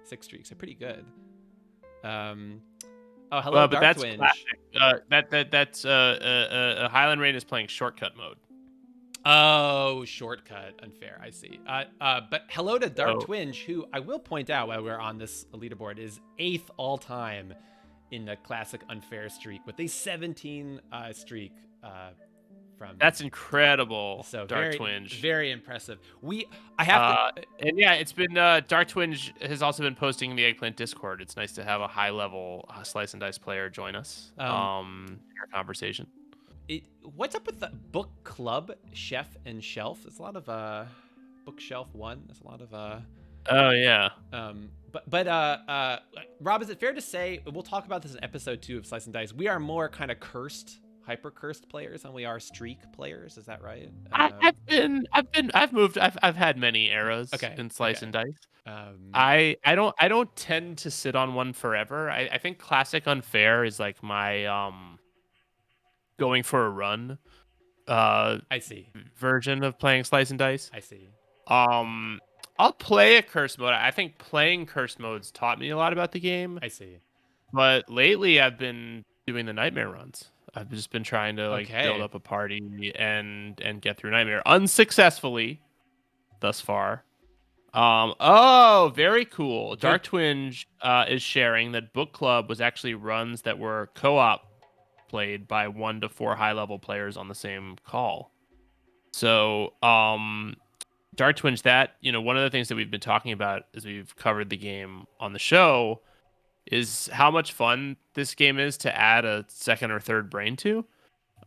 6 streaks. They're pretty good. Oh, hello, but Dark that's Twinge. classic. That's Highland Rain is playing Shortcut mode. Oh, Shortcut Unfair. I see. But hello to Dark Twinge, who I will point out while we're on this leaderboard is 8th all time in the classic Unfair streak with a 17 streak. That's incredible. So Dark Twinge, very impressive. I have to, and yeah, it's been Dark Twinge has also been posting in the Eggplant Discord. It's nice to have a high level slice and dice player join us in our conversation. What's up with the book club, chef and shelf? There's a lot of bookshelf 1. There's a lot of Oh yeah. But Rob, is it fair to say we'll talk about this in episode 2 of Slice and Dice? We are more kind of hyper cursed players than we are streak players. Is that right? I've had many eras in Slice and Dice. I don't tend to sit on one forever. I think classic unfair is like my going for a run I see version of playing Slice and Dice. I see. I'll play a curse mode. I think playing curse modes taught me a lot about the game. I see. But lately I've been doing the nightmare runs. I've just been trying to build up a party and get through nightmare unsuccessfully thus far. Oh, very cool. Good. Dark Twinge is sharing that book club was actually runs that were co-op played by 1 to 4 high-level players on the same call. So, Dark Twinge, that, one of the things that we've been talking about as we've covered the game on the show is how much fun this game is to add a second or third brain to.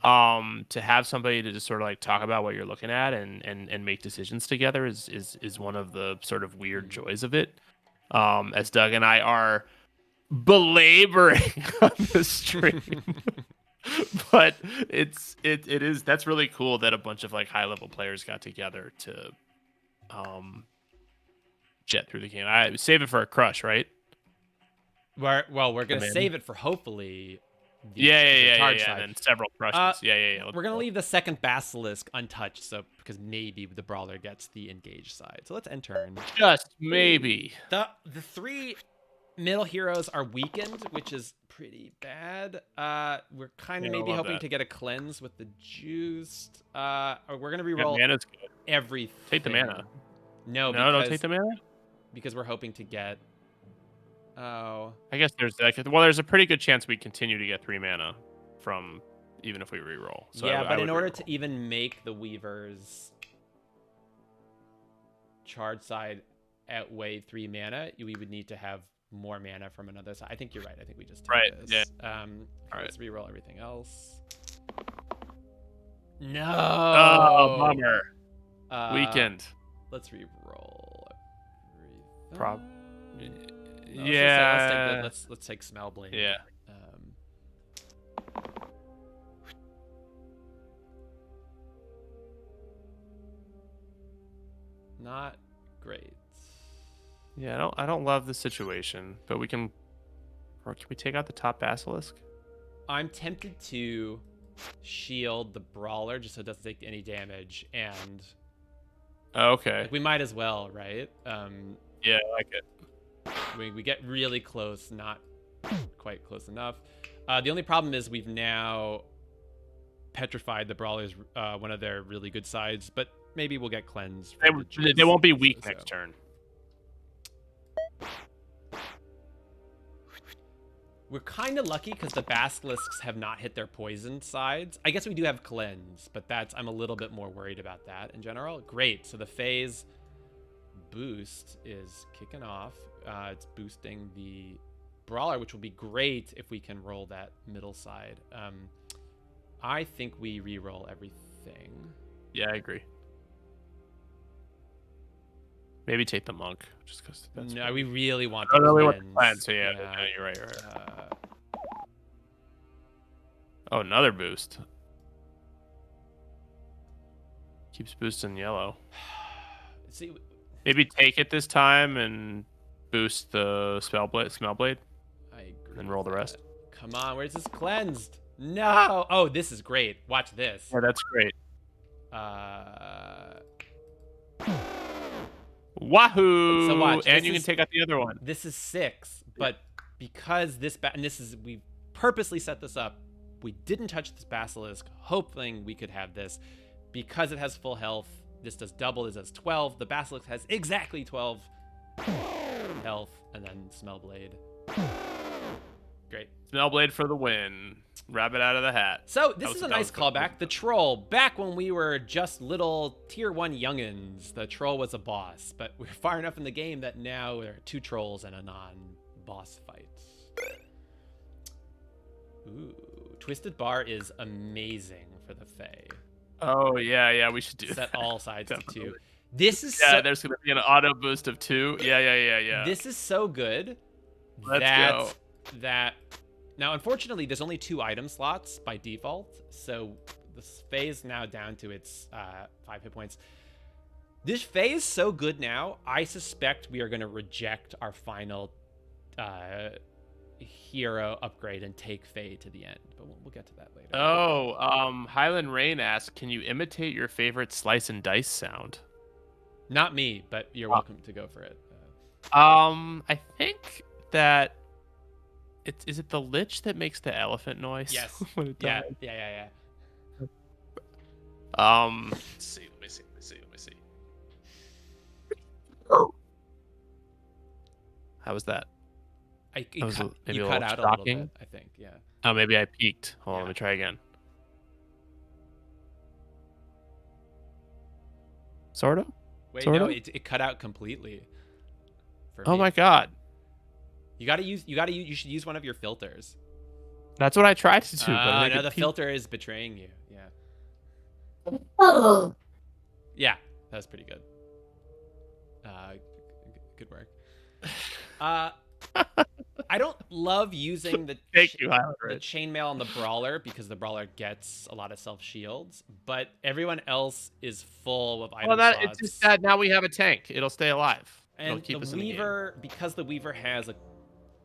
To have somebody to just sort of like talk about what you're looking at and make decisions together is one of the sort of weird joys of it. As Doug and I are belaboring on the stream. But that's really cool that a bunch of like high level players got together to jet through the game. I save it for a crush, right? We're gonna Amanda? save it for hopefully the Yeah. charge And side. then several crushes. Yeah. We're gonna leave the second basilisk untouched, so because maybe the brawler gets the engaged side. So let's end turn. Just maybe. The 3 middle heroes are weakened, which is pretty bad. We're kind of Yeah, I maybe love hoping that. to get a cleanse with the juiced. We're gonna Yeah, reroll mana's good. everything. Take the mana. No, No, don't take the mana. because we're hoping to get. Oh, I guess there's a pretty good chance we continue to get 3 mana from even if we reroll. So yeah, I but in would order reroll. to even make the Weaver's charge side outweigh 3 mana, we would need to have more mana from another side. I think you're right. I think we just take Right, this. yeah. All right, let's reroll everything else. No. Oh, bummer. Weekend. Let's reroll everything. Prob- No, Yeah. let's take Smell Blade. Yeah. Not great. Yeah, I don't love the situation, but we can. Or can we take out the top basilisk? I'm tempted to shield the brawler just so it doesn't take any damage, and Okay. like, we might as well, right? Yeah, I like it. We get really close, not quite close enough. The only problem is we've now petrified the brawler's one of their really good sides, but maybe we'll get cleansed. They won't be weak next turn. We're kind of lucky because the basilisks have not hit their poisoned sides. I guess we do have cleanse, but I'm a little bit more worried about that in general. Great. So the phase boost is kicking off. It's boosting the brawler, which will be great if we can roll that middle side. I think we re-roll everything. Yeah, I agree. Maybe take the monk, just because. No, we really want I the really want the cleanse. cleanse. So yeah, you're right. Oh, another boost. Keeps boosting yellow. See, maybe take it this time and boost the smell blade. I agree. And roll the rest. Come on, where's this cleansed? No. Oh, this is great. Watch this. Yeah, that's great. Wahoo! So watch, and you can take out the other one. This is 6, but because we purposely set this up. We didn't touch this basilisk, hoping we could have this. Because it has full health, this does double. This does 12. The basilisk has exactly 12 health, and then Smell Blade. Great. Smell Blade for the win. Rabbit out of the hat. So this is a nice callback. The troll, back when we were just little tier 1 youngins, the troll was a boss, but we're far enough in the game that now there are 2 trolls and a non-boss fight. Ooh, Twisted Bar is amazing for the Fae. Oh yeah, we should do Set that. all sides to Definitely. 2. This is there's gonna be an auto boost of 2. Yeah. This is so good. Let's go. That now, unfortunately, there's only 2 item slots by default, so this phase now down to its 5 hit points. This phase is so good now. I suspect we are going to reject our final hero upgrade and take Faye to the end, but we'll get to that later. Oh, Highland Rain asks, can you imitate your favorite slice and dice sound? Not me, but you're welcome to go for it. I think that is it the Lich that makes the elephant noise? Yes. When it Yeah. dies? Let's see. Let me see. How was that? You That was cut, maybe you a cut little out a little shocking. bit, I think. Yeah. Oh, maybe I peaked. Hold on, Yeah. let me try again. Sort of? Wait, Sort no, of? it cut out completely for Oh me. my god. You should use one of your filters. That's what I tried to do, but I think No, it the peaked. filter is betraying you. Yeah. Oh. Yeah, that's pretty good. Good work. I don't love using the Thank you, the Highlander. chainmail on the brawler because the brawler gets a lot of self shields, but everyone else is full of item Well, that slots. it's just that now we have a tank. It'll stay alive. It'll And keep the us in the game. Weaver, because the Weaver has a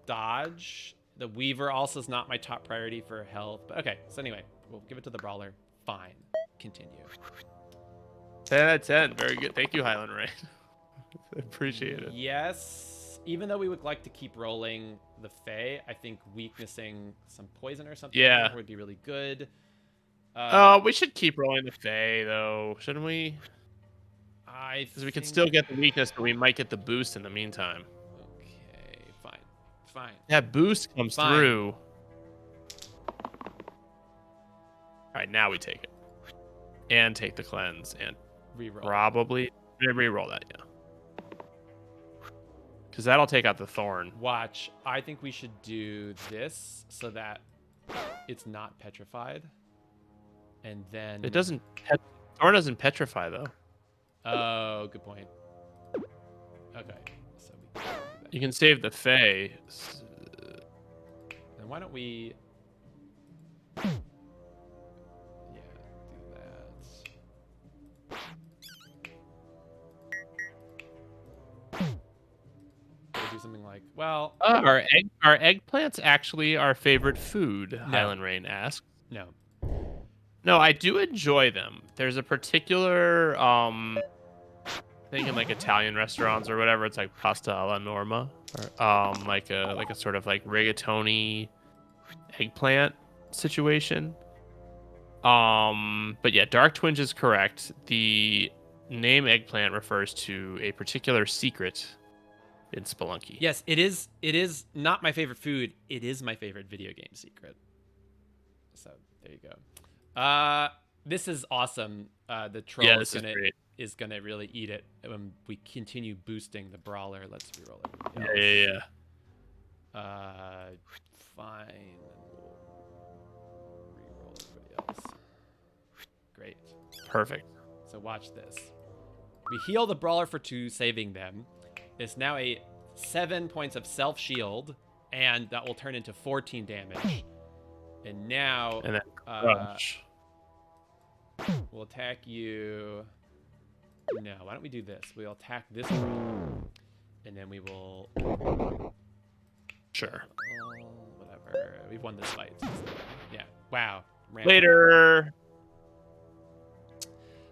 dodge, the Weaver also is not my top priority for health. But okay, so anyway, we'll give it to the brawler. Fine. Continue. 10 out of 10. Very good. Thank you, Highland Rain. Appreciate it. Yes. Even though we would like to keep rolling the Fae, I think weaknessing some poison or something would be really good. We should keep rolling the Fae, though. Shouldn't we? Because we could still get the weakness, but we might get the boost in the meantime. Okay, fine. Fine. That boost comes through. All right, now we take it. And take the cleanse. And reroll. Probably reroll that, yeah. Because that'll take out the thorn. Watch. I think we should do this so that it's not petrified. And then... It doesn't... Thorn doesn't petrify, though. Oh, good point. Okay. So we can do that. You can save the Fae. Then why don't we... Yeah, do that. We'll do something like, well... Are eggplants actually our favorite food? No. Highland Rain asks. No. No, I do enjoy them. There's a particular, I think in like Italian restaurants or whatever, it's like pasta alla norma, or like a sort of like rigatoni eggplant situation. But yeah, Dark Twinge is correct. The name eggplant refers to a particular secret in Spelunky. Yes, it is. It is not my favorite food. It is my favorite video game secret. So there you go. This is awesome. The troll is gonna really eat it when we continue boosting the brawler. Let's reroll everybody else. Yeah. Fine. Reroll everybody else. Great. Perfect. So watch this. We heal the brawler for 2, saving them. It's now a 7 points of self shield, and that will turn into 14 damage. And now, we'll attack you. No, why don't we do this? We'll attack this one, and then we will. Sure. Whatever. We've won this fight. Yeah. Wow. Later.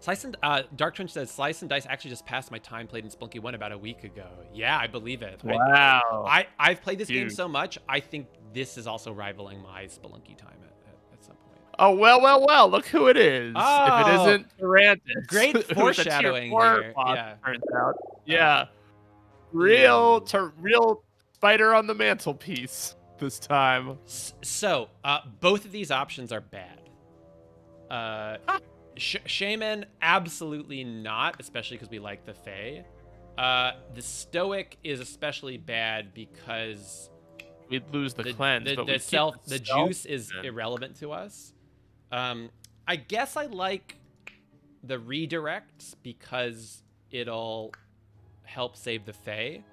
Slice and Dark Trench says Slice and Dice actually just passed my time played in Spelunky 1 about a week ago. Yeah, I believe it. Wow. I've played this game so much. I think this is also rivaling my Spelunky time at some point. Oh well. Look who it is. Oh, if it isn't Tyrannus. Great foreshadowing here. Yeah. Turns out. Yeah. Real spider on the mantelpiece this time. So both of these options are bad. Shaman, absolutely not, especially because we like the Fae. The Stoic is especially bad because we'd lose the cleanse, but the juice is irrelevant to us. I guess I like the redirect because it'll help save the Fae.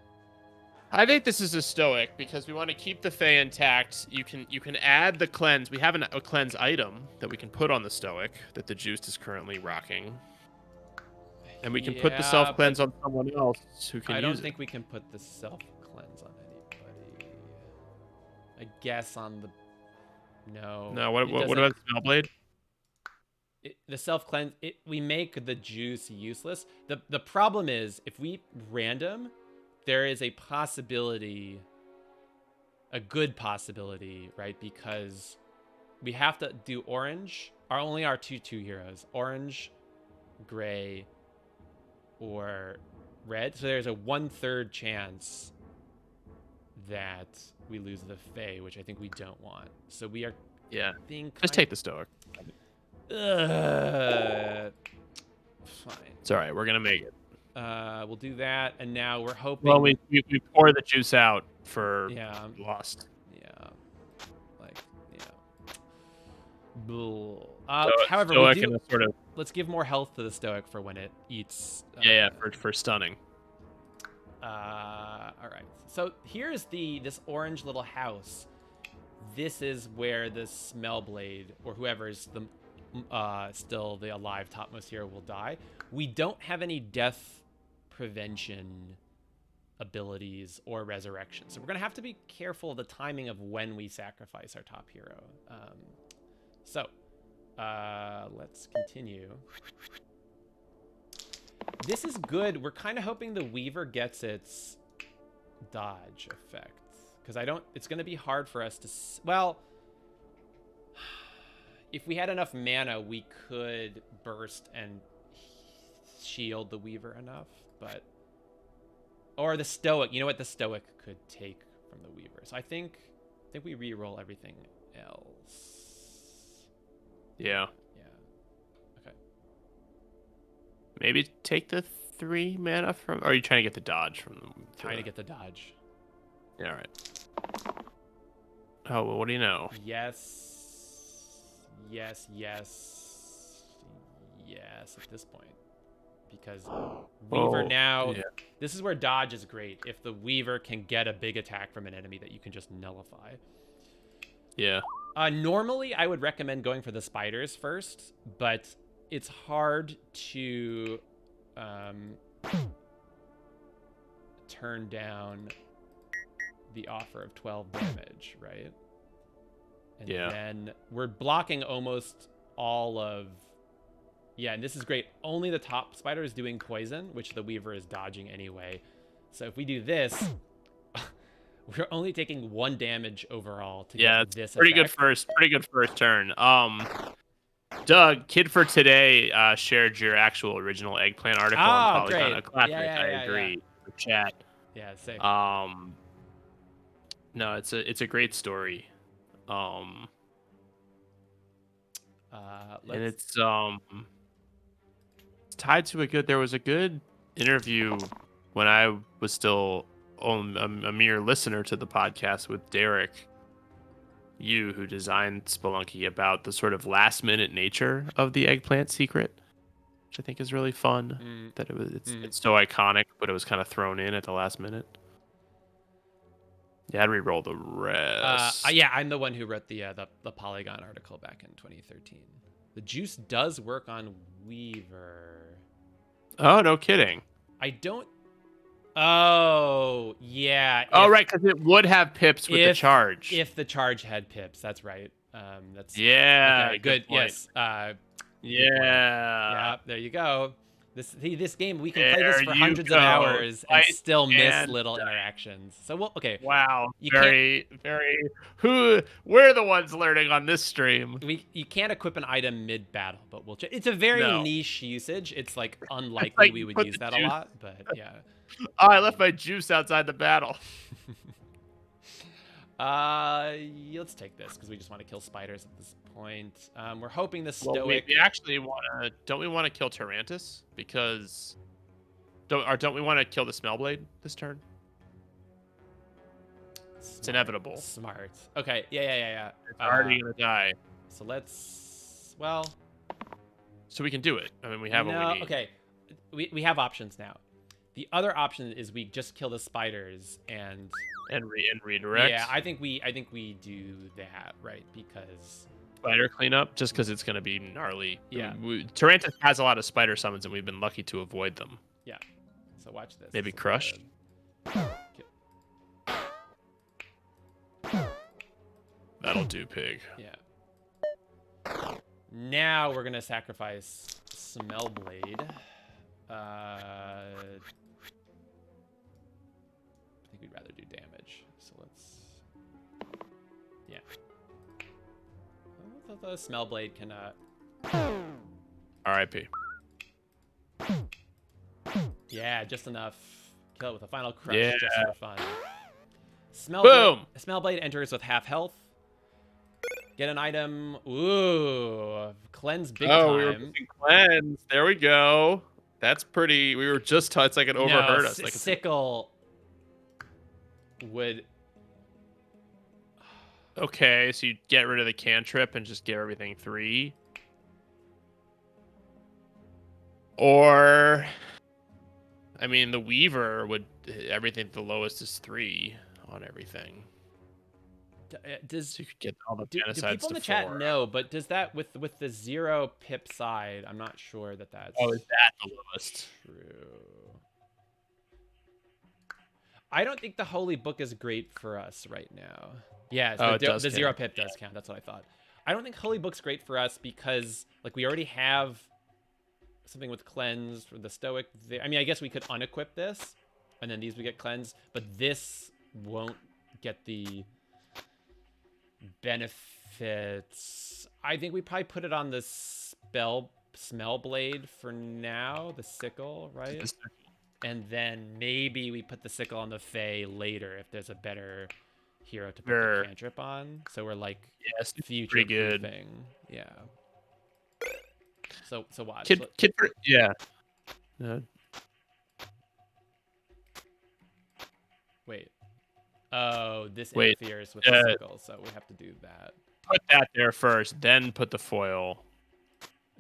I think this is a Stoic because we want to keep the Fae intact. You can add the cleanse. We have a cleanse item that we can put on the Stoic that the juice is currently rocking. And we can put the self-cleanse on someone else who can use it. I don't think we can put the self-cleanse on anybody. I guess on the... No. No, what about the Spellblade? The self-cleanse, we make the juice useless. The problem is, if we random... there is a possibility, a good possibility, right? Because we have to do orange, only our two heroes, orange, gray, or red. So there's a 1/3 chance that we lose the Fae, which I think we don't want. So we are Yeah. being Just take the Stoic. fine. It's all right. We're gonna make it. We'll do that, and now we're hoping. Well, we pour the juice out for yeah, Lost. yeah, like yeah. Bull. Stoic, However, we do. and a sort of Let's give more health to the Stoic for when it eats. for stunning. All right. So here's this orange little house. This is where the Smellblade, or whoever's the still the alive topmost hero, will die. We don't have any death prevention abilities or resurrection, so we're gonna have to be careful of the timing of when we sacrifice our top hero. Let's continue. This is good. We're kind of hoping the Weaver gets its dodge effect, because it's going to be hard for us to well, if we had enough mana we could burst and shield the Weaver enough, or the Stoic. You know what, the Stoic could take from the Weaver. So I think we re-roll everything else. Yeah. Okay. Maybe take the 3 mana from. Or are you trying to get the dodge from them? Trying to get the dodge. Yeah. All right. Oh well, what do you know? Yes. At this point, because Weaver now. Yeah. This is where dodge is great. If the Weaver can get a big attack from an enemy that you can just nullify. Yeah. Normally, I would recommend going for the spiders first, but it's hard to turn down the offer of 12 damage, right? And then we're blocking almost all of... Yeah, and this is great. Only the top spider is doing poison, which the Weaver is dodging anyway. So if we do this... We're only taking 1 damage overall to get this pretty effect. Pretty good first turn. Doug, Kid for Today shared your actual original eggplant article on Polygon. Great. A classic. Yeah, I agree. The chat. Yeah, sick. No, it's a great story. And it's tied to a good. There was a good interview when I was still a mere listener to the podcast with Derek, who designed Spelunky, about the sort of last minute nature of the eggplant secret, which I think is really fun. That it's so iconic, but it was kind of thrown in at the last minute. Yeah, I'd re-roll the rest. Yeah, I'm the one who wrote the Polygon article back in 2013. The juice does work on Weaver. Oh, no kidding. I don't... Oh, yeah. Right, because it would have pips with the charge. If the charge had pips, that's right. That's okay, good. Point. Yes. Yeah, there you go. This game, we can play this for hundreds of hours and still miss little interactions. So okay. Wow. Very. We're the ones learning on this stream. You can't equip an item mid battle, but we'll check. It's a very niche usage. It's like unlikely we would use that a lot, but yeah. Oh, I left my juice outside the battle. Let's take this because we just want to kill spiders at this point. We're hoping the Stoic... we actually want to... Don't we want to kill Tarantus? Because... Don't we want to kill the Smellblade this turn? It's inevitable. Smart. Okay, yeah. It's already going to die. So let's... Well... So we can do it. I mean, we have what we need. Okay. We have options now. The other option is we just kill the spiders and redirect. Yeah, I think we do that, right? Because spider cleanup, just because it's going to be gnarly. Yeah. Tarantus has a lot of spider summons, and we've been lucky to avoid them. Yeah. So watch this. Maybe crush. That'll do, pig. Yeah. Now we're gonna sacrifice Smellblade. I think we'd rather do damage. So let's... Yeah. The Smellblade can... R.I.P. Yeah, just enough. Kill it with a final crush just for fun. Boom. Smell blade enters with half health. Get an item. Ooh, cleanse big Oh, time. we were missing cleanse. There we go. That's pretty. We were just. It's like it overheard us. Like sickle would. Okay, so you get rid of the cantrip and just give everything 3. Or, I mean, the Weaver would everything. The lowest is 3 on everything. Does So you could get all the do penalties people in to the chat 4. know? But does that with the 0 pip side? I'm not sure that that's. Oh, is that the lowest? True. I don't think the Holy Book is great for us right now. Yes, Oh, it does the 0 count. pip does count. That's what I thought. I don't think Holy Book's great for us because like we already have something with cleanse for the Stoic. I mean, I guess we could unequip this, and then these would get cleanse, but this won't get the benefits. I think we probably put it on the smell blade for now, the sickle, right? And then maybe we put the sickle on the Fae later if there's a better hero to put the cantrip on. So we're like future proofing. Yeah. So watch. Yeah. Wait. Oh, this interferes with the sickle, so we have to do that. Put that there first, then put the foil.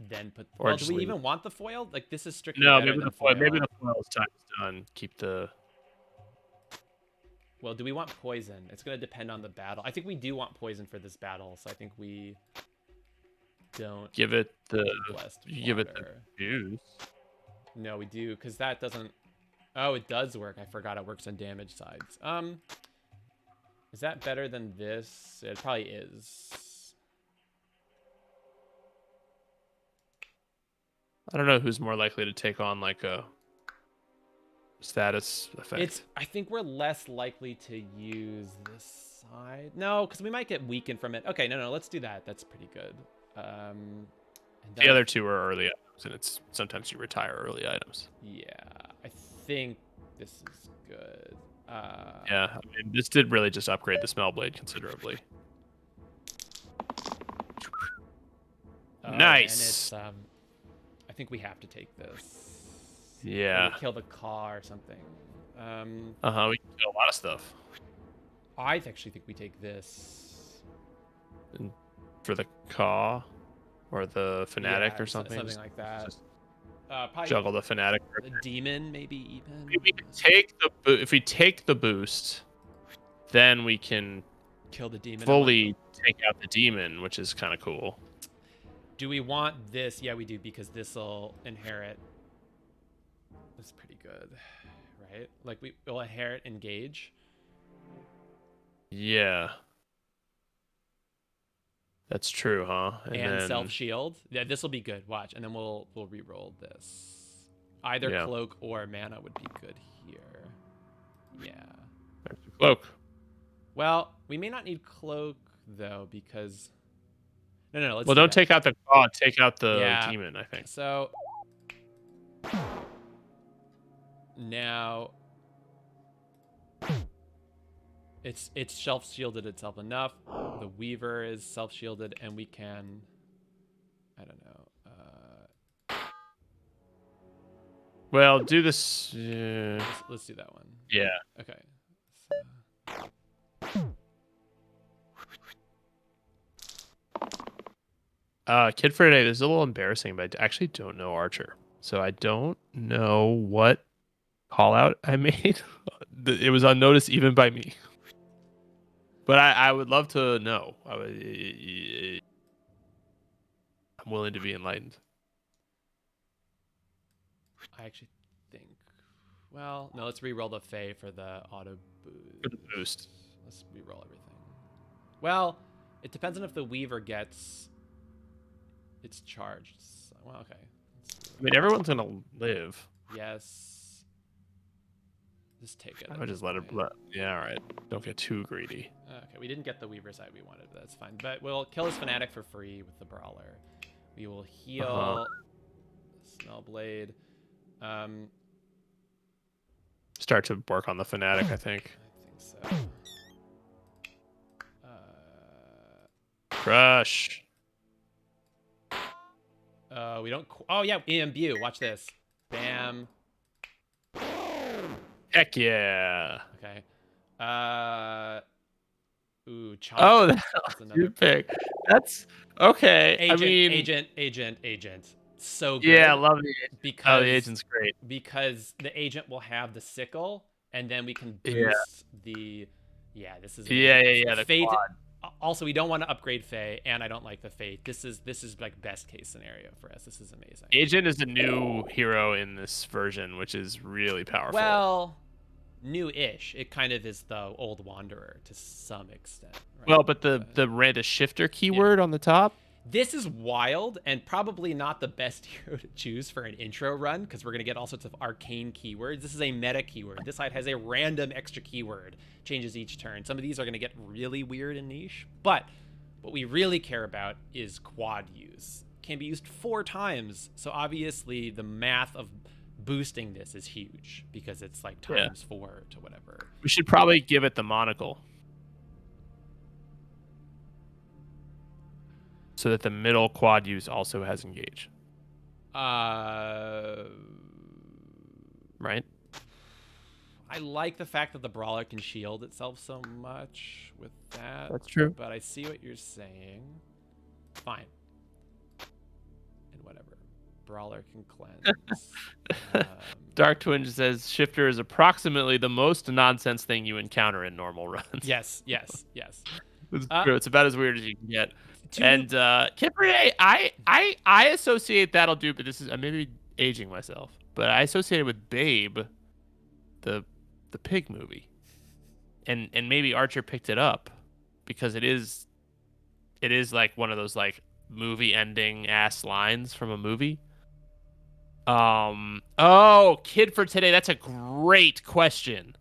Then put. Well, do we even want the foil? Like this is strictly. No, better maybe than the foil. foil. Maybe the foil's time is done. Keep the. Well, do we want poison? It's gonna depend on the battle. I think we do want poison for this battle, so I think we don't give it the. Give it the juice. No, we do, because that doesn't. Oh, it does work. I forgot it works on damage sides. Is that better than this? It probably is. I don't know who's more likely to take on like a status effect. I think we're less likely to use this side. No, because we might get weakened from it. Okay, no, let's do that. That's pretty good. The other 2 are early items, and it's sometimes you retire early items. Yeah, I think this is good. Yeah, I mean, this did really just upgrade the smell blade considerably. Nice. And it's I think we have to take this. Yeah. Kill the Caw or something. We can kill a lot of stuff. I actually think we take this. For the Caw? Or the Fanatic or something? Something like that. Probably juggle the Fanatic. The Demon, maybe even. Maybe we can take if we take the boost, then we can kill the Demon. Fully take out the Demon, which is kind of cool. Do we want this? Yeah, we do, because this will inherit. That's pretty good, right? Like we'll inherit engage. Yeah. That's true, huh? And then self shield. Yeah, this will be good. Watch, and then we'll re-roll this. Either cloak or mana would be good here. Yeah. Cloak. Well, we may not need cloak though, because no. Well, don't take out the Caw. Take out the Demon, I think. So now it's self-shielded itself enough. The Weaver is self-shielded, and we can, I don't know. Well, do this. Let's do that one. Yeah. Okay. Kid for today, this is a little embarrassing, but I actually don't know Archer, so I don't know what call out I made. It was unnoticed even by me. But I would love to know. I'm willing to be enlightened. I actually think. Well, no. Let's re-roll the Fae for the auto boost. For the boost. Let's re-roll everything. Well, it depends on if the Weaver gets. It's charged. Well, okay. I mean, everyone's gonna live. Yes. Just take it. I would just let it. Yeah, all right. Don't get too greedy. Okay, we didn't get the Weaver side we wanted, but that's fine. But we'll kill his Fanatic for free with the Brawler. We will heal Smell Blade. Start to work on the Fanatic, I think. I think so. Crush. We don't. Oh yeah, imbue. Watch this. Bam. Heck yeah. Okay. Ooh, chomp. Oh, That's that's another your pick. That's okay. agent. I mean, Agent. So good. yeah, I love the agent. Oh, because the agent's great. because the agent will have the sickle, and then we can Yeah. boost the. Yeah, this is Yeah, amazing. yeah, yeah. The Fate. quad. Also, we don't want to upgrade Faye, and I don't like the Fate. This is like best case scenario for us. This is amazing. Agent is a new hero in this version, which is really powerful. Well, new-ish. It kind of is the old Wanderer to some extent. Right? Well, but the random shifter keyword on the top. This is wild and probably not the best hero to choose for an intro run because we're going to get all sorts of arcane keywords. This is a meta keyword. This side has a random extra keyword, changes each turn. Some of these are going to get really weird and niche, but what we really care about is quad use. Can be used 4 times, so obviously the math of boosting this is huge because it's like times 4 to whatever. We should probably give it the monocle, so that the middle quad use also has engage. Right? I like the fact that the brawler can shield itself so much with that. That's true. But I see what you're saying. Fine. And whatever. Brawler can cleanse. Dark Twinge says shifter is approximately the most nonsense thing you encounter in normal runs. Yes. It's true. It's about as weird as you can get. And Kipper, I associate that'll do, but this is, I may be aging myself, but I associate it with Babe, the pig movie, and maybe Archer picked it up because it is like one of those like movie ending ass lines from a movie. Kid for today. That's a great question.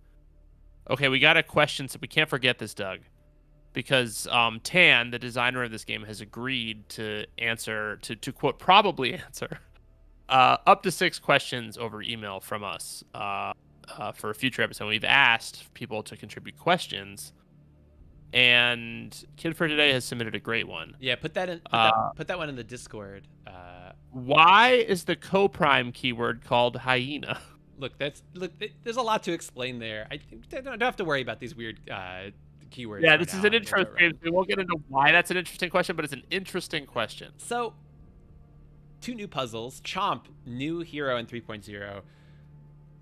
Okay, we got a question, so we can't forget this, Doug. Because Tan, the designer of this game, has agreed to answer, to quote, probably answer up to 6 questions over email from us for a future episode. We've asked people to contribute questions, and Kid for Today has submitted a great one. Yeah, put that one in the Discord. Why is the co-prime keyword called hyena? Look, there's a lot to explain there. I don't have to worry about these weird keywords. Yeah, this is an intro stream. We won't get into why that's an interesting question, but it's an interesting question. So, 2 new puzzles. Chomp, new hero in 3.0.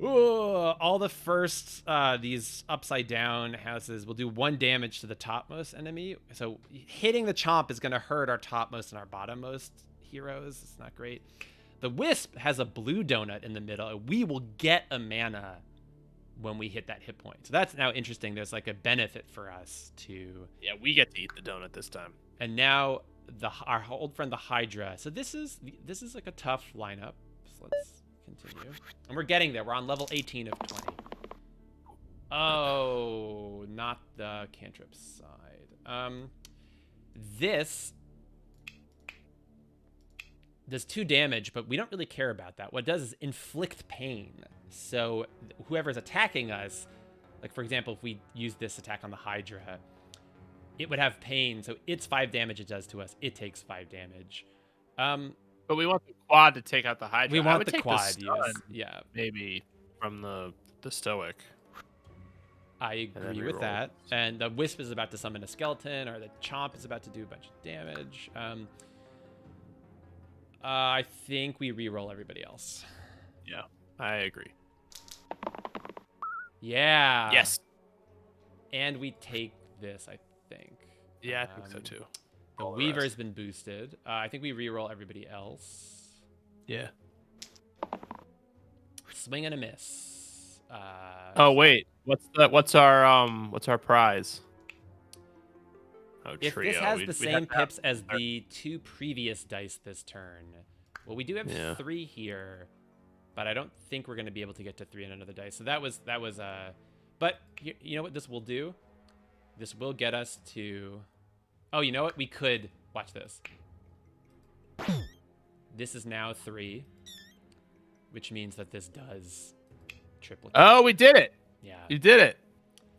Ooh, all the first these upside down houses will do 1 damage to the topmost enemy. So hitting the Chomp is going to hurt our topmost and our bottommost heroes. It's not great. The Wisp has a blue donut in the middle, and we will get a mana when we hit that hit point. So that's now interesting. There's like a benefit for us to... Yeah, we get to eat the donut this time. And now our old friend the Hydra. So this is like a tough lineup. So let's continue. And we're getting there. We're on level 18 of 20. Oh, not the cantrip side. This does 2 damage, but we don't really care about that. What it does is inflict pain. So whoever's attacking us, like for example, if we use this attack on the Hydra, it would have pain. So it's 5 damage it does to us. It takes 5 damage. But we want the quad to take out the Hydra. We want I would the take quad the stun, use. Yeah. maybe from the stoic. I agree with that. And the Wisp is about to summon a skeleton, or the Chomp is about to do a bunch of damage. I think we re-roll everybody else. Yeah, I agree. Yeah. Yes. And we take this, I think. Yeah, I think so too. The Weaver's been boosted. I think we re-roll everybody else. Yeah. Swing and a miss. Oh wait, what's our prize? Oh, if trio. this has the same pips as the 2 previous dice this turn, well, we do have 3 here, but I don't think we're going to be able to get to 3 in another dice. So that was but you know what this will do? This will get us to, oh, you know what? We could, watch this. This is now 3, which means that this does triplicate. Oh, we did it. Yeah. You did it.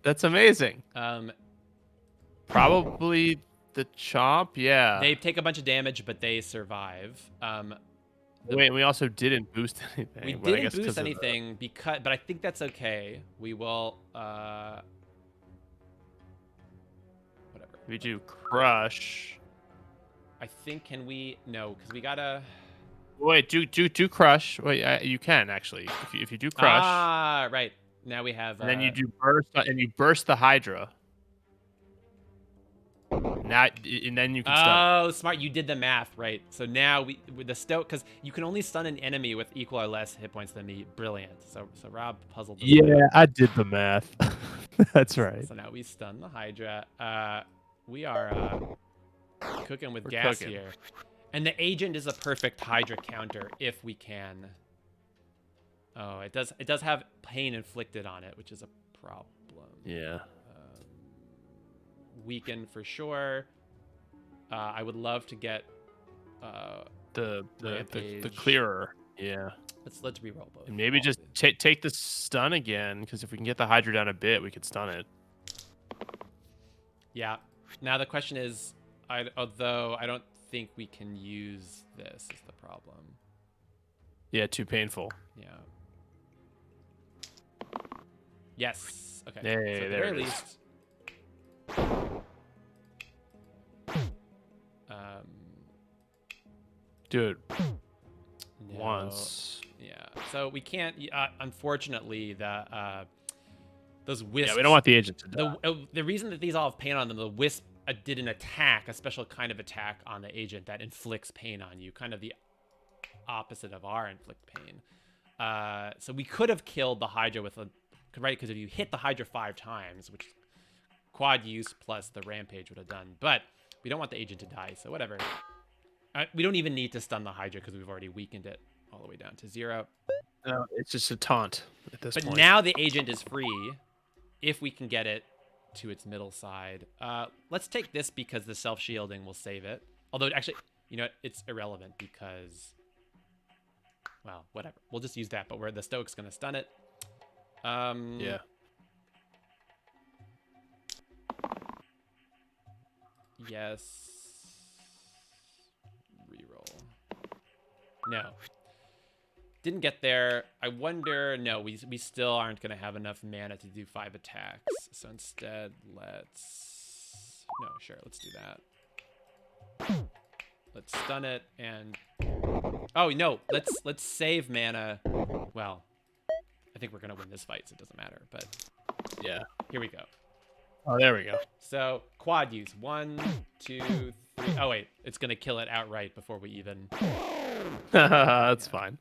That's amazing. Um, Probably the chomp, yeah. They take a bunch of damage, but they survive. Wait, we also didn't boost anything. We but I didn't guess 'cause boost of anything but I think that's okay. We will whatever. We do crush. I think can we no, because we gotta Wait, do crush. Wait, you can actually if you do crush, right. Now we have and then you do burst, and you burst the Hydra. Now, and then you can stun. Oh, smart. You did the math, right. So now we with the stoke, because you can only stun an enemy with equal or less hit points than me. Brilliant. So Rob puzzled this one Yeah, out. I did the math. That's right. So now we stun the Hydra. We are cooking with We're gas cooking. here. And the agent is a perfect Hydra counter if we can. Oh, it does have pain inflicted on it, which is a problem. Yeah. Weaken for sure. I would love to get The Rampage. clearer. Yeah. let's reroll both. And maybe all just of these. take the stun again, because if we can get the Hydra down a bit, we could stun it. Yeah. Now the question is, although I don't think we can use this is the problem. Yeah, too painful. Yeah. Yes. Okay. Hey, so at the there very it is. least. Do it No. once. Yeah. So we can't. Unfortunately, those wisps. Yeah, we don't want the agent to die. The reason that these all have pain on them, the wisp did an attack, a special kind of attack on the agent that inflicts pain on you, kind of the opposite of our inflict pain. So we could have killed the Hydra with a right, because if you hit the Hydra 5 times, which quad use plus the rampage would have done, but we don't want the agent to die, so whatever. We don't even need to stun the Hydra because we've already weakened it all the way down to 0. No, it's just a taunt at this But point. now the agent is free if we can get it to its middle side. Let's take this because the self-shielding will save it. Although, actually, you know what? It's irrelevant because, well, whatever. We'll just use that, but where the Stoke's going to stun it. Yeah. Yes. Reroll. No. Didn't get there. I wonder. No, we still aren't going to have enough mana to do 5 attacks. So instead, let's. No, sure. Let's do that. Let's stun it and. Oh no! Let's save mana. Well, I think we're going to win this fight, so it doesn't matter. But Yeah. here we go. Oh, there we go. So quad use 1, 2, 3. Oh wait, it's going to kill it outright before we even. That's fine.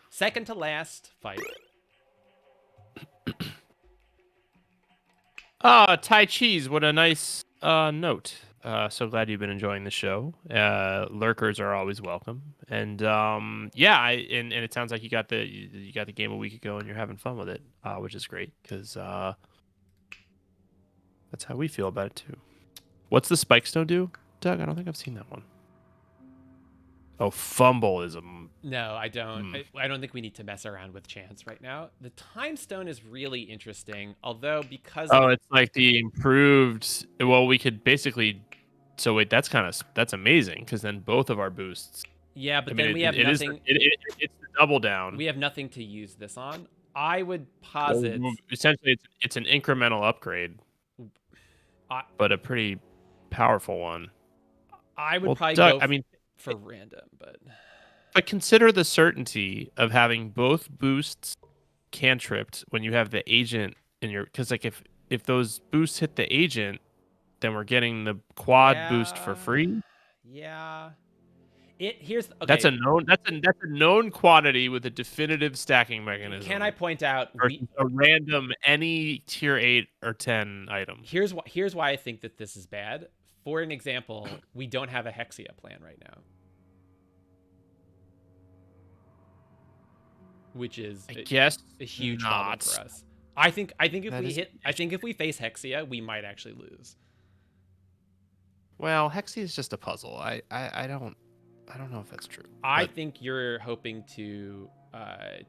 Second to last fight. Tai Chi's, what a nice note. So glad you've been enjoying the show. Lurkers are always welcome. And yeah, and it sounds like you got the game a week ago and you're having fun with it, which is great because that's how we feel about it too. What's the Spike Stone do, Doug? I don't think I've seen that one. Oh, fumble is a No, I don't. I don't think we need to mess around with chance right now. The time stone is really interesting, although because it's like the improved. Well, we could basically. So wait, that's amazing because then both of our boosts. yeah, but I mean, then we have nothing. It's the double down. We have nothing to use this on. I would posit. Essentially, it's an incremental upgrade, but a pretty powerful one. I would probably Doug, go. For random, but consider the certainty of having both boosts cantripped when you have the agent in your, because like if those boosts hit the agent, then we're getting the quad boost for free. Yeah. Here's okay. That's a known quantity with a definitive stacking mechanism. Can I point out a random any tier 8 or 10 item? Here's why I think that this is bad. For an example, we don't have a Hexia plan right now. Which is I guess a huge not problem for us. I think if we face Hexia, we might actually lose. Well, Hexia is just a puzzle. I don't know if that's true. I think you're hoping to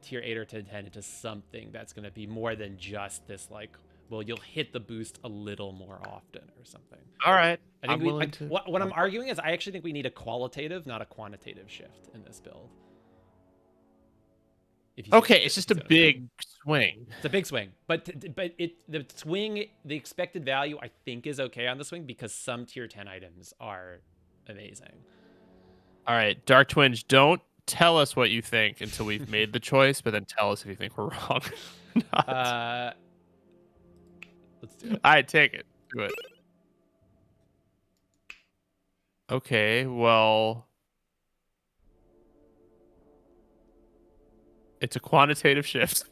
tier 8 or 10 into something that's going to be more than just this like well, you'll hit the boost a little more often or something. All right. I think I'm willing to. what I'm arguing is I actually think we need a qualitative, not a quantitative shift in this build. If you see Okay, what- it's just if a you see what I'm saying. big swing. It's a big swing, but the swing, the expected value I think is okay on the swing because some tier 10 items are amazing. All right, Dark Twinge, don't tell us what you think until we've made the choice, but then tell us if you think we're wrong. Let's do it. All right, take it. Do it. Okay, well, it's a quantitative shift.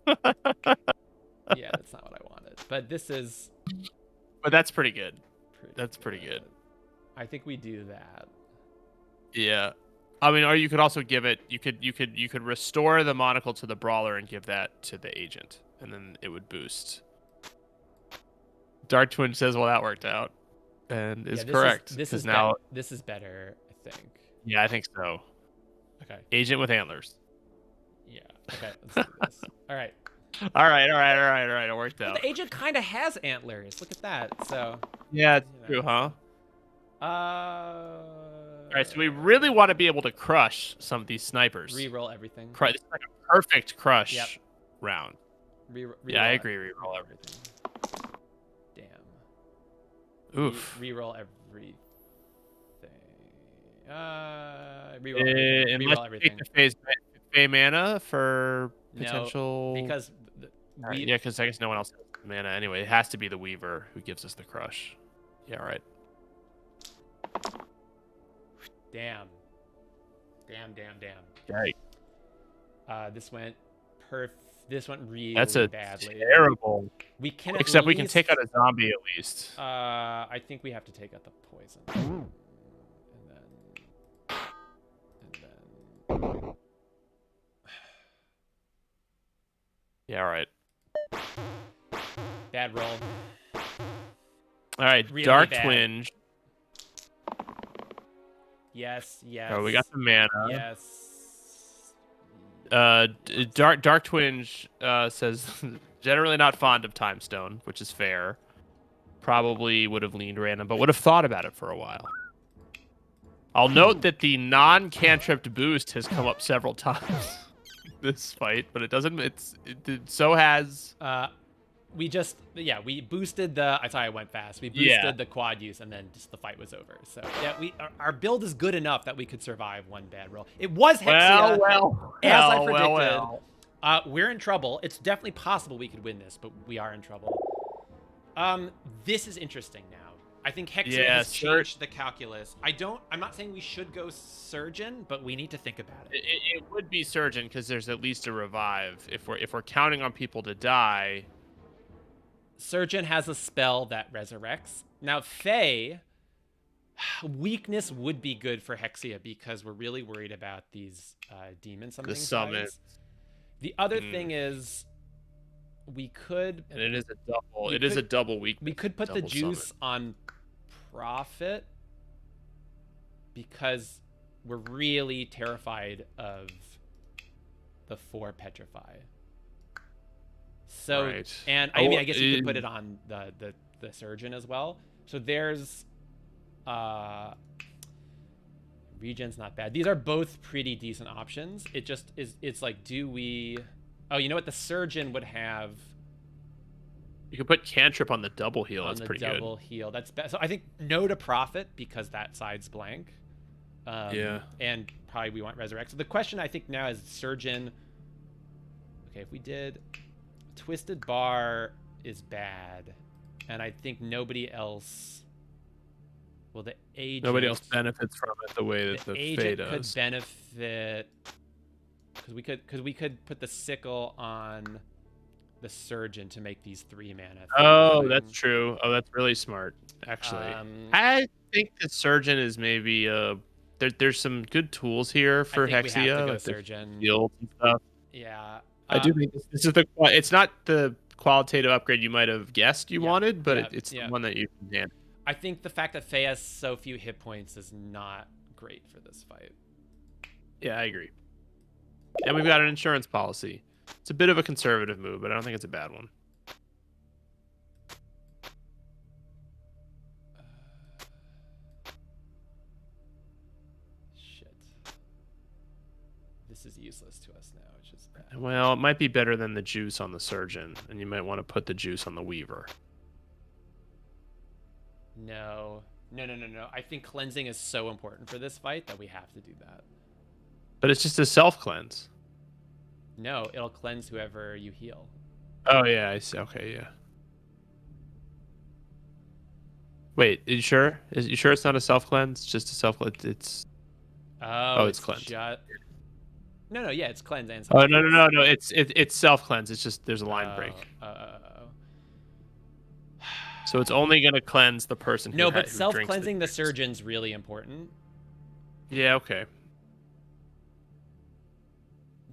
Yeah, that's not what I wanted, but this is But that's pretty good. That's pretty good. I think we do that. Yeah. I mean, or you could also give it. You could restore the monocle to the brawler and give that to the agent, and then it would boost. Dark Twin says, "Well, that worked out," and is correct. This is now. This is better, I think. Yeah, I think so. Okay. Agent with antlers. Yeah. Okay. Let's do this. All right. All right. It worked Well, out. the agent kind of has antlers. Look at that. So. Yeah, it's you know. true, huh? All All right, so we really want to be able to crush some of these snipers. Reroll everything. This is like a perfect crush Yep. round. Reroll Yeah, I agree. Reroll everything. Damn. Oof. Reroll everything. Unless Reroll you everything. take the Fey mana for potential. No, because yeah, because I guess no one else has mana anyway. It has to be the Weaver who gives us the crush. Yeah, right. Damn. Yikes. This went This went really That's a badly. terrible. We can Except we can take out a zombie at least. I think we have to take out the poison. And then. Yeah, all right. Bad roll. All right, Really Dark bad. Twinge. Yes. Oh, we got the mana. Yes. Dark Twinge says generally not fond of Time Stone, which is fair. Probably would have leaned random, but would have thought about it for a while. I'll note that the non-cantripped boost has come up several times this fight, but it doesn't. So has. We boosted the. I thought I went fast. We boosted the quad use, and then just the fight was over. So yeah, our build is good enough that we could survive one bad roll. It was Hexia, as I predicted. We're in trouble. It's definitely possible we could win this, but we are in trouble. This is interesting now. I think Hexia has changed the calculus. I'm not saying we should go Surgeon, but we need to think about it. It would be Surgeon because there's at least a revive. If we're counting on people to die. Surgeon has a spell that resurrects. Now, Fae, weakness would be good for Hexia because we're really worried about these demon summoning summons. The other thing is we could... And it is a double. It is a double weakness. We could put the juice on Prophet because we're really terrified of the 4 Petrify. So, and I mean, I guess you could put it on the Surgeon as well. So there's, Regen's not bad. These are both pretty decent options. It just it's like, do we, oh, you know what? The Surgeon would have. You could put Cantrip on the double heal. That's pretty good. Double heal. That's best. So I think no to Prophet because that side's blank. And probably we want Resurrect. So the question I think now is Surgeon. Okay, if we did... Twisted Bar is bad, and I think nobody else. Well, the agent. Nobody else benefits from it the way that the agent Fae does. could benefit because we could put the sickle on the Surgeon to make these 3 mana. Oh, that's true. Oh, that's really smart. Actually, I think the Surgeon is maybe there's some good tools here for Hexia. We have to go Surgeon. Shield and stuff. Yeah. I do think this is it's not the qualitative upgrade you might have guessed you wanted, but it's the one that you can handle. I think the fact that Fae has so few hit points is not great for this fight. Yeah, I agree. And we've got an insurance policy. It's a bit of a conservative move, but I don't think it's a bad one. is useless to us now, which is bad. Well, it might be better than the juice on the surgeon, and you might want to put the juice on the weaver. No. I think cleansing is so important for this fight that we have to do that. But it's just a self cleanse. No, it'll cleanse whoever you heal. Oh yeah, I see. Okay, yeah. Wait, are you sure? Is you sure it's not a self cleanse? Just a self cleanse. It's it's cleanse. No, yeah, it's cleanse and Oh self. no. It's self cleanse. It's just there's a line break. So it's only gonna cleanse the person. No, but who self drinks cleansing the surgeon's really important. Yeah. Okay.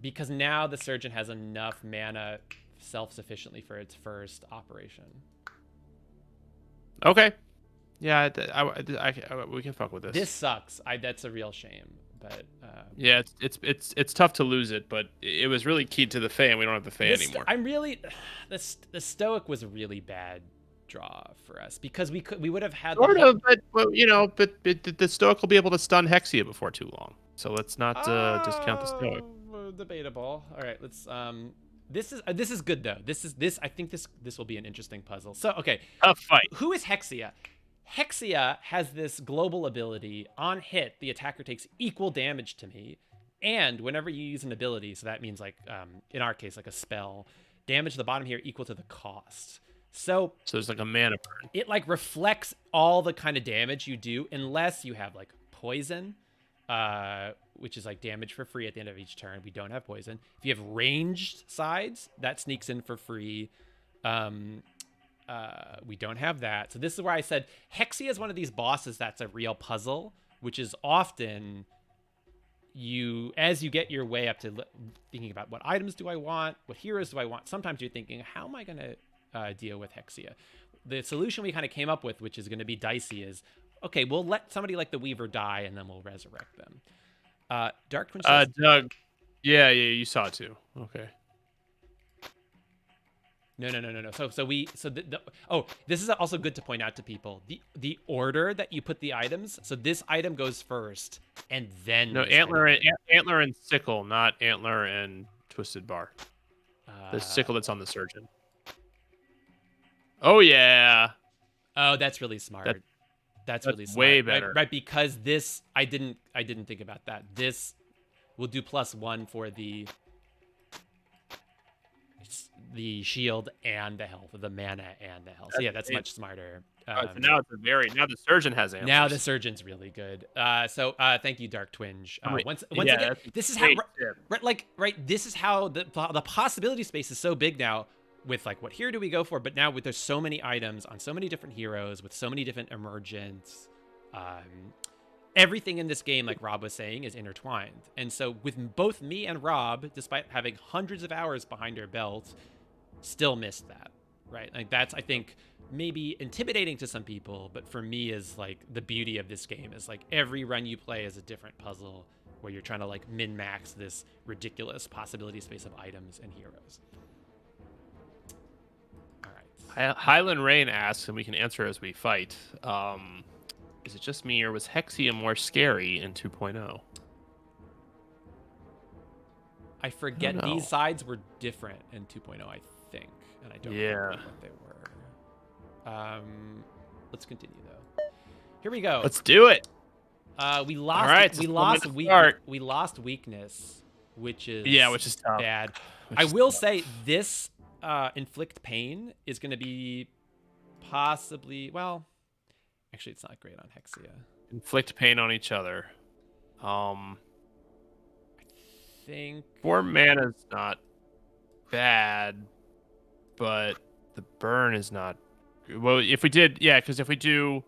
Because now the surgeon has enough mana self-sufficiently for its first operation. Okay. Yeah, we can fuck with this. This sucks. That's a real shame. But yeah, it's tough to lose it, but it was really key to the Fae, and we don't have the Fae anymore. I'm really the Stoic was a really bad draw for us because we would have had sort of, but the Stoic will be able to stun Hexia before too long. So let's not discount the Stoic. Debatable. All right, let's this is good though. I think this will be an interesting puzzle. So okay, a fight. Who is Hexia? Hexia has this global ability. On hit, the attacker takes equal damage to me, and whenever you use an ability, so that means like in our case like a spell, damage to the bottom here equal to the cost. So there's like a mana burn. It like reflects all the kind of damage you do unless you have like poison, which is like damage for free at the end of each turn. We don't have poison. If you have ranged sides, that sneaks in for free. We don't have that. So this is where I said Hexia is one of these bosses that's a real puzzle, which is often as you get your way up to thinking about what items do I want, what heroes do I want, sometimes you're thinking, how am I going to deal with Hexia? The solution we kind of came up with, which is going to be dicey, is, okay, we'll let somebody like the Weaver die, and then we'll resurrect them. Dark Twin says, Doug. Yeah, you saw it too. Okay. No. This is also good to point out to people. The order that you put the items. So this item goes first, and then no antler and sickle, not antler and twisted bar. The sickle that's on the surgeon. Oh yeah. Oh, that's really smart. That's really smart. Way better. Right, because this I didn't think about that. This will do +1 for the shield and the health, the mana and the health. So yeah, that's much smarter. So now the surgeon has answers. Now the surgeon's really good. So thank you, Dark Twinge. Once again, this is this is how the possibility space is so big now. With like, what hero do we go for? But now there's so many items on so many different heroes with so many different emergents. Everything in this game, like Rob was saying, is intertwined. And so with both me and Rob, despite having hundreds of hours behind our belt, still missed that, right? Like that's, I think, maybe intimidating to some people, but for me is like the beauty of this game is like every run you play is a different puzzle where you're trying to like min-max this ridiculous possibility space of items and heroes. Highland Rain asks, and we can answer as we fight. Is it just me, or was Hexia more scary in 2.0? I forget. These sides were different in 2.0, I think, and I don't remember what they were. Let's continue though. Here we go. Let's do it. We lost. All right, we lost weakness, which is tough. Bad. I will say this. Inflict pain is going to be possibly, well, actually it's not great on Hexia. Inflict pain on each other. I think 4 mana is not bad, but the burn is not. Well, if we did, because if we do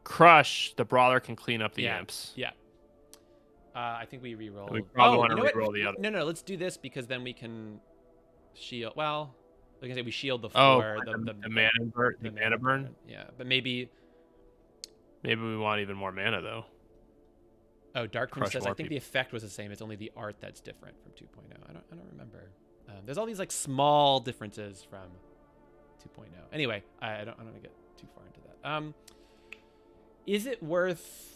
crush, the brawler can clean up the imps. Yeah. I think we reroll. We probably want to reroll the other. No, let's do this because then we can shield. Well, like I say, we shield the floor. The mana burn. Yeah, but maybe we want even more mana though. Oh, Dark Twin says I think people. the effect was the same. It's only the art that's different from 2.0. I don't remember. There's all these like small differences from 2.0. Anyway, I don't want to get too far into that. Is it worth?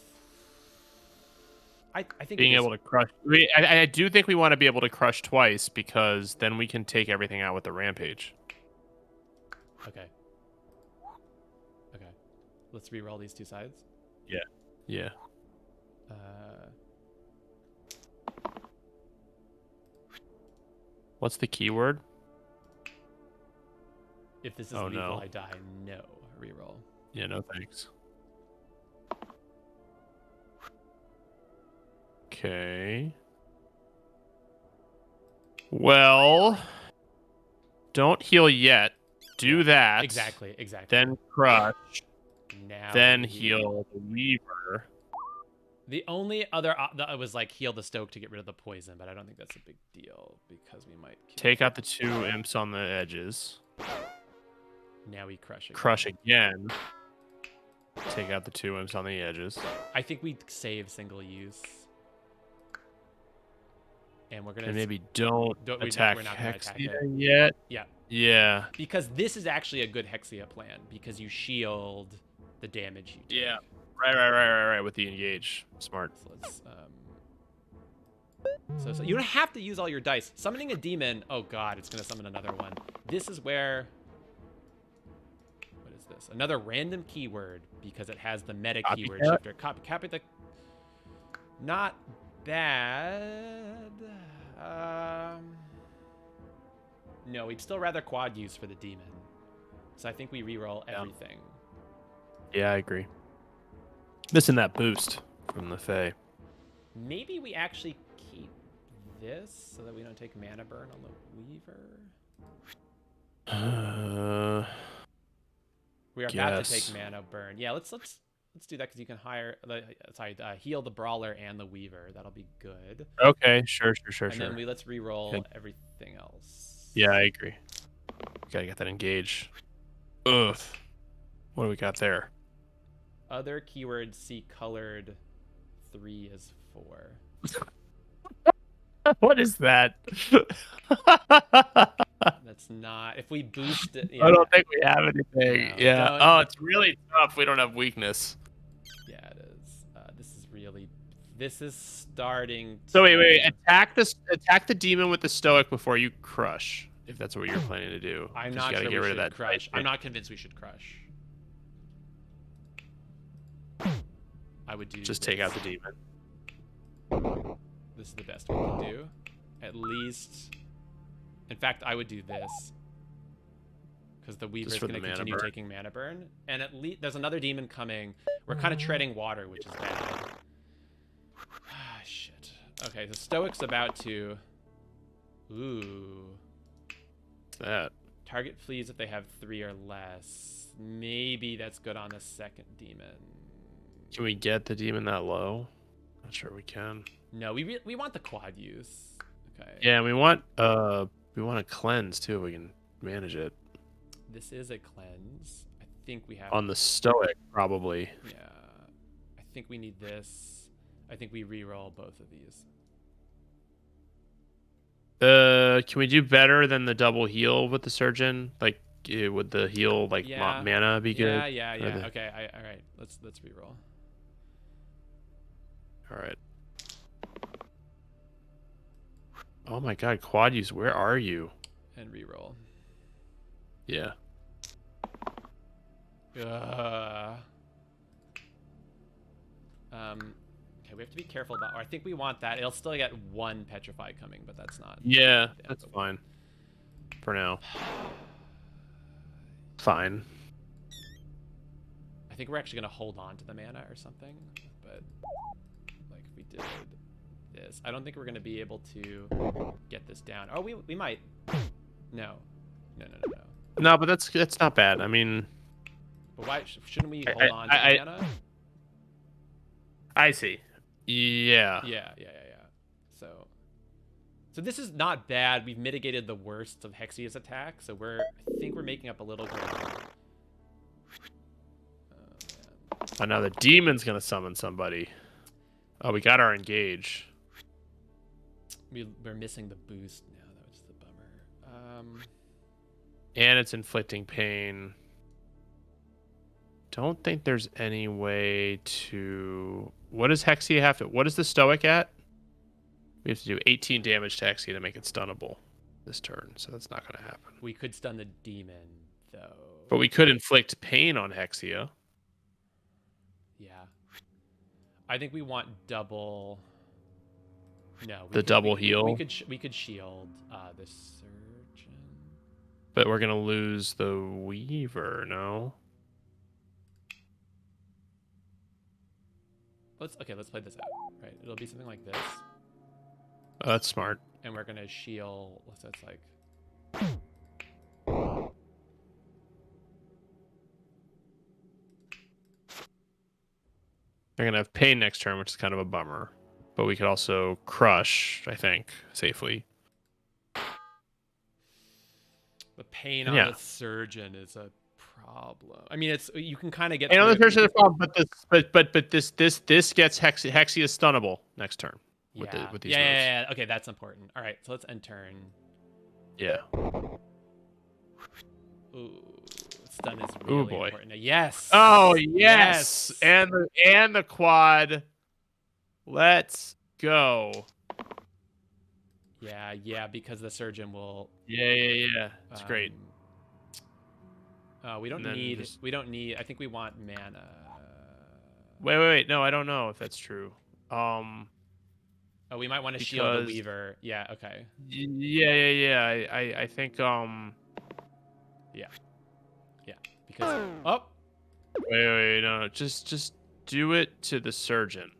I think Being it is, able to crush. I do think we want to be able to crush twice because then we can take everything out with the rampage. okay. Okay, let's re-roll these two sides. Yeah. What's the keyword? If this is Oh, lethal, no. I die. No, re-roll. Yeah, no thanks. Okay. Well, don't heal yet. Do Yeah, that. Exactly. Then crush. Now Then we heal the Weaver. The only other that was like heal the Stoke to get rid of the poison, but I don't think that's a big deal because we might Take out the 2 imps on the edges. Now we crush again. Crush again. Take out the 2 imps on the edges. I think we save single use, and we're gonna And maybe don't we're attack not gonna attack Hexia it. yet. Yeah, Yeah. because this is actually a good Hexia plan because you shield the damage you take. Yeah. Right. With the engage. Smart. So let's so you don't have to use all your dice. Summoning a demon. Oh god, it's gonna summon another one. This is where. What is this? Another random keyword because it has the meta keyword shifter. Copy the. Not bad. No, we'd still rather quad use for the demon. So I think we reroll everything. Yeah, I agree. Missing that boost from the Fae. Maybe we actually keep this so that we don't take mana burn on the Weaver. We are about to take mana burn. Yeah, let's do that because you can heal the Brawler and the Weaver. That'll be good. Okay, sure. And then let's re-roll everything else. Yeah, I agree. Gotta get that engage. Ugh. What do we got there? Other keywords see colored 3 is 4. What is that? That's not. If we boost it, I don't think we have anything. No, Yeah. Oh, it's really tough. We don't have weakness. Yeah, it is. This is starting. So wait. Attack the demon with the stoic before you crush. If that's what you're planning to do. I'm 'Cause not you gotta sure get we rid of should that crush. dice. I'm not convinced we should crush. I would do. Just take out the demon. This is the best we can do. At least. In fact, I would do this. Because the Weaver is going to continue taking mana burn. And at least there's another demon coming. We're kind of treading water, which is bad. Ah, shit. Okay, the Stoic's about to. Ooh. What's that? Target flees if they have 3 or less. Maybe that's good on the second demon. Can we get the demon that low? Not sure we can. No, we want the quad use. Okay. Yeah, we want a cleanse too if we can manage it. This is a cleanse. I think we have On the stoic, probably. Yeah. I think we need this. I think we re-roll both of these. Can we do better than the double heal with the surgeon? Like, would the heal mana be good? Yeah. Okay. All right. Let's re-roll. All right. Oh my God, quad use. Where are you? And re-roll. Yeah. Okay, we have to be careful about. Or I think we want that. It'll still get 1 petrify coming, but that's not. Yeah, that's fine. For now. Fine. I think we're actually gonna hold on to the mana or something, but like if we did this, I don't think we're gonna be able to get this down. Oh, we might. No. No, but that's not bad. I mean, but why shouldn't we hold on to the mana? I see. Yeah. Yeah. So this is not bad. We've mitigated the worst of Hexia's attack, so I think we're making up a little ground. Oh, now the demon's gonna summon somebody. Oh, we got our engage. We're missing the boost now. That was the bummer. And it's inflicting pain. Don't think there's any way to What does Hexia have to? What is the Stoic at? We have to do 18 damage to Hexia to make it stunnable this turn, so that's not gonna happen. We could stun the demon though. But we could inflict pain on Hexia. Yeah. I think we want double. No, The double heal? We could shield the surgeon. But we're gonna lose the Weaver, no? Let's play this out. Right, it'll be something like this, Oh, that's smart. and we're gonna shield. What's that's like? They're gonna have pain next turn, which is kind of a bummer. But we could also crush, I think, safely. The pain on Yeah. the surgeon is a problem. I mean, it's you can kind of get. I know through the it. surgeon is a problem, but this gets Hexia stunnable next turn. Yeah. With these yeah. Okay, that's important. All right, so let's end turn. Yeah. Ooh, stun is really boy. important. Yes. Oh yes, and the quad. Let's go. Yeah, because the surgeon will. Yeah. It's great. We don't And then need. just- We don't need. I think we want mana. Wait. No, I don't know if that's true. Oh, we might want to shield the Because- Weaver. Yeah. Okay. Yeah. I think Because oh, wait, no, just do it to the surgeon.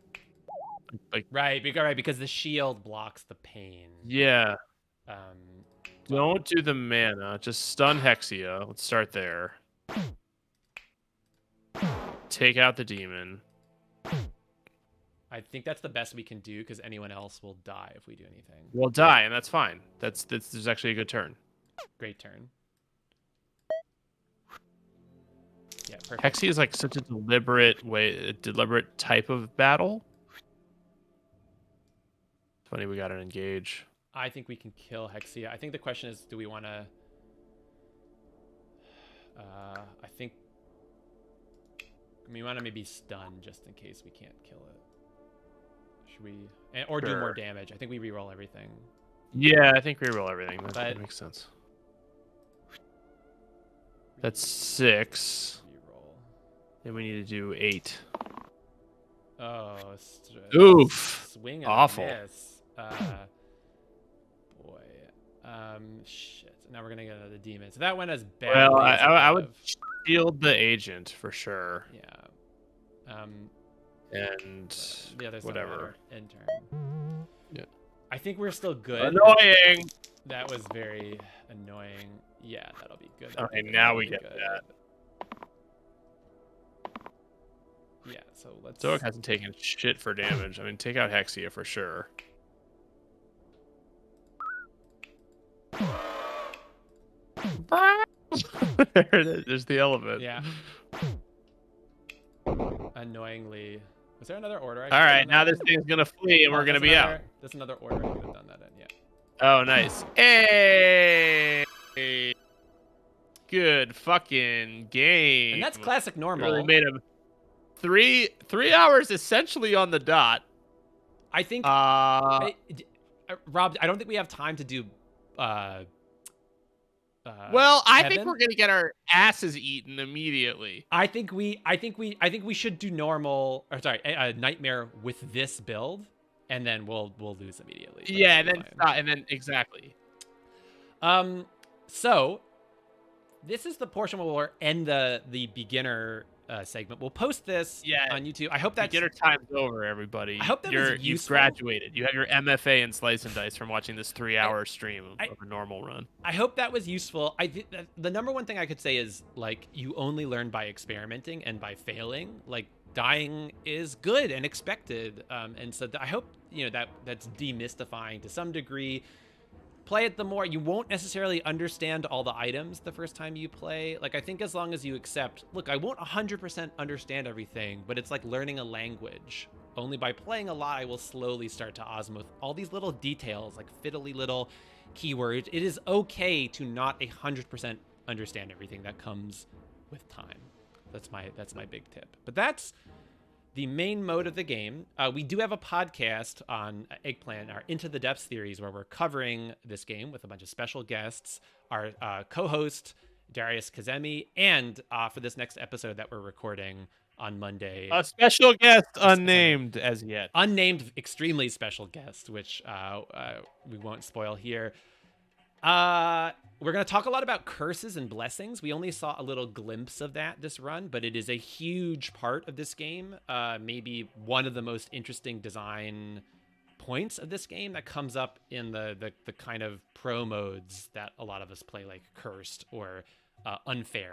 Like right, because the shield blocks the pain. yeah, Um, don't do the mana. Just stun Hexia. Let's start there. Take out the demon. I think that's the best we can do because anyone else will die if we do anything. We'll die, and that's fine. This is actually a good turn. Great turn. Yeah, perfect. Hexia is like such a deliberate type of battle. Funny, we got an engage. I think we can kill Hexia. I think the question is, do we want to? I think we want to maybe stun just in case we can't kill it. Should we? Or do more Sure. damage? I think we reroll everything. Yeah, I think reroll everything. That But- makes sense. That's 6. Reroll. Then we need to do 8. Oh, Oof. swing and Awful. a miss. Boy. Shit. Now we're gonna get another demon. So that went as bad. Well, I would shield the agent for sure, Yeah. and The other whatever. In turn. Yeah. I think we're still good. Annoying. That was very annoying. Yeah, that'll be good. Okay, now we get that. Yeah, so let's. Stoic hasn't taken shit for damage. I mean, take out Hexia for sure. There it is. There's the elephant. Yeah. Annoyingly. Was there another order? All right, now this thing's gonna flee and we're gonna be out. There's another order I could have done that in. Yeah. Oh, nice. Hey. Good fucking game. And that's classic normal. Really made him 3 hours essentially on the dot. I think. Rob, I don't think we have time to do. Well, I think Heaven? we're gonna get our asses eaten immediately. I think we should do normal. Or sorry, nightmare with this build, and then we'll lose immediately. Yeah, and That's then fine. exactly. So this is the portion where we'll end the beginner segment. We'll post this on YouTube. I hope that's Beginner time's over, everybody. I hope that was You've useful. graduated. You have your MFA in Slice and Dice from watching this 3-hour stream of a normal run. I hope that was useful. I think that the number one thing I could say is like you only learn by experimenting and by failing. Like dying is good and expected. And so I hope that's demystifying to some degree. Play it the more you won't necessarily understand all the items the first time you play. Like I think as long as you accept, look, I won't 100% understand everything, but it's like learning a language. Only by playing a lot I will slowly start to osmoth all these little details, like fiddly little keywords. It is okay to not 100% understand everything. That comes with time. That's my big tip. But that's the main mode of the game. We do have a podcast on Eggplant, our Into the Depths series, where we're covering this game with a bunch of special guests. Our co-host Darius Kazemi, and for this next episode that we're recording on Monday, A special guest, special- unnamed as yet. unnamed, extremely special guest, which we won't spoil here. We're going to talk a lot about curses and blessings. We only saw a little glimpse of that this run, but it is a huge part of this game. Maybe one of the most interesting design points of this game that comes up in the kind of pro modes that a lot of us play, like Cursed or Unfair,